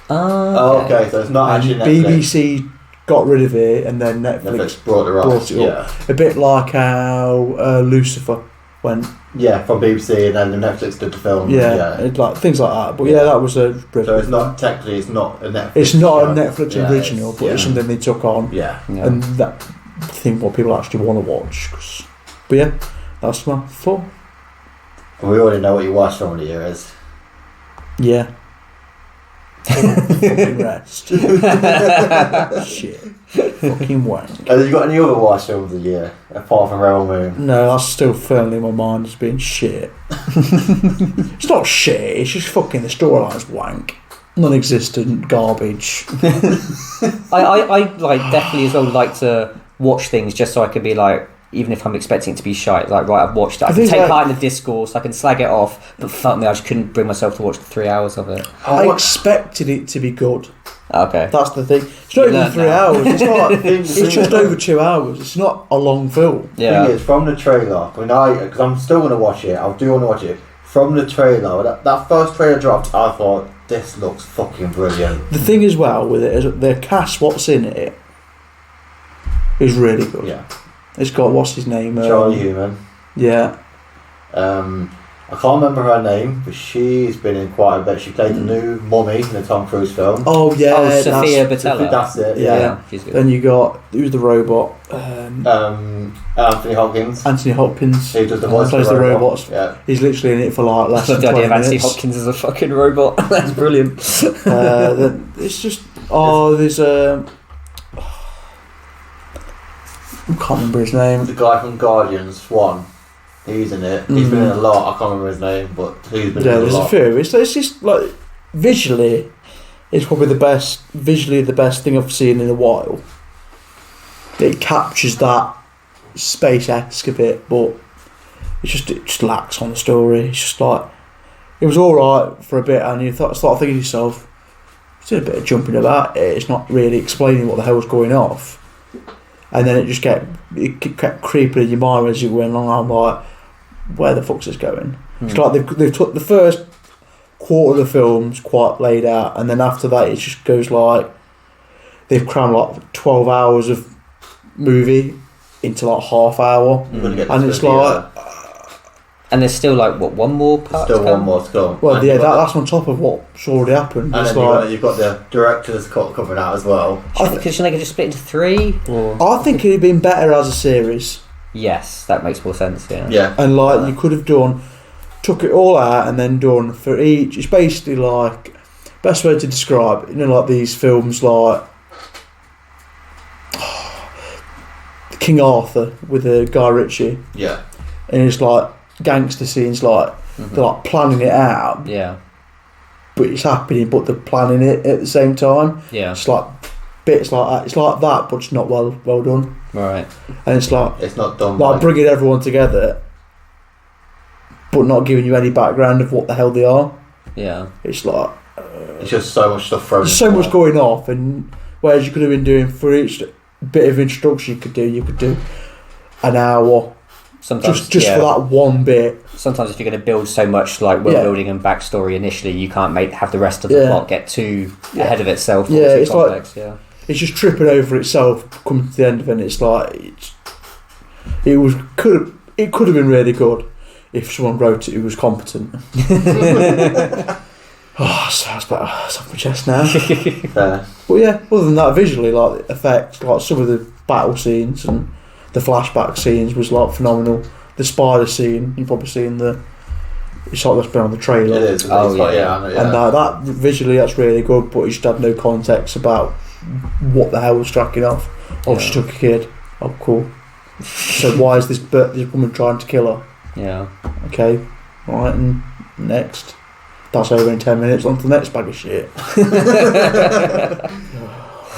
S1: Okay, so it's not actually Netflix.
S2: BBC got rid of it, and then Netflix brought it up. A bit like how Lucifer went.
S1: Yeah, from BBC, and then Netflix did the film.
S2: Like things like that. But yeah, that was a.
S1: So it's not technically, it's not a Netflix.
S2: It's not a Netflix original, but it's something they took on.
S1: Yeah.
S2: And that I think what people actually want to watch. But yeah, that's my 4.
S1: We already know what your worst film of the year is.
S2: Yeah. Fucking rest. Shit. Fucking wank.
S1: Have you got any other worst films of the year apart from Rebel Moon?
S2: No, that's still firmly in my mind as being shit. It's not shit, it's just fucking the storyline's wank. Non-existent garbage.
S3: I like definitely as well like to watch things just so I could be like, even if I'm expecting it to be shite, like right, I've watched it. I can take part in the discourse, I can slag it off, but fuck me, I just couldn't bring myself to watch 3 hours of it.
S2: I expected it to be good.
S3: Okay.
S2: That's the thing. It's not even 3 hours. It's not. It's just over 2 hours. It's not a long film.
S1: Yeah. The thing is, from the trailer, because I'm still going to watch it, I do want to watch it. From the trailer, that first trailer dropped, I thought, this looks fucking brilliant.
S2: The thing as well with it is the cast, what's in it, is really good.
S1: Yeah.
S2: It's got, what's his name?
S1: Charlie Human.
S2: Yeah.
S1: I can't remember her name, but she's been in quite a bit. She played the new Mummy in the Tom Cruise film.
S2: Oh yeah,
S3: Sophia Boutella.
S1: That's it.
S2: Yeah.
S3: She's good.
S2: Then you got who's the robot?
S1: Anthony Hopkins.
S2: Anthony Hopkins.
S1: He does the voice
S2: plays
S1: of
S2: the robots.
S1: Yeah.
S2: He's literally in it for like less than 20
S3: the idea of
S2: minutes.
S3: Anthony Hopkins as a fucking robot. That's brilliant.
S2: It's just there's I can't remember his name.
S1: The guy from Guardians, Swan. He's in it. He's been in a lot. I can't remember his name, but he's been in a lot.
S2: There's a few. It's just like visually, it's probably the best thing I've seen in a while. It captures that space-esque a bit, but it just lacks on the story. It's just like it was all right for a bit, and you start thinking to yourself, it's a bit of jumping about it. It's not really explaining what the hell's going off, and then it kept creeping in your mind as you went along. I'm like, where the fuck's this going? It's like they've took the first quarter of the film's quite laid out, and then after that it just goes like they've crammed like 12 hours of movie into like half hour, and it's like
S3: and there's still like what, one more part?
S1: Still one more to go.
S2: Well, yeah, that's on top of what's already happened.
S1: And
S2: it's
S1: then
S2: like,
S1: you've got the director's cut coming out as well.
S3: Because they could just split into 3. Or?
S2: I think it'd been better as a series.
S3: Yes, that makes more sense. Yeah.
S1: Yeah.
S2: And like you could have took it all out and then done for each. It's basically like best way to describe it, like these films like King Arthur with Guy Ritchie.
S1: Yeah.
S2: And it's like gangster scenes, like they're like planning it out.
S3: Yeah.
S2: but it's happening, but they're planning it at the same time.
S3: Yeah.
S2: It's like bits like that. It's like that, but it's not well done.
S3: Right.
S2: And it's like
S1: it's not done.
S2: like bringing everyone together, but not giving you any background of what the hell they are.
S3: Yeah.
S2: It's like
S1: it's just so much stuff thrown.
S2: there's so much going off, and whereas you could have been doing for each bit of introduction, you could do an hour.
S3: Sometimes
S2: Just for that one bit.
S3: Sometimes if you're going to build so much like world building and backstory initially, you can't have the rest of the plot get too ahead of itself.
S2: Yeah,
S3: too
S2: it's
S3: complex,
S2: like it's just tripping over itself coming to the end of it. And it's like it could have been really good if someone wrote it who was competent. So that's better. It's off my chest now. But yeah, other than that, visually, like the effects, like some of the battle scenes and the flashback scenes was like phenomenal. The spider scene, you've probably seen it's like that's been on the trailer.
S1: It is.
S3: Oh,
S1: like,
S3: yeah.
S1: And
S2: that visually, that's really good. But you just had no context about what the hell was tracking off. Oh, she took a kid. Oh, cool. So why is this woman trying to kill her?
S3: Yeah.
S2: Okay, right, and next. That's over in 10 minutes. On to the next bag of shit.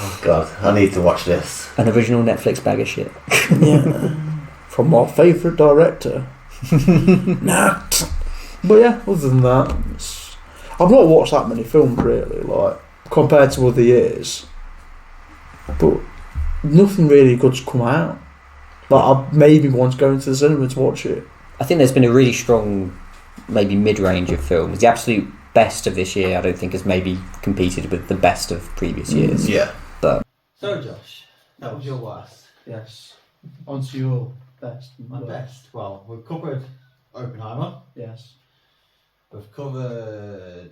S1: Oh God, I need to watch this.
S3: An original Netflix bag of shit.
S2: Yeah. From our favourite director. Nah. But yeah, other than that, I've not watched that many films really, like, compared to other years. But nothing really good's come out. Like, I maybe want to go into the cinema to watch it.
S3: I think there's been a really strong, maybe mid-range of films. The absolute best of this year, I don't think, has maybe competed with the best of previous years.
S1: Yeah.
S3: But
S4: So, Josh, that was your worst.
S2: Yes. On to your best.
S4: My best. Well, we've covered Oppenheimer.
S2: Yes.
S4: We've covered.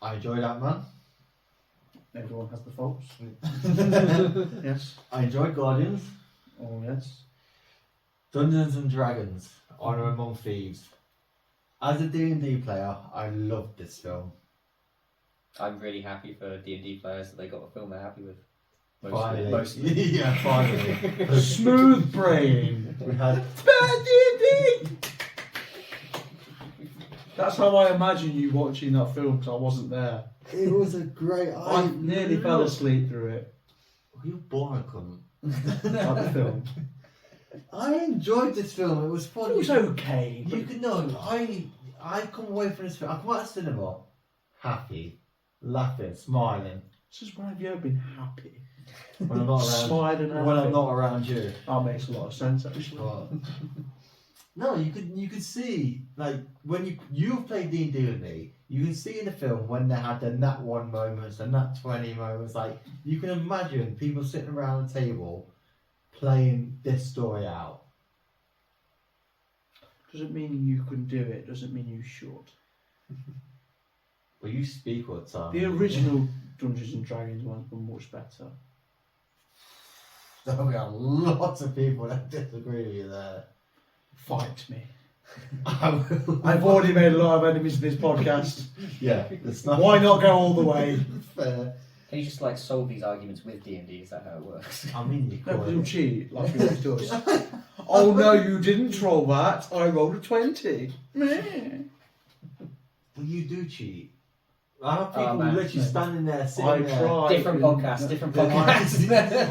S4: I enjoyed Ant-Man.
S2: Everyone has the faults. Yes.
S4: I enjoyed Guardians.
S2: Oh, yes.
S4: Dungeons and Dragons. Honor Among Thieves. As a D&D player, I loved this film.
S3: I'm really happy for D&D players that they got a film they're happy with.
S4: Finally. Yeah, finally.
S2: Smooth brain.
S4: We had
S2: D&D. That's how I imagine you watching that film, because I wasn't there.
S4: It was a great.
S2: I nearly fell asleep through it.
S4: You boring cunt.
S2: Like the film.
S4: I enjoyed this film. It was fun.
S2: It was okay.
S4: You could know. I come away from this film. I come out of the cinema happy, laughing, smiling.
S2: This is when have you ever been happy?
S4: When I'm not around.
S2: Smiling happy.
S4: When I'm not around you.
S2: That makes a lot of sense, actually.
S4: But, no, you could see, like, when you've played D&D with me, you can see in the film when they had the nat 1 moments, the nat 20 moments, like, you can imagine people sitting around the table playing this story out.
S2: Doesn't mean you can do it, doesn't mean you should.
S4: Well, you speak all the time.
S2: The original Dungeons and Dragons ones were much better.
S4: There'll be a lot of people that disagree with you there.
S2: Fight me.
S4: I will.
S2: I've already made a lot of enemies in this podcast.
S4: Yeah, it's not.
S2: Why not go all the way?
S4: Fair.
S3: Can you just like solve these arguments with D&D? Is that how it works?
S4: I mean, you
S2: No,
S4: could.
S2: because you'll cheat like you always does. Oh no, you didn't troll that. I rolled a 20. Meh.
S4: Well, you do cheat. I have people
S3: man.
S4: literally standing there, sitting
S2: I
S4: there.
S2: try.
S3: Different podcast.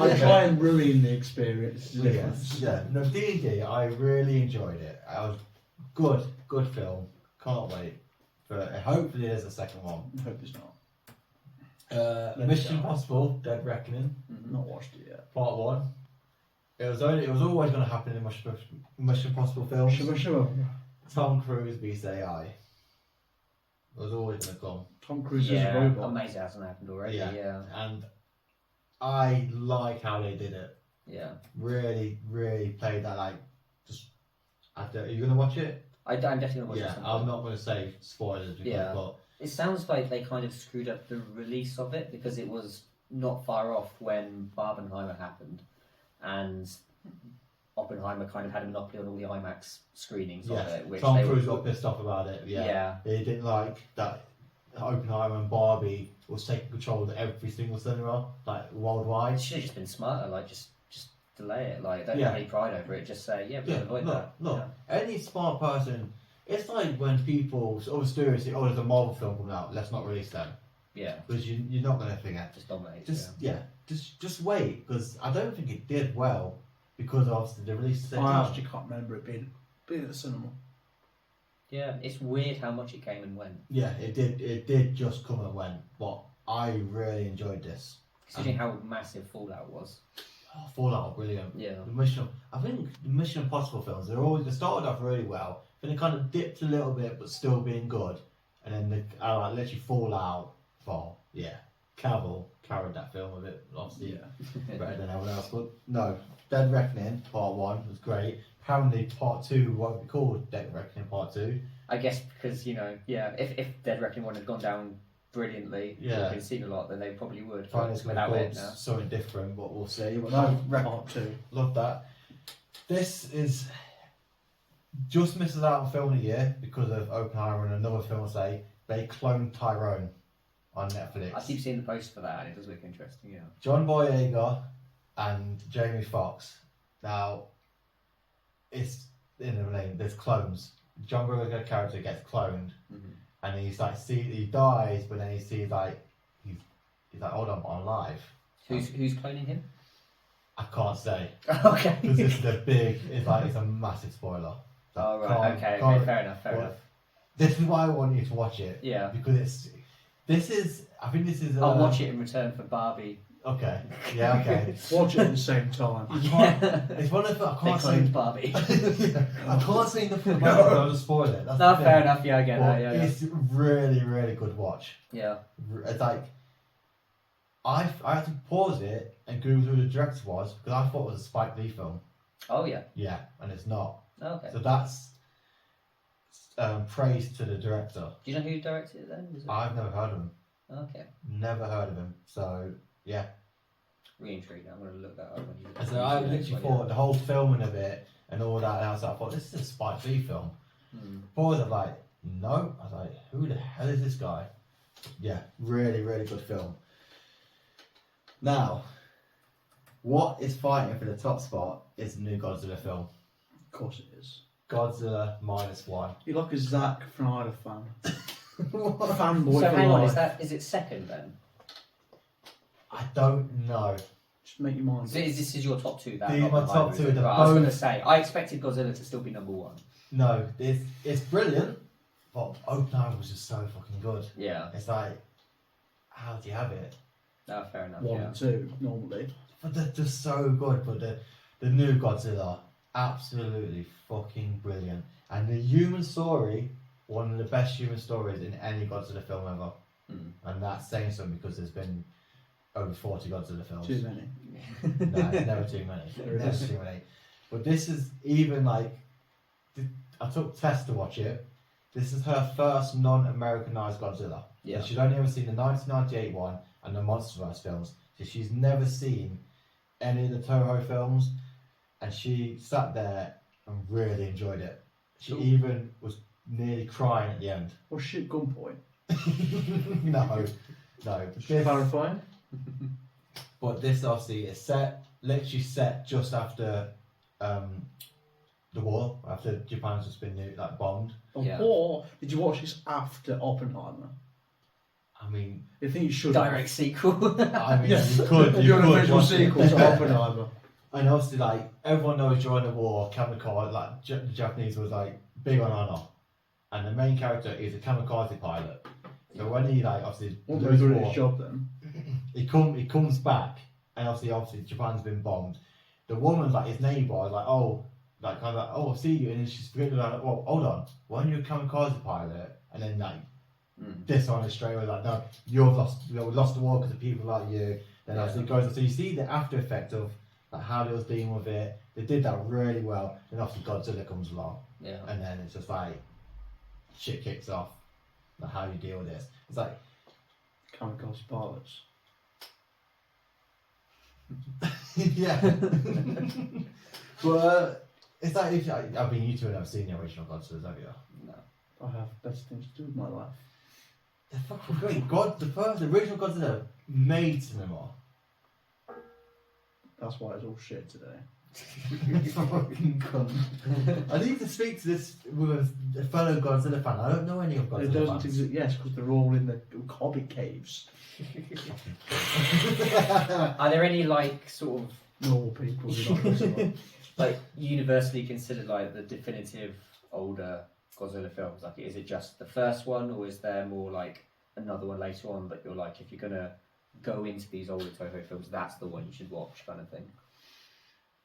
S2: I try and ruin the experience. It's a difference.
S4: Yeah, no, D&D, I really enjoyed it. I was good film. Can't wait. But hopefully there's a second one.
S2: I hope it's not.
S4: Mission Impossible: Dead Reckoning,
S2: Not watched it yet.
S4: Part 1. It was always going to happen in Mission Impossible films.
S2: Sure.
S4: Tom Cruise beats AI. It was always going to come.
S2: Tom Cruise is a
S3: Yeah,
S2: robot.
S3: amazing it hasn't happened already. Yeah.
S4: And I like how they did it.
S3: Yeah.
S4: Really, really played that, like, just after. Are you going to watch it?
S3: I'm definitely gonna watch
S4: Yeah,
S3: it.
S4: I'm not going to say spoilers because,
S3: Yeah.
S4: but
S3: It sounds like they kind of screwed up the release of it because it was not far off when Barbenheimer happened, and Oppenheimer kind of had a monopoly on all the IMAX screenings of it. Which
S4: Tom
S3: they
S4: Cruise
S3: were,
S4: got pissed off about it. Yeah.
S3: Yeah.
S4: He didn't like that Oppenheimer and Barbie was taking control of every single cinema, like
S3: It
S4: worldwide.
S3: should have just been smarter. Like just delay it. Like don't
S4: Yeah.
S3: have any pride over it. Just say yeah, we're
S4: Yeah,
S3: gonna avoid
S4: look,
S3: that.
S4: look.
S3: Yeah.
S4: Any smart person, It's like when people sort of studios say, "Oh, there's a Marvel film coming out. Let's not release them."
S3: Yeah.
S4: Because you're not going to forget.
S3: Just dominate.
S4: Just wait, because I don't think it did well because obviously the release. At the same
S2: I
S4: time.
S2: actually can't remember it being at the cinema.
S3: Yeah, it's weird how much it came and went.
S4: Yeah, it did. It did just come and went, but I really enjoyed this.
S3: Considering how massive Fallout was.
S4: Oh, Fallout, brilliant.
S3: Yeah.
S4: I think the Mission Impossible films, they started off really well, then they kind of dipped a little bit, but still being good, and then they literally Fallout. Cavill carried that film a bit, obviously better than everyone else. But no, Dead Reckoning Part 1 was great. Apparently Part 2 won't be called Dead Reckoning Part 2.
S3: I guess because, if Dead Reckoning 1 had gone down brilliantly,
S4: Yeah.
S3: been seen a lot, then they probably would.
S4: Finally it's going to
S3: without
S4: be
S3: it
S4: called
S3: now.
S4: something different, but we'll see. But
S2: Part 2.
S4: Love that. This is just misses out on film of the year because of Oppenheimer and another film, say, they cloned Tyrone on Netflix.
S3: I keep seeing the post for that and it does look interesting, yeah.
S4: John Boyega and Jamie Foxx. Now, it's in the name, there's clones. John Boyega character gets cloned, and he's like, he dies, but then he sees like, he's like, hold on, I'm alive.
S3: Who's cloning him?
S4: I can't say.
S3: Okay.
S4: Because this is it's a massive spoiler.
S3: Oh, right, okay, fair enough.
S4: This is why I want you to watch it.
S3: Yeah.
S4: Because I think this is...
S3: I'll watch it in return for Barbie.
S4: Okay. Yeah, okay.
S2: Watch it at the same time.
S4: It's one of the... I
S3: They
S4: can't
S3: cloned
S4: say...
S3: Barbie.
S4: I can't say nothing about it, I'll just spoil it. That's
S3: No,
S4: the thing.
S3: fair enough, yeah, I get
S4: But
S3: that, yeah.
S4: it's really, really good watch.
S3: Yeah.
S4: It's like... I had to pause it and Google who the director was because I thought it was a Spike Lee film.
S3: Oh, yeah.
S4: Yeah, and it's not.
S3: Okay.
S4: So that's praise to the director.
S3: Do you know who directed it then?
S4: I've never heard of him.
S3: Okay.
S4: Never heard of him. So, yeah.
S3: Really intrigued. I'm going to look that up when you...
S4: So I literally thought the whole filming of it and all that, and I thought, this is a Spike Lee film. Boys are like, no. I was like, who the hell is this guy? Yeah, really, really good film. Now, what is fighting for the top spot is the new Godzilla film.
S2: Of course it is.
S4: Godzilla -1.
S2: You're like a Zack Snyder fan. Fanboy
S3: So
S2: for
S3: hang on,
S2: life.
S3: is it second then?
S4: I don't know.
S2: Just make your mind.
S3: So this is your top two? That
S4: These are my top two.
S3: Right, I was going to say, I expected Godzilla to still be number one.
S4: No, it's brilliant, but Oppenheimer was just so fucking good.
S3: Yeah.
S4: It's like, how do you have it?
S3: No, fair enough.
S2: 1 and 2 normally.
S4: But they're just so good. But the new Godzilla, absolutely fucking brilliant. And the human story, one of the best human stories in any Godzilla film ever. And that's saying something because there's been over 40 Godzilla films.
S2: Too many.
S4: No, it's never too many. Never too many. But this is even like, I took Tess to watch it. This is her first non-Americanized Godzilla.
S3: Yeah.
S4: So she's only ever seen the 1998 one and the Monsterverse films. So she's never seen any of the Toho films. And she sat there and really enjoyed it. She even was nearly crying at the end.
S2: Was she at gunpoint?
S4: No.
S2: Clarifying?
S4: But this obviously is literally set just after the war, after Japan's just been bombed.
S3: Yeah.
S2: Or did you watch this after Oppenheimer?
S4: I mean,
S2: I think you should.
S3: Direct sequel.
S4: I mean,
S2: Yes.
S4: you could.
S2: You're an original
S4: watch
S2: sequel
S4: it.
S2: to Oppenheimer.
S4: And obviously, everyone knows during the war, kamikaze, the Japanese was big on honor, and the main character is a kamikaze pilot. So when he obviously
S2: What
S4: loses
S2: was
S4: war,
S2: his job then?
S4: he comes back, and obviously Japan's been bombed. The woman's his neighbour is oh, I see you, and then she's forgetting well, hold on, weren't you a kamikaze pilot? And then dishonest straight away, no, you've lost the war because of people like you. Then obviously it goes on. So you see the after effect of how they was dealing with it. They did that really well. Then obviously Godzilla comes along, and then it's just shit kicks off. How do you deal with this? It's
S2: Kamikaze pilots.
S4: yeah. But it's I mean, you two have never seen the original Godzilla, have you?
S3: No.
S2: I have better things to do with my life.
S4: They're fucking great. The original Godzilla made cinema.
S2: That's why it's all shit today.
S4: Fucking cunt. I need to speak to this with a fellow Godzilla fan. I don't know any of
S2: It
S4: Godzilla
S2: doesn't
S4: fans.
S2: exist. Yes, because they're all in the hobbit caves.
S5: Are there any like sort of
S2: Normal people. Who like Godzilla.
S5: like universally considered like the definitive older Godzilla films? Like, is it just the first one, or is there more like another one later on that you're like, if you're gonna go into these older Toho films, that's the one you should watch, kind of thing?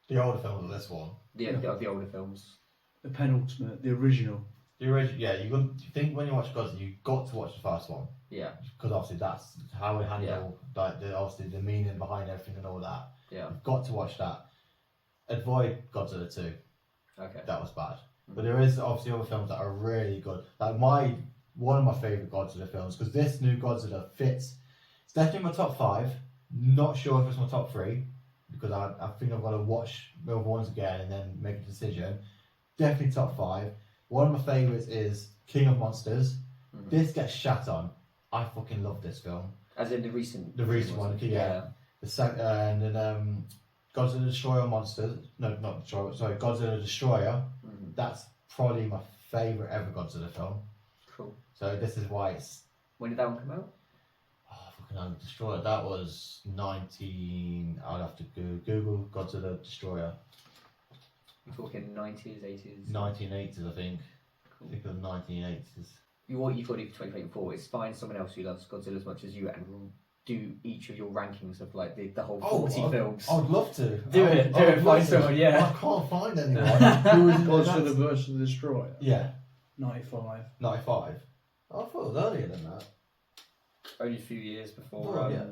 S4: The older film than this one.
S5: The older films.
S2: The penultimate, the original.
S4: The original, yeah. You think when you watch Godzilla, you got to watch the first one
S5: Yeah,
S4: because obviously that's how we handle like obviously the meaning behind everything and all that.
S5: yeah.
S4: You've got to watch that. Avoid Godzilla 2.
S5: Okay.
S4: That was bad. But there is obviously other films that are really good. Like one of my favourite Godzilla films, because this new Godzilla fits. It's definitely my top 5. Not sure if it's my top 3, because I think I've got to watch the other ones again and then make a decision. Definitely top 5. One of my favourites is King of Monsters.
S5: Mhm.
S4: This gets shat on. I fucking love this film.
S5: As in the recent.
S4: The recent one, yeah. And then Godzilla Destroyer Monsters. No, not Destroyer. Sorry, Godzilla Destroyer.
S5: Mhm.
S4: That's probably my favourite ever Godzilla film.
S5: Cool.
S4: So this is why it's.
S5: When did that one come out?
S4: Oh, fucking hell, Destroyer. That was 19. I'd have to Google Godzilla Destroyer.
S5: You're talking 90s, 80s.
S4: 1980s, I think. I
S5: Cool.
S4: think it was 1980s.
S5: What you've got to do for 2024 is find someone else who loves Godzilla as much as you and do each of your rankings of like the whole 40 films.
S4: I would love to.
S5: Do it, find someone, yeah.
S4: I can't find anyone who is
S2: Godzilla versus the Destroyer.
S4: Yeah,
S2: 95.
S4: 95. I thought it was earlier than that.
S5: Only a few years before
S4: Oh, yeah.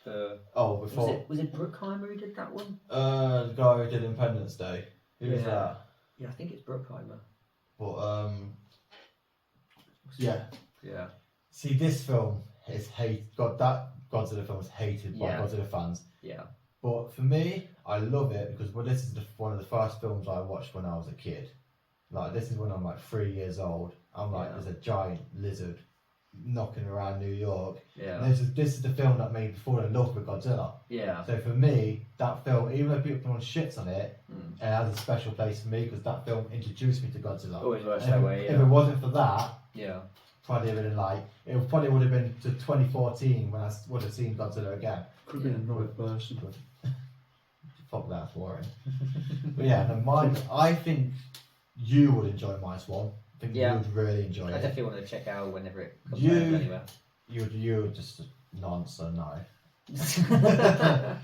S5: the.
S4: Oh, before.
S5: Was it Bruckheimer who did that one?
S4: The guy who did Independence Day. Who was
S5: Yeah.
S4: that?
S5: Yeah, I think it's Bruckheimer.
S4: But yeah.
S5: Yeah.
S4: See, this film is that Godzilla film is hated by
S5: Yeah.
S4: Godzilla fans.
S5: Yeah.
S4: But for me, I love it because this is one of the first films I watched when I was a kid. Like, this is when I'm like 3 years old. I'm like,
S5: Yeah.
S4: there's a giant lizard knocking around New York.
S5: Yeah.
S4: And this is the film that made me fall in love with Godzilla.
S5: Yeah.
S4: So for me, that film, even though people put on shits on it,
S5: Mm.
S4: it has a special place for me because that film introduced me to Godzilla.
S5: Always works
S4: And
S5: that
S4: if-
S5: way,
S4: If
S5: yeah.
S4: it wasn't for that,
S5: Yeah.
S4: probably would have been to 2014 when I would have seen Godzilla again.
S2: Could have been another person.
S4: Fuck, that's boring. But yeah, no, I think you would enjoy Minus One. I think
S5: Yeah.
S4: you would really enjoy
S5: I
S4: it.
S5: definitely want to check out whenever it comes
S4: You-
S5: out anywhere.
S4: You're just a nonsense, no. But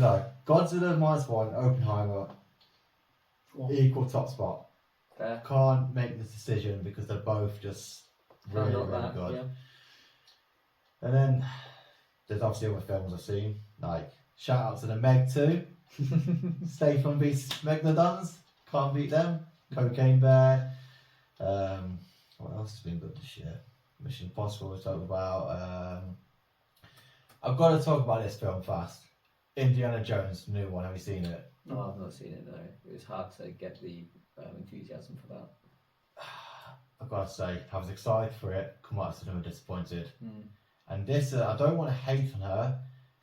S4: no, Godzilla Minus One, Oppenheimer, equal top spot.
S5: Fair.
S4: Can't make this decision because they're both just really,
S5: Not
S4: really
S5: that,
S4: good.
S5: yeah.
S4: And then there's obviously other films I've seen, like shout out to the Meg 2. Stay from beats Megalodons. Can't beat them. Cocaine Bear. What else has been good this year? Mission Impossible we talked about. I've got to talk about this film fast. Indiana Jones, new one. Have you seen it?
S5: No, I've not seen it, no. It was hard to get the enthusiasm for that.
S4: I've got to say, I was excited for it. Come out of cinema disappointed.
S5: Mm.
S4: And this, I don't want to hate on her.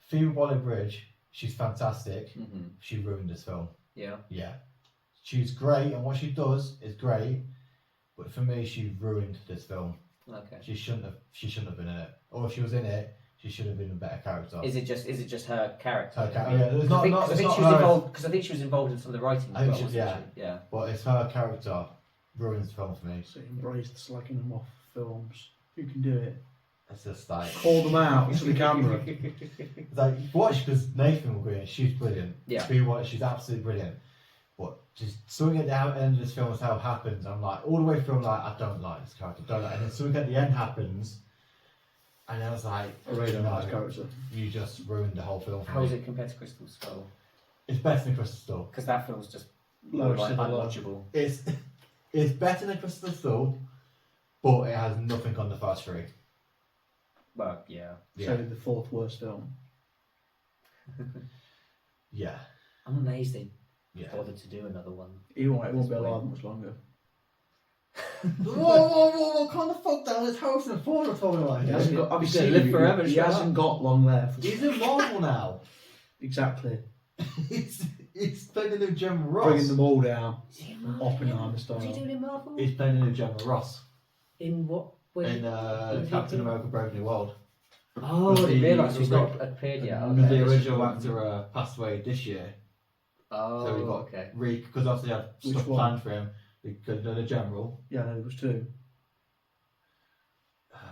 S4: Phoebe Waller-Bridge, she's fantastic.
S5: Mm-hmm.
S4: She ruined this film.
S5: Yeah.
S4: Yeah. She's great, and what she does is great. But for me, she ruined this film.
S5: Okay.
S4: She shouldn't have been in it. Or if she was in it, she should have been a better character.
S5: Is it just her character?
S4: Her character, yeah. It's
S5: I think,
S4: not
S5: 'cause I think
S4: her.
S5: she was involved because I think she was involved in some of the writing.
S4: I think
S5: as well,
S4: she-
S5: wasn't she? Yeah.
S4: But it's her character ruins the film for me.
S2: So embrace the slagging them off films. Who can do it?
S4: It's just like,
S2: Call them out to the camera.
S4: it's like watch because Nathan will agree. She's brilliant.
S5: Yeah.
S4: Phoebe Waller, she's absolutely brilliant. But just something at the end of this film is how it happens. I'm like all the way through. I'm like, I don't like this character. Don't like. And then something at the end happens, and I was like,
S2: I really don't
S4: no,
S2: like this character.
S4: you just ruined the whole film for
S5: How
S4: me.
S5: is it compared to Crystal Skull?
S4: It's better than Crystal Skull.
S5: Because that film's just
S2: Low
S5: like
S2: cinema.
S5: unwatchable.
S4: It's better than Crystal Skull, but it has nothing on the first three.
S5: Well, yeah.
S2: So the fourth worst film.
S4: Yeah.
S5: I'm amazed they
S4: Yeah.
S5: bothered to do another one.
S2: He won't be alive much longer.
S4: Whoa, calm the fuck down. It's Harrison Ford we're talking about
S2: He
S4: here.
S2: hasn't got. Have you
S5: He's gonna
S2: seen
S5: live
S2: him?
S5: forever,
S2: He
S5: shut
S2: hasn't got long left.
S4: He's in Marvel now.
S2: Exactly.
S4: He's He's playing the new Gemma Ross.
S2: Bringing them all down. Oppenheimer style.
S5: What's he doing in Marvel?
S4: He's playing the new Gemma Ross
S5: In what?
S4: in Captain America: Brave New World.
S5: Oh, I didn't realise he's not appeared yet.
S4: Because the original actor passed away this year.
S5: Oh,
S4: So we got
S5: okay.
S4: because obviously had
S2: Which
S4: stuff
S2: one?
S4: planned for him. Because the general,
S2: Yeah, no, there was two.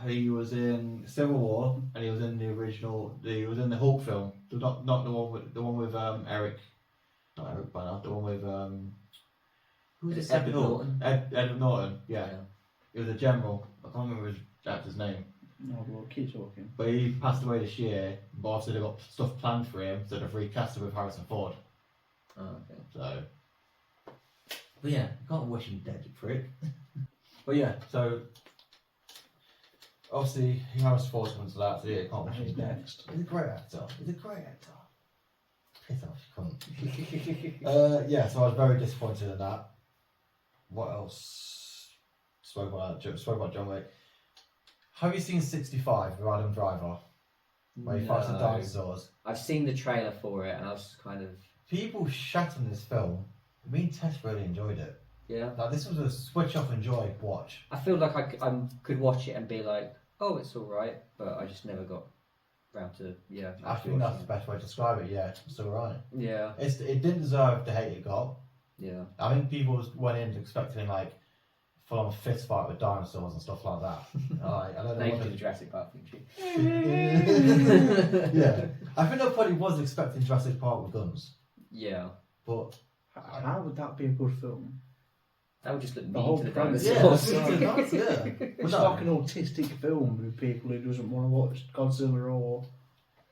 S4: he was in Civil War and he was in the original. He was in the Hulk film. Not the one with Eric, not Eric Banner. The one with who was it?
S5: Edward Norton.
S4: Edward Norton. Yeah. He was a general. I can't remember his actor's name.
S2: No, well, keep talking.
S4: But he passed away this year. But obviously they got stuff planned for him, so they've recast him with Harrison Ford.
S5: Oh, okay.
S4: So, but yeah, you can't wish him dead, you prick. But yeah, so obviously Harrison Ford's coming to that, so yeah, you can't wish him
S2: Who's
S4: dead.
S2: next?
S4: He's a great actor. Piss off, you cunt. Yeah, so I was very disappointed in that. What else? Spoke about John Wick. Have you seen 65 with Adam Driver? Where he fights the
S5: No.
S4: dinosaurs.
S5: I've seen the trailer for it, and I was just kind of
S4: People shat on this film. Me and Tess really enjoyed it.
S5: yeah.
S4: Like, this was a switch off enjoy watch.
S5: I feel like I could watch it and be like, oh, it's all right, but I just never got round to
S4: I think that's the best way to describe it. Yeah, it's alright.
S5: Yeah,
S4: It didn't deserve the hate it got.
S5: yeah.
S4: I think people went in expecting like full on fist fight with dinosaurs and stuff like that. I don't know
S5: They
S4: what
S5: did the Jurassic Park thing.
S4: yeah, I think they probably was expecting Jurassic Park with guns,
S5: Yeah,
S4: but
S2: How would that be a good film?
S5: that would just look
S2: The
S5: mean
S2: whole
S5: to the
S2: premise-
S5: dinosaurs.
S4: yeah.
S2: It's like an autistic film with people who doesn't want to watch Godzilla or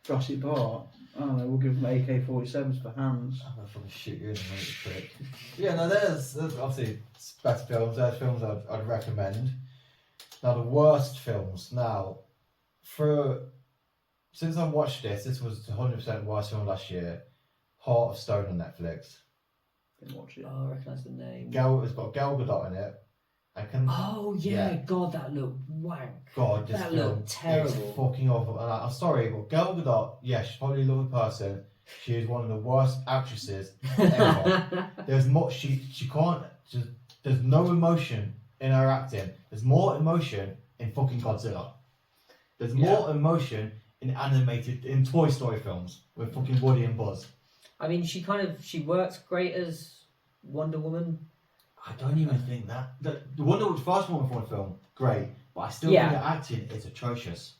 S2: Jurassic Park. I don't know, we'll give them AK-47s for hands.
S4: I'm gonna fucking shoot you in the mate, prick. Yeah, no, there's obviously best films. There's films I'd recommend. Now the worst films. Now, since I watched this was 100% worst film last year. Heart of Stone on Netflix.
S2: Didn't watch it.
S5: Oh, I recognise the name.
S4: It's got Gal Gadot in it.
S5: Oh yeah, God, that looked wank.
S4: God, this
S5: That
S4: film
S5: looked terrible.
S4: is fucking awful. And I'm sorry, but Gal Gadot, yeah, she's probably a lovely person. She is one of the worst actresses ever. There's more. She can't. There's no emotion in her acting. There's more emotion in fucking Godzilla. There's more emotion in Toy Story films with fucking Woody and Buzz.
S5: I mean, she works great as Wonder Woman.
S4: I don't even think that. The first Wonder Woman film, great, but I still
S5: Yeah.
S4: think the acting is atrocious.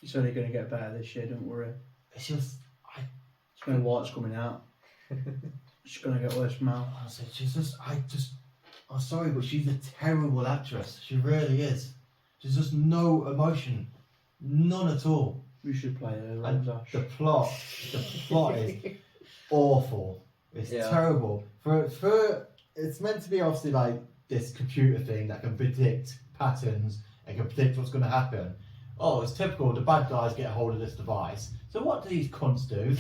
S2: It's only going to get better this year, don't worry.
S4: It's just,
S2: Snow White's coming out. She's going to get worse from now.
S4: honestly, I'm sorry, but she's a terrible actress. She really is. There's just no emotion, none at all.
S2: We should play her,
S4: And
S2: Ash.
S4: the plot is awful. It's
S5: Yeah.
S4: terrible. For it's meant to be obviously like this computer thing that can predict patterns and can predict what's going to happen. Oh, it's typical. The bad guys get a hold of this device. So what do these cunts do?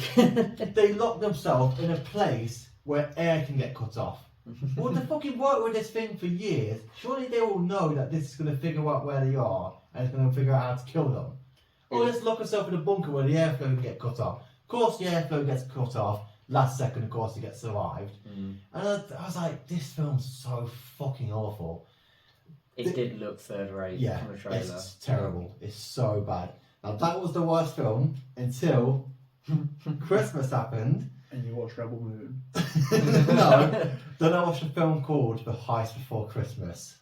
S4: They lock themselves in a place where air can get cut off. Well, they fucking worked with this thing for years. Surely they all know that this is going to figure out where they are and it's going to figure out how to kill them. Oh, let's lock ourselves in a bunker where the airflow can get cut off. Of course, the airflow gets cut off. Last second, of course, he gets survived. And I was like, this film's so fucking awful.
S5: It did look third rate
S4: Yeah,
S5: from the trailer.
S4: it's terrible. It's so bad. Now, that was the worst film until Christmas happened.
S2: And you watch Rebel Moon.
S4: No, then I watched a film called The Heist Before Christmas.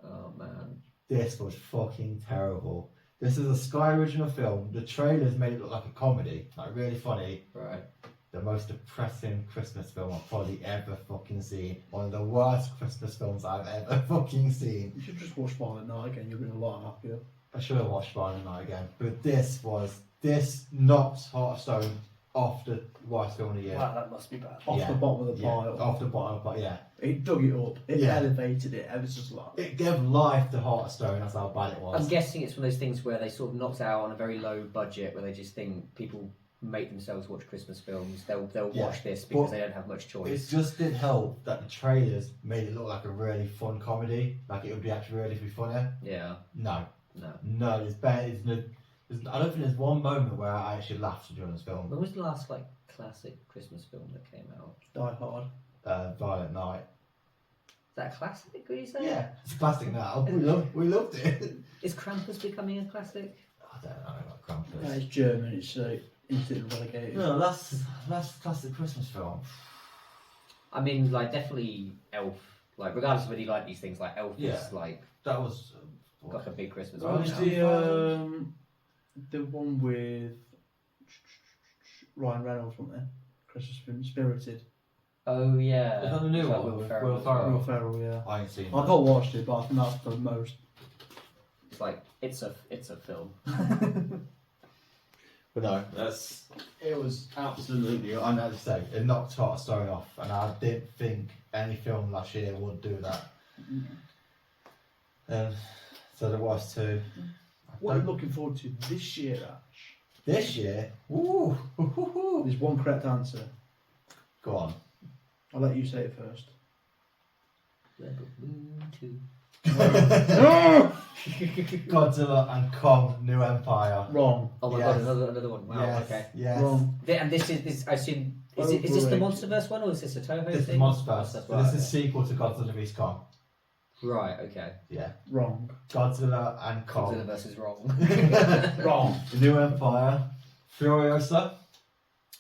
S5: Oh man.
S4: This was fucking terrible. This is a Sky original film. The trailers made it look like a comedy, like really funny.
S5: Right.
S4: The most depressing Christmas film I've probably ever fucking seen. One of the worst Christmas films I've ever fucking seen.
S2: You should just watch Violent Night again, you'll be a lot happier.
S4: I should have watched Violent Night again. But this knocked Heart of Stone off the worst film of the year.
S5: Wow, that must be bad.
S2: Off
S4: Yeah.
S2: the bottom of the
S4: Yeah,
S2: pile.
S4: off the bottom, but yeah.
S2: It dug it up, it
S4: Yeah.
S2: elevated it ever so slightly.
S4: It gave life to Heart of Stone, that's how bad it was.
S5: I'm guessing it's one of those things where they sort of knocked out on a very low budget, where they just think people make themselves watch Christmas films. They'll
S4: Yeah,
S5: watch this because
S4: but
S5: they don't have much
S4: It
S5: choice.
S4: just didn't help that the trailers made it look like a really fun comedy, like it would be actually really be funny.
S5: Yeah.
S4: No,
S5: No.
S4: there's I don't think there's one moment where I actually laughed during this film.
S5: When was the last classic Christmas film that came out?
S2: Die Hard.
S4: Violent Night.
S5: Is that a classic? Would you say?
S4: Yeah, it's a classic now. We loved it.
S5: Is Krampus becoming a classic?
S4: I don't know about Krampus.
S2: It's German. It's instantly relegated.
S4: No, last classic Christmas film.
S5: I mean, like definitely Elf. Like regardless of whether you like these things, like Elf
S4: Yeah.
S5: is like
S4: That was.
S5: like a big Christmas
S2: What
S5: one
S2: was
S5: now.
S2: the one with Ryan Reynolds, wasn't there? Christmas film, Spirited.
S5: Oh yeah.
S4: Is that the new
S5: Is that
S4: one
S5: Will
S4: with
S5: Ferrell
S4: Will
S5: as well?
S4: Ferrell?
S2: Will Ferrell, yeah.
S4: I ain't seen
S2: I've
S4: that.
S2: not watched it, but I think that's the most.
S5: It's like it's a film.
S4: But no, it was absolutely. I know to say it knocked Heartstone off, and I didn't think any film last year would do that. So there was two.
S2: What are you looking forward to this year, Ash?
S4: This year, ooh,
S2: There's one correct answer.
S4: go on.
S2: I'll let you say it first.
S5: Rebel Moon 2.
S4: Godzilla and Kong: New Empire.
S2: Wrong.
S5: Oh my
S4: Yes.
S5: god, another one. Wow.
S4: Yes,
S5: Okay.
S4: yes.
S2: Wrong.
S5: And this is I assume is this the
S2: Overrated.
S5: MonsterVerse one or is this a Toho
S4: This is
S5: thing?
S4: Monsterverse.
S5: That's
S4: So
S5: right,
S4: this is sequel to Godzilla vs Kong.
S5: right. Okay.
S4: Yeah,
S2: Wrong.
S4: Godzilla and Kong.
S5: Godzilla versus wrong.
S2: Wrong.
S4: The New Empire, Furiosa,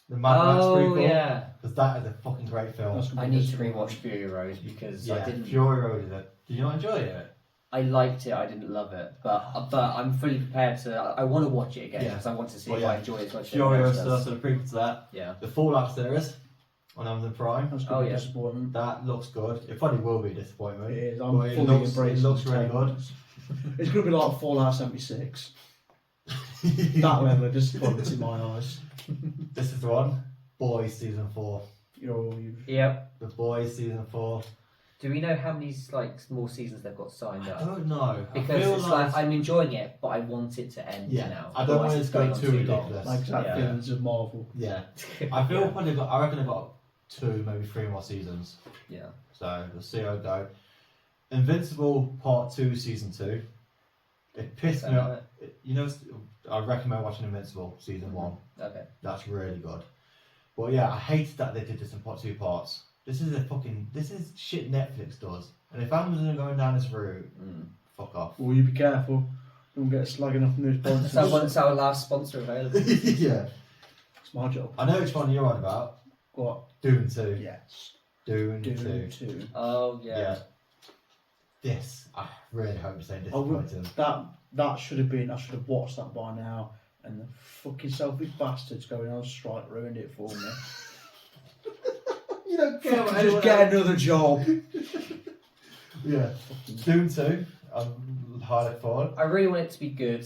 S4: the Mad Max
S5: Oh
S4: prequel.
S5: yeah.
S4: Because that is a fucking great film.
S2: That's gonna
S5: I
S2: be
S5: need to
S2: disappointing.
S5: rewatch Fury Road because I
S4: Yeah,
S5: didn't.
S4: Fury Road is it. Did you not enjoy it?
S5: I liked it. I didn't love it, but I'm fully prepared to. I want to watch it again
S4: Yeah.
S5: because I want to see
S4: Well,
S5: if I
S4: yeah.
S5: enjoy it as much as everyone else
S4: Furiosa,
S5: does.
S4: so the prequel to that.
S5: Yeah.
S4: The Fallout series on Amazon Prime.
S2: That's going to
S5: Oh,
S2: be
S5: yeah.
S2: a disappointment.
S4: That looks good. It probably will be a
S2: It
S4: disappointment.
S2: is. I'm
S4: But it
S2: fully
S4: looks
S2: embracing
S4: really
S2: the
S4: good.
S2: It's going to be like Fallout 76. That level of disappointment in my eyes.
S4: This is the one. Boys season 4.
S2: You've
S5: Yep.
S4: The Boys season 4.
S5: Do we know how many like more seasons they've got signed
S4: I
S5: up?
S4: don't know.
S5: Because
S4: I feel
S5: it's like I'm enjoying it, but I want it to end
S4: Yeah,
S5: now.
S4: I don't
S5: Otherwise
S4: want it
S5: it's
S4: to go
S5: going on
S4: too
S5: long.
S4: ridiculous.
S2: like that
S5: Yeah.
S2: feelings of Marvel.
S4: Yeah. I feel
S5: Yeah.
S4: probably got. I reckon I've got 2, maybe 3 more seasons.
S5: Yeah.
S4: So we'll see how it go. Invincible Part 2 Season 2. It pissed me off. You know, I recommend watching Invincible Season 1.
S5: Okay.
S4: That's really good. But yeah, I hated that they did this in 2 parts. This is shit Netflix does. And if Amazon are going down this route, fuck off.
S2: Will you be careful? Don't get slagging off new sponsors.
S5: So when's our last sponsor available?
S4: Yeah.
S2: It's my job.
S4: I know which one you're on about.
S2: What?
S4: Doom 2.
S2: Yes.
S4: Doom
S2: Doom
S4: 2.
S2: 2.
S5: Oh yeah.
S4: This, I really hope it's ain't
S2: I would,
S4: disappointing.
S2: that should have been. I should have watched that by now. And the fucking selfish bastards going on strike ruined it for me.
S4: You don't care
S2: Fucking
S4: what
S2: just
S4: anyone
S2: get
S4: else-
S2: another job.
S4: Yeah. Doom 2. I'm highly forward.
S5: I really want it to be good.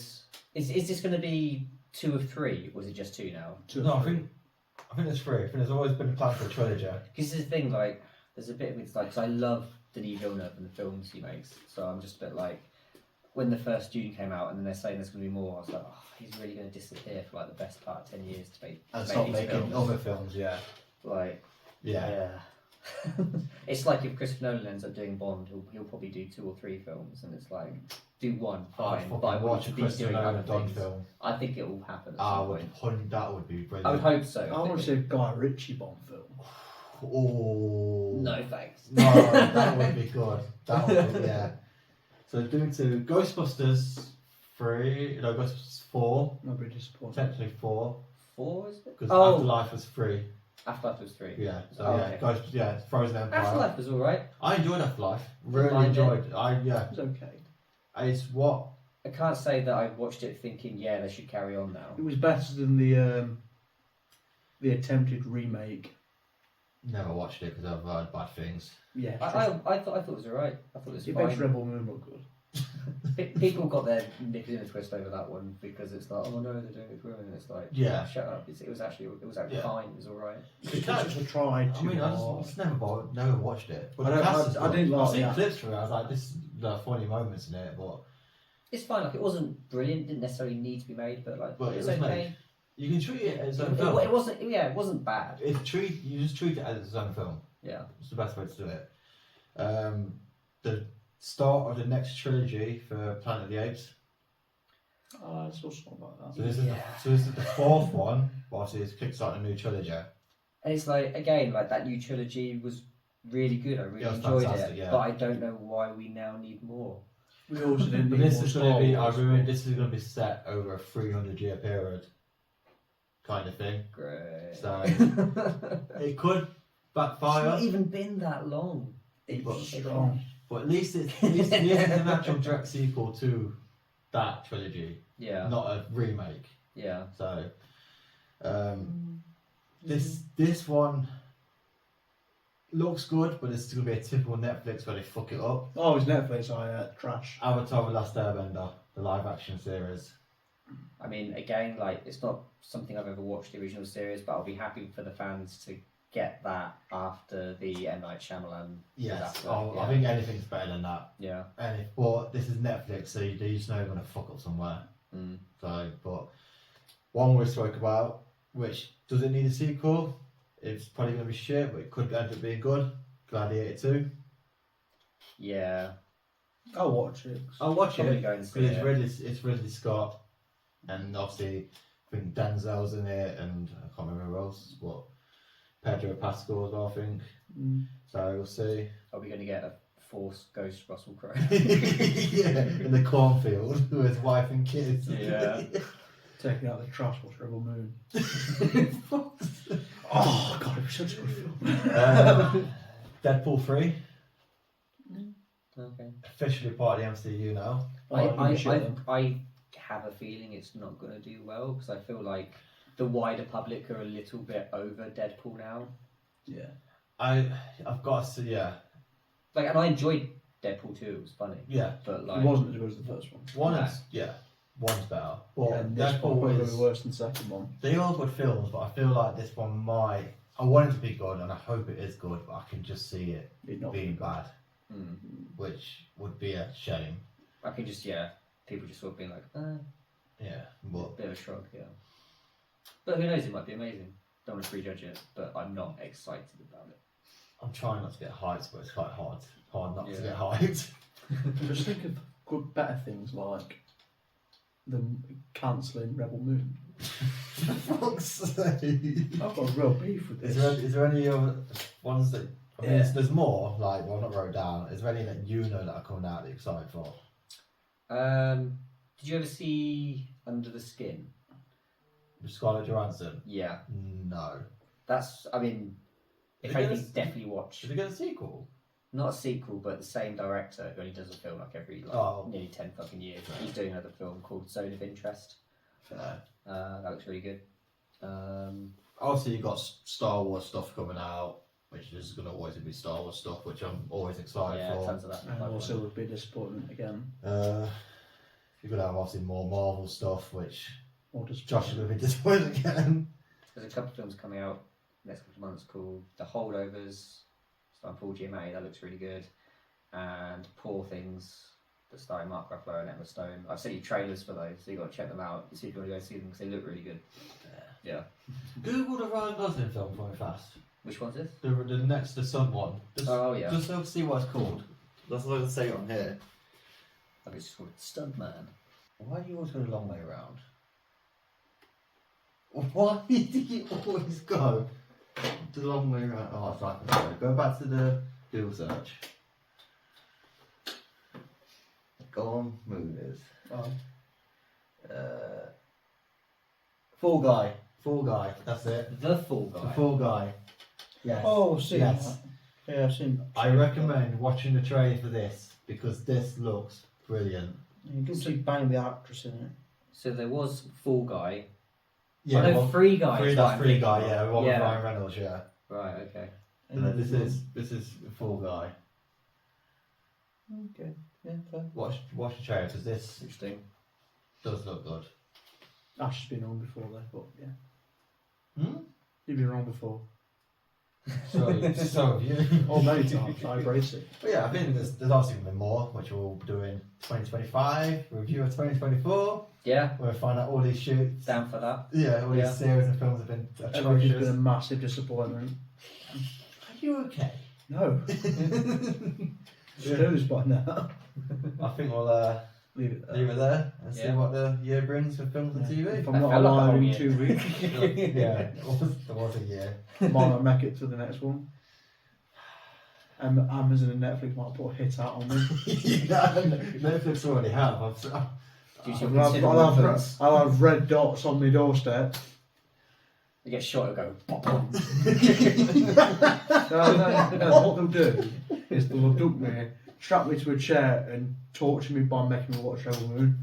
S5: Is this going to be 2 of 3, or is it just 2 now?
S4: No, I think there's 3. I think there's always been a plan for a trilogy.
S5: Because this is the thing, like, there's a bit of it's like, because I love Denis Villeneuve and the films he makes, so I'm just a bit like, when the first Dune came out and then they're saying there's going to be more, I was like, oh, he's really going to disappear for like the best part of 10 years to make,
S4: And
S5: to
S4: stop
S5: these
S4: making
S5: films.
S4: other films, yeah.
S5: Like,
S4: Yeah.
S5: it's like if Christopher Nolan ends up doing Bond, he'll probably do 2 or 3 films, and it's like, do one,
S4: I'd
S5: fine, but I
S4: fucking
S5: want
S4: watch
S5: you
S4: a
S5: to be
S4: Christopher
S5: doing other
S4: Nolan Bond
S5: things.
S4: film.
S5: I think it will happen at
S4: I
S5: some
S4: would
S5: point.
S4: that would be brilliant.
S5: I would hope so.
S2: I want to see a Guy Ritchie Bond film.
S4: Oh.
S5: No thanks.
S4: No, that would be good. That would be, yeah. So Doom 2, Ghostbusters 3, no, Ghostbusters 4,
S2: Not very disappointed.
S4: technically 4,
S5: 4 is it?
S4: because
S5: Oh,
S4: Afterlife was 3.
S5: Afterlife was 3.
S4: Yeah, so
S5: Oh,
S4: yeah,
S5: okay.
S4: Frozen Empire.
S5: Afterlife was alright.
S4: I enjoyed Afterlife. Really
S5: Mind
S4: enjoyed.
S2: It was okay.
S4: It's what
S5: I can't say that I watched it thinking, yeah, they should carry on now.
S2: It was better than the attempted remake.
S4: never watched it because I've heard bad things.
S2: Yeah.
S5: I thought it was alright. I thought it was
S2: It makes
S5: fine.
S2: Rebel Moon look good.
S5: People got their knickers in a twist over that one because it's like, oh no, they're doing it with women. And it's like,
S4: Yeah.
S5: shut up. It was actually
S4: Yeah.
S5: fine. It was alright.
S2: It's just a try
S4: I mean, I just never watched it. But
S2: I
S4: the
S2: don't-
S4: cast is
S2: I
S4: good.
S2: didn't like
S4: I've seen
S2: that.
S4: clips from it. I was like, this there are funny moments in it, but
S5: It's fine. Like it wasn't brilliant. Didn't necessarily need to be made, but like
S4: But
S5: it was
S4: it was
S5: okay.
S4: you can treat it as its own
S5: It
S4: film.
S5: wasn't. Yeah, it wasn't bad.
S4: You just treat it as its own film.
S5: Yeah.
S4: It's the best way to do it. The start of the next trilogy for Planet of the Apes.
S2: I saw something like
S4: So
S2: that.
S4: this is the 4th one. Whilst it's kickstarting a new trilogy.
S5: And it's like, again, like that new trilogy was really good. I really
S1: was
S5: enjoyed
S1: fantastic,
S5: it,
S1: yeah.
S5: but I don't know why we now need more.
S2: We also didn't
S1: But
S2: need
S1: this
S2: more
S1: is
S2: Star
S1: going to be.
S2: Wars.
S1: This is going to be set over a 300-year period, kind of thing.
S5: Great.
S1: So it could
S5: It's
S1: backfire.
S5: not even been that long.
S2: It's strong.
S1: But at least it's an actual direct sequel to that trilogy,
S5: Yeah.
S1: not a remake.
S5: Yeah.
S1: So this one looks good, but it's going to be a typical Netflix where they fuck it up.
S2: Oh, it's Netflix. Trash.
S1: Avatar: The Last Airbender, the live action series.
S5: I mean, again, like it's not something I've ever watched the original series, but I'll be happy for the fans to get that after the M. Night Shyamalan.
S1: Yes,
S5: disaster.
S1: I think anything's better than that.
S5: Yeah.
S1: But this is Netflix, so you just know you're going to fuck up somewhere.
S5: Mm.
S1: So, but one we spoke about, which does it need a sequel? It's probably going to be shit, but it could end up being good. Gladiator 2.
S5: Yeah.
S2: I'll watch it.
S1: I'll watch
S5: Probably
S1: it.
S5: go and
S1: But
S5: see
S1: it's Ridley Scott, and obviously I think Denzel's in it, and I can't remember who else, but Pedro Pascal as well, I think.
S2: Mm.
S1: So we'll see.
S5: Are we going to get a Force Ghost Russell Crowe?
S1: Yeah, in the cornfield with his wife and kids.
S5: Yeah.
S2: Taking out the trash for Rebel Moon. Oh god, it was such a good film.
S1: Deadpool 3,
S5: Okay.
S1: officially part of the MCU now.
S5: I have a feeling it's not going to do well because I feel like the wider public are a little bit over Deadpool now.
S2: Yeah.
S1: I've got to see, yeah.
S5: Like, and I enjoyed Deadpool 2, it was funny.
S1: Yeah.
S5: But like,
S2: It wasn't as good as the first one.
S1: One's better. But
S2: And this one
S1: Deadpool
S2: probably
S1: is,
S2: worse than the second one.
S1: they are good films, but I feel like this one might, I want it to be good and I hope it is good, but I can just see it
S2: It not
S1: being
S2: being
S1: bad,
S5: mm,
S1: which would be a shame.
S5: I can just, people just sort of being like,
S1: Yeah, but
S5: bit of a shrug, yeah. But who knows, it might be amazing. Don't want to prejudge it, but I'm not excited about it.
S1: I'm trying not to get hyped, but it's quite hard not to
S5: Yeah.
S1: get hyped.
S2: Just think of good, better things like them cancelling Rebel Moon.
S1: Fuck's sake.
S2: I've got real beef with this.
S1: Is there any other ones that, I mean,
S2: Yeah.
S1: there's more, like, well, not wrote down. Is there any that you know that are coming out that you're excited for?
S5: Did you ever see Under the Skin?
S1: With Scarlett Johansson?
S5: Yeah.
S1: No.
S5: That's, I mean, if
S1: Is it
S5: anything,
S1: gonna-
S5: definitely watch.
S1: Is it get a sequel?
S5: Not a sequel, but the same director who only does a film like every nearly 10 fucking years.
S1: Right.
S5: He's doing another film called Zone of Interest.
S1: No.
S5: That looks really good.
S1: Obviously, you've got Star Wars stuff coming out, which is going to always be Star Wars stuff, which I'm always excited
S5: Yeah,
S1: for.
S5: tons of that. in the
S2: And also
S5: pipeline.
S2: would be a disappointment again.
S1: You're going to have obviously more Marvel stuff, which
S2: Or just
S1: Josh is going to be disappointed again.
S5: There's a couple of films coming out next couple of months called The Holdovers, starring Paul Giamatti. That looks really good. And Poor Things, that's starring Mark Ruffalo and Emma Stone. I've sent you trailers for those, so you've got to check them out. See if you want to go see them because they look really good. Yeah.
S1: Google the Ryan Gosling film for me fast.
S5: Which one's this?
S1: The next, the Sun one. Just,
S5: Oh, yeah.
S1: Just so see what it's called. That's what I say on here.
S5: I think it's just called Stuntman.
S1: Why do you always go the long way around? Why do you always go the long way around? Oh, it's like, okay, go back to the Google search. Go on, movies.
S2: Oh.
S1: Fall Guy, that's it.
S5: The Fall
S1: The
S5: Guy.
S1: Fall Guy. Yes.
S2: Oh, I've seen
S1: Yes.
S2: that. Yeah, I've seen.
S1: I recommend watching the trailer for this because this looks brilliant.
S2: You can see bang the actress in it.
S5: So there was Fall Guy.
S1: Yeah,
S5: I know
S1: well,
S5: Free Guy. is what
S1: that's
S5: I'm
S1: Free
S5: thinking
S1: Guy,
S5: of.
S1: yeah, one with
S5: Yeah.
S1: Ryan Reynolds, yeah.
S5: Right, okay.
S1: And then this is Fall Guy.
S2: Okay. Yeah, fair.
S1: Watch the trailer because this
S5: Interesting.
S1: does look good.
S2: Ash has been on before though, but yeah.
S1: Hmm?
S2: You've been wrong before.
S1: So have you.
S2: Oh, many times. I embrace it.
S1: But yeah, I think there's obviously going to be more, which we'll do in 2025, review of 2024,
S5: Yeah,
S1: where we find out all these shoots.
S5: down for that.
S1: Yeah, all
S5: Yeah.
S1: these series and films have been
S2: Everything's been a
S1: atrocious.
S2: massive disappointment.
S1: Are you okay?
S2: No. You know this by now.
S1: I think we'll
S2: leave it there.
S4: Leave it there and see
S5: Yeah.
S4: what the year brings for films and TV.
S2: If I'm
S5: I
S2: not
S5: felt like a
S2: alive
S5: whole
S2: in
S5: year.
S2: 2 weeks,
S4: Yeah, it was a year.
S2: I might not make it to the next one. And Amazon and Netflix might put a hit out on me.
S4: Netflix already have.
S5: Due to
S2: I'll have red dots on my doorstep.
S5: You get shot, it'll go pop, pop.
S2: No, what they'll do is they'll abduct me, strap me to a chair and torture me by making me watch Rebel Moon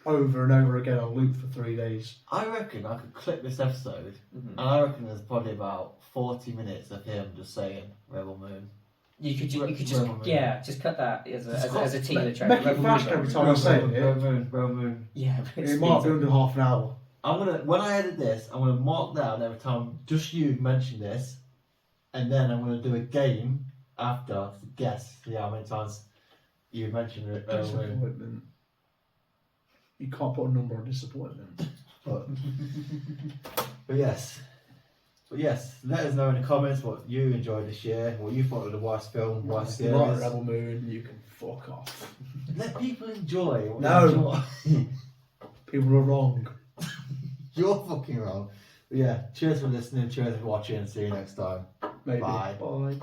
S2: over and over again on loop for 3 days.
S4: I reckon I could clip this episode,
S5: Mhm.
S4: and I reckon there's probably about 40 minutes of him just saying Rebel Moon.
S5: You could
S4: Rebel
S5: just
S4: Moon.
S5: just cut that as a teaser trailer.
S2: Make it fast every time I say it.
S4: Rebel Moon, Rebel Moon.
S5: Yeah, but
S2: It might be under half an hour.
S4: When I edit this, I'm gonna mark down every time just you mention this, and then I'm gonna do a game after to guess how many times you mentioned it. Rebel Moon.
S2: Disappointment. You can't put a number on disappointment.
S4: But yes. But yes, let us know in the comments what you enjoyed this year, what you thought of the Wasp film, Wasp
S2: If you like
S4: series.
S2: Rebel Moon, you can fuck off.
S4: Let people enjoy what
S2: No.
S4: they enjoy.
S2: People are wrong.
S4: You're fucking wrong. But yeah, cheers for listening, cheers for watching, see you next time.
S2: Maybe.
S4: Bye.
S2: Bye.